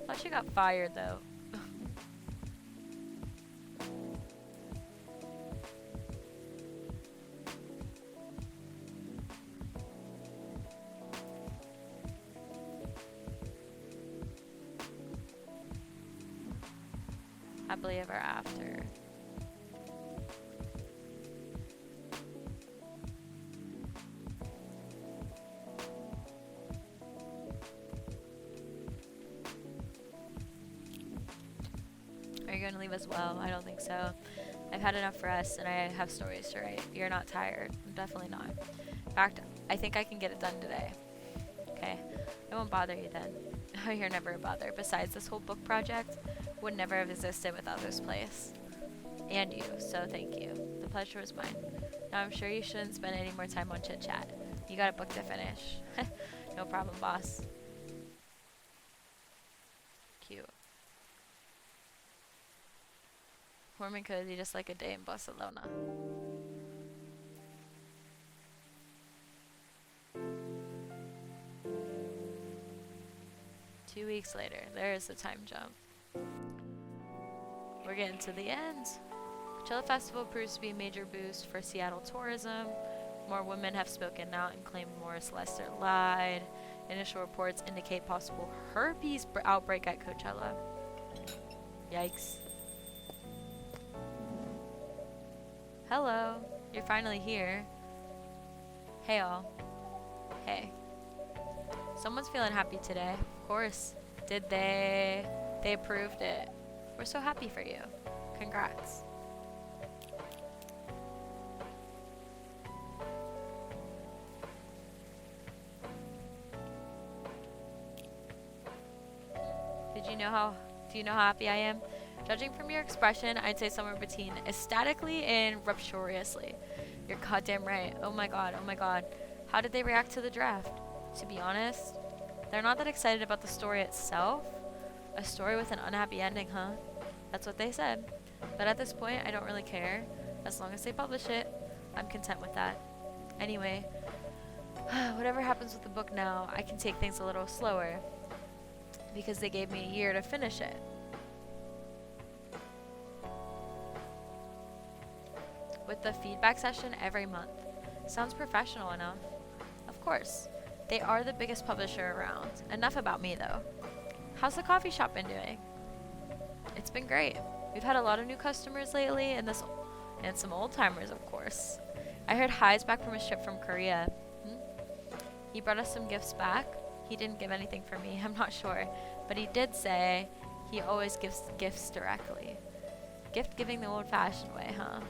Thought she got fired, though. Happily ever after. Are you going to leave as well? I don't think so. I've had enough rest and I have stories to write. You're not tired. I'm definitely not. In fact, I think I can get it done today. Okay. I won't bother you then. You're never a bother. Besides, this whole book project would never have existed without this place. And you, so thank you. The pleasure was mine. Now I'm sure you shouldn't spend any more time on chit-chat. You got a book to finish. No problem, boss. Cute. Warm and cozy, just like a day in Barcelona. Two weeks later, there's the time jump. We're getting to the end. Coachella Festival proves to be a major boost for Seattle tourism. More women have spoken out and claimed Morris Lester lied. Initial reports indicate possible herpes outbreak at Coachella. Yikes. Hello, you're finally here. Hey all. Hey. Someone's feeling happy today. Of course. Did they? They approved it. We're so happy for you. Congrats. Do you know how happy I am? Judging from your expression, I'd say somewhere between ecstatically and rapturously. You're goddamn right. Oh my god, oh my god. How did they react to the draft? To be honest, they're not that excited about the story itself. A story with an unhappy ending, huh? That's what they said. But at this point, I don't really care. As long as they publish it, I'm content with that. Anyway, whatever happens with the book now, I can take things a little slower. Because they gave me a year to finish it. With the feedback session every month. Sounds professional enough. Of course. They are the biggest publisher around. Enough about me, though. How's the coffee shop been doing? It's been great. We've had a lot of new customers lately, and some old-timers, of course. I heard Hi's back from his trip from Korea. He brought us some gifts back. He didn't give anything for me, I'm not sure. But he did say he always gives gifts directly. Gift giving the old-fashioned way, huh?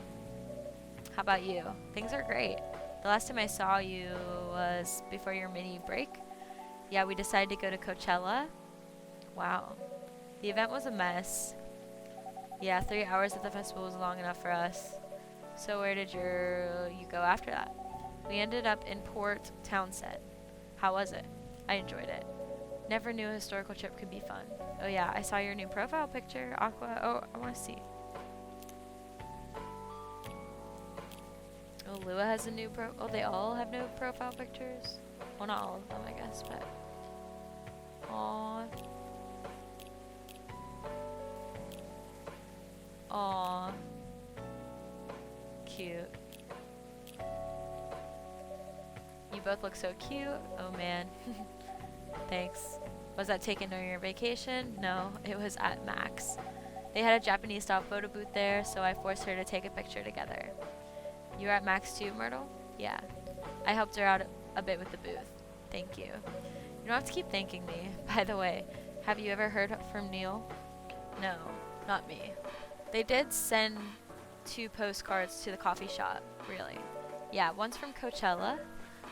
How about you? Things are great. The last time I saw you was before your mini break. Yeah, we decided to go to Coachella. Wow. The event was a mess. Yeah, 3 hours at the festival was long enough for us. So where did you go after that? We ended up in Port Townsend. How was it? I enjoyed it. Never knew a historical trip could be fun. Oh yeah, I saw your new profile picture, Aqua. Oh, I want to see. Oh, Lua has a new oh, they all have new profile pictures? Well, not all of them, I guess, but... Aww. Aww. Cute. You both look so cute. Oh man. Thanks. Was that taken during your vacation? No, it was at Max. They had a Japanese style photo booth there, so I forced her to take a picture together. You were at Max too, Myrtle? Yeah. I helped her out a bit with the booth. Thank you. You don't have to keep thanking me. By the way, Have you ever heard from Neil? No, not me. They did send 2 postcards to the coffee shop, really. Yeah, one's from Coachella.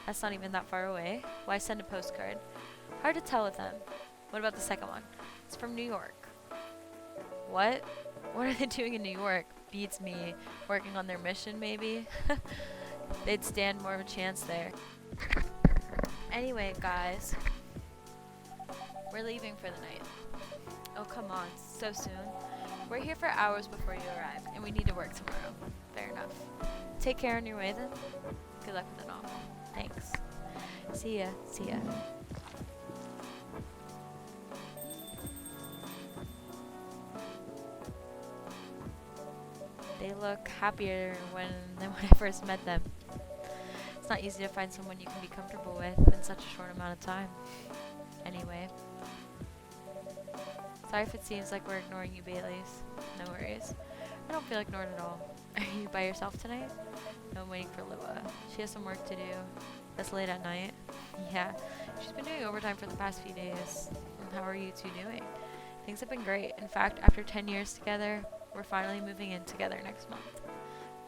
That's not even that far away. Why send a postcard? Hard to tell with them. What about the second one? It's from New York. What? What are they doing in New York? Beats me. Working on their mission, maybe? They'd stand more of a chance there. Anyway, guys. We're leaving for the night. Oh, come on. So soon. We're here for hours before you arrive, and we need to work tomorrow. Fair enough. Take care on your way, then. Good luck with it all. Thanks. See ya. See ya. They look happier than when I first met them. It's not easy to find someone you can be comfortable with in such a short amount of time. Anyway. Sorry if it seems like we're ignoring you, Baileys. No worries. I don't feel ignored at all. Are you by yourself tonight? No, I'm waiting for Lua. She has some work to do. That's late at night. Yeah, she's been doing overtime for the past few days. How are you two doing? Things have been great. In fact, after 10 years together, we're finally moving in together next month.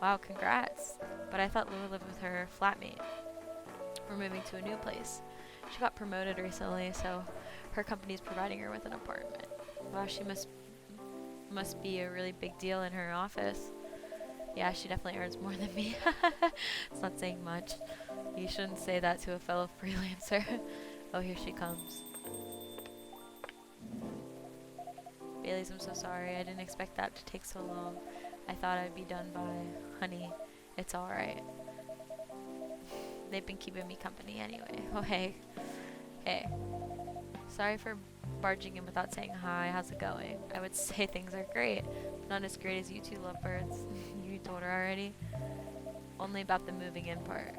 Wow, congrats. But I thought Lua lived with her flatmate. We're moving to a new place. She got promoted recently, so her company's providing her with an apartment. Wow, she must be a really big deal in her office. Yeah, she definitely earns more than me. It's not saying much. You shouldn't say that to a fellow freelancer. Oh, here she comes. Baileys, I'm so sorry. I didn't expect that to take so long. I thought I'd be done by. Honey, it's alright. They've been keeping me company anyway. Oh, hey. Hey. Sorry for barging in without saying hi. How's it going? I would say things are great. Not as great as you two lovebirds. You told her already? Only about the moving in part.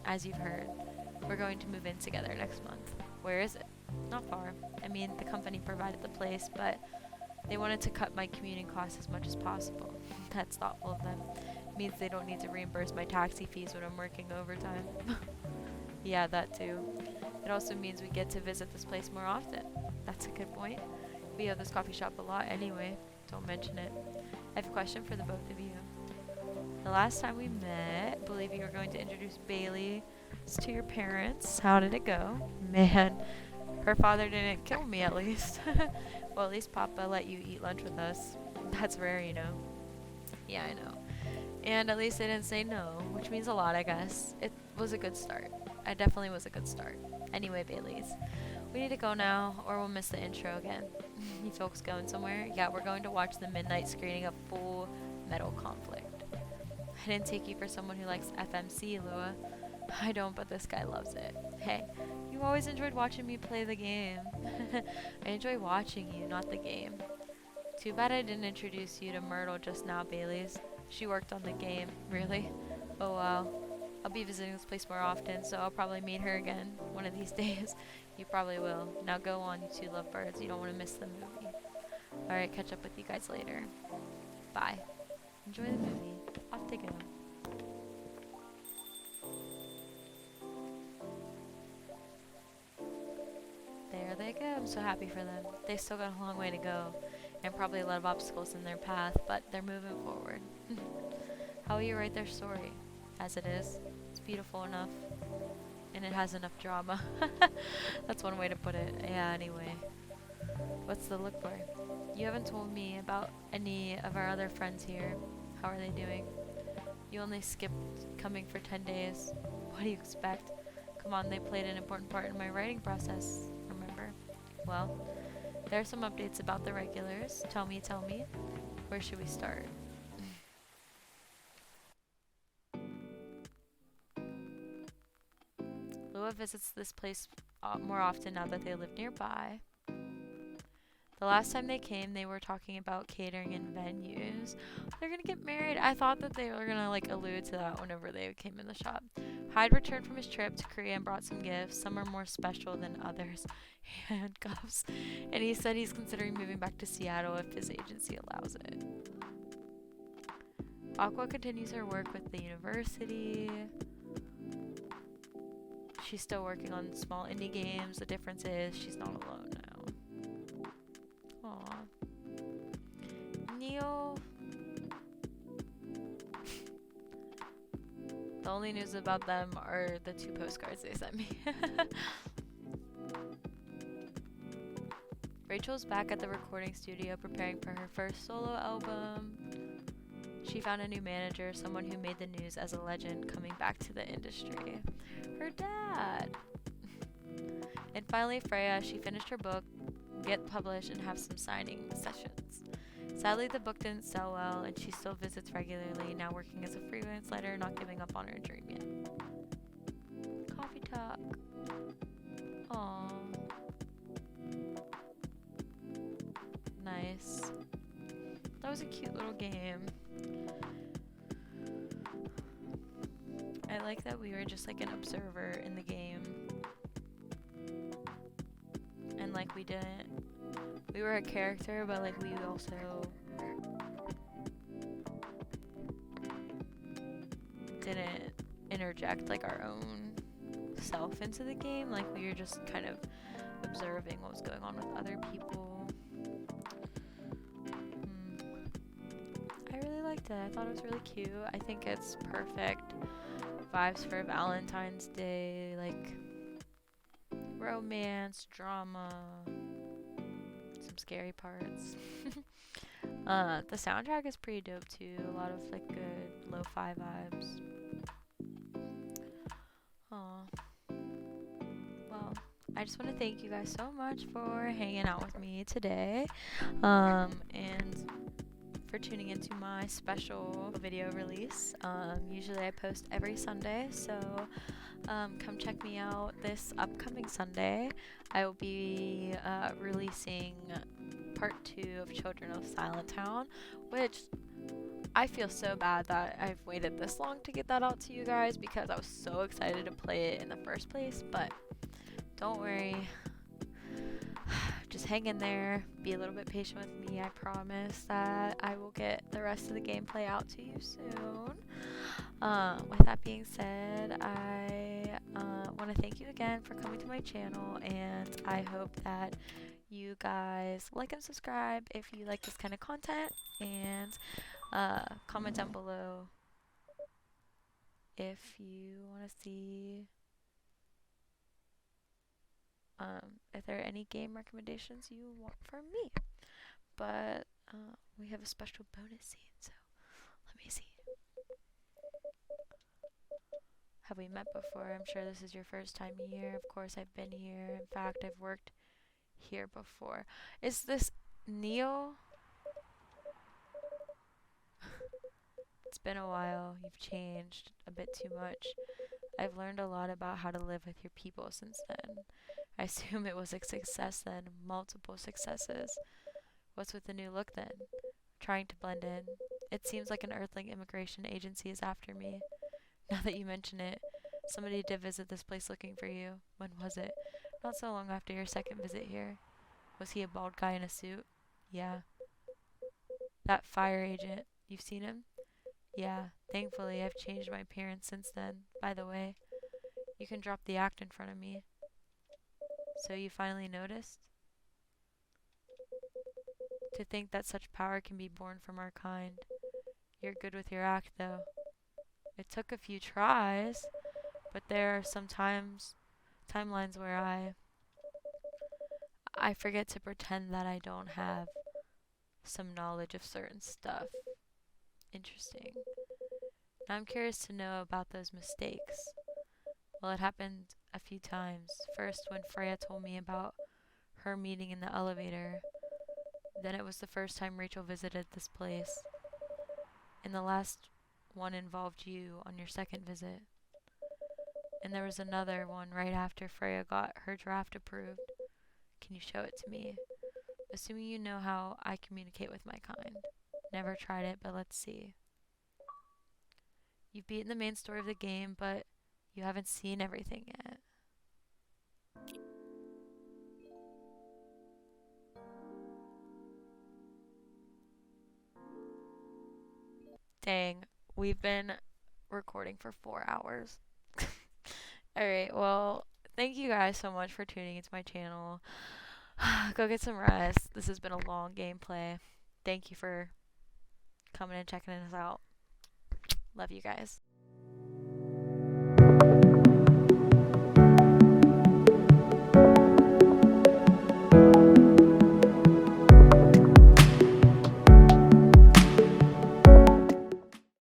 As you've heard, we're going to move in together next month. Where is it? Not far. I mean, the company provided the place, but they wanted to cut my commuting costs as much as possible. That's thoughtful of them. It means they don't need to reimburse my taxi fees when I'm working overtime. Yeah, that too. It also means we get to visit this place more often. That's a good point. We owe this coffee shop a lot anyway. Don't mention it. I have a question for the both of you. The last time we met, I believe you were going to introduce Bailey to your parents. How did it go? Man, her father didn't kill me at least. Well, at least Papa let you eat lunch with us. That's rare, you know. Yeah, I know. And at least they didn't say no, which means a lot, I guess. It was a good start. It definitely was a good start. Anyway, Baileys, we need to go now, or we'll miss the intro again. You folks going somewhere? Yeah, we're going to watch the midnight screening of Full Metal Conflict. I didn't take you for someone who likes FMC, Lua. I don't, but this guy loves it. Hey, you always enjoyed watching me play the game. I enjoy watching you, not the game. Too bad I didn't introduce you to Myrtle just now, Baileys. She worked on the game. Really? Oh, wow. I'll be visiting this place more often, so I'll probably meet her again one of these days. You probably will. Now go on, you two lovebirds. You don't want to miss the movie. Alright, catch up with you guys later. Bye. Enjoy the movie. Off to go. There they go. I'm so happy for them. They still got a long way to go, and probably a lot of obstacles in their path, but they're moving forward. How will you write their story? As it is. It's beautiful enough. And it has enough drama. That's one way to put it. Yeah, anyway. What's the look for? You haven't told me about any of our other friends here. How are they doing? You only skipped coming for 10 days. What do you expect? Come on, they played an important part in my writing process, remember? Well, there are some updates about the regulars. Tell me. Where should we start? Lua visits this place more often now that they live nearby. The last time they came, they were talking about catering and venues. They're gonna get married. I thought that they were gonna allude to that whenever they came in the shop. Hyde returned from his trip to Korea and brought some gifts. Some are more special than others. Handcuffs. And he said he's considering moving back to Seattle if his agency allows it. Aqua continues her work with the university. She's still working on small indie games. The difference is she's not alone now. The only news about them are the 2 postcards they sent me. Rachel's back at the recording studio preparing for her first solo album. She found a new manager, someone who made the news as a legend coming back to the industry. Her dad! And finally, Freya, she finished her book, get published, and have some signing sessions. Sadly, the book didn't sell well, and she still visits regularly, now working as a freelance writer, not giving up on her dream yet. Coffee talk. Aww. Nice. That was a cute little game. I like that we were just like an observer in the game. And like we were a character, but like we also didn't interject like our own self into the game. Like we were just kind of observing what was going on with other people. I really liked it. I thought it was really cute. I think it's perfect vibes for Valentine's Day, like romance, drama, some scary parts. The soundtrack is pretty dope too. A lot of like good lo-fi vibes. Aw. Well, I just want to thank you guys so much for hanging out with me today, and for tuning into my special video release. Usually I post every Sunday, so come check me out this upcoming Sunday. I will be releasing part 2 of Children of Silent Town, which I feel so bad that I've waited this long to get that out to you guys because I was so excited to play it in the first place, but don't worry. Just hang in there, be a little bit patient with me. I promise that I will get the rest of the gameplay out to you soon. With that being said, I want to thank you again for coming to my channel, and I hope that you guys like and subscribe if you like this kind of content, and comment down below if you want to see if there are any game recommendations you want from me. But we have a special bonus scene, so let me see. Have we met before? I'm sure this is your first time here. Of course, I've been here. In fact, I've worked here before. Is this Neil? It's been a while. You've changed a bit too much. I've learned a lot about how to live with your people since then. I assume it was a success then, multiple successes. What's with the new look then? Trying to blend in. It seems like an Earthling immigration agency is after me. Now that you mention it, somebody did visit this place looking for you. When was it? Not so long after your second visit here. Was he a bald guy in a suit? Yeah. That fire agent. You've seen him? Yeah. Thankfully, I've changed my appearance since then. By the way, you can drop the act in front of me. So you finally noticed? To think that such power can be born from our kind. You're good with your act, though. It took a few tries, but there are some timelines where I forget to pretend that I don't have some knowledge of certain stuff. Interesting. Now I'm curious to know about those mistakes. Well, it happened a few times. First, when Freya told me about her meeting in the elevator. Then it was the first time Rachel visited this place. And the last one involved you on your second visit. And there was another one right after Freya got her draft approved. Can you show it to me? Assuming you know how I communicate with my kind. Never tried it, but let's see. You've beaten the main story of the game, but you haven't seen everything yet. Dang, we've been recording for 4 hours. Alright, well, thank you guys so much for tuning into my channel. Go get some rest. This has been a long gameplay. Thank you for coming and checking us out. Love you guys.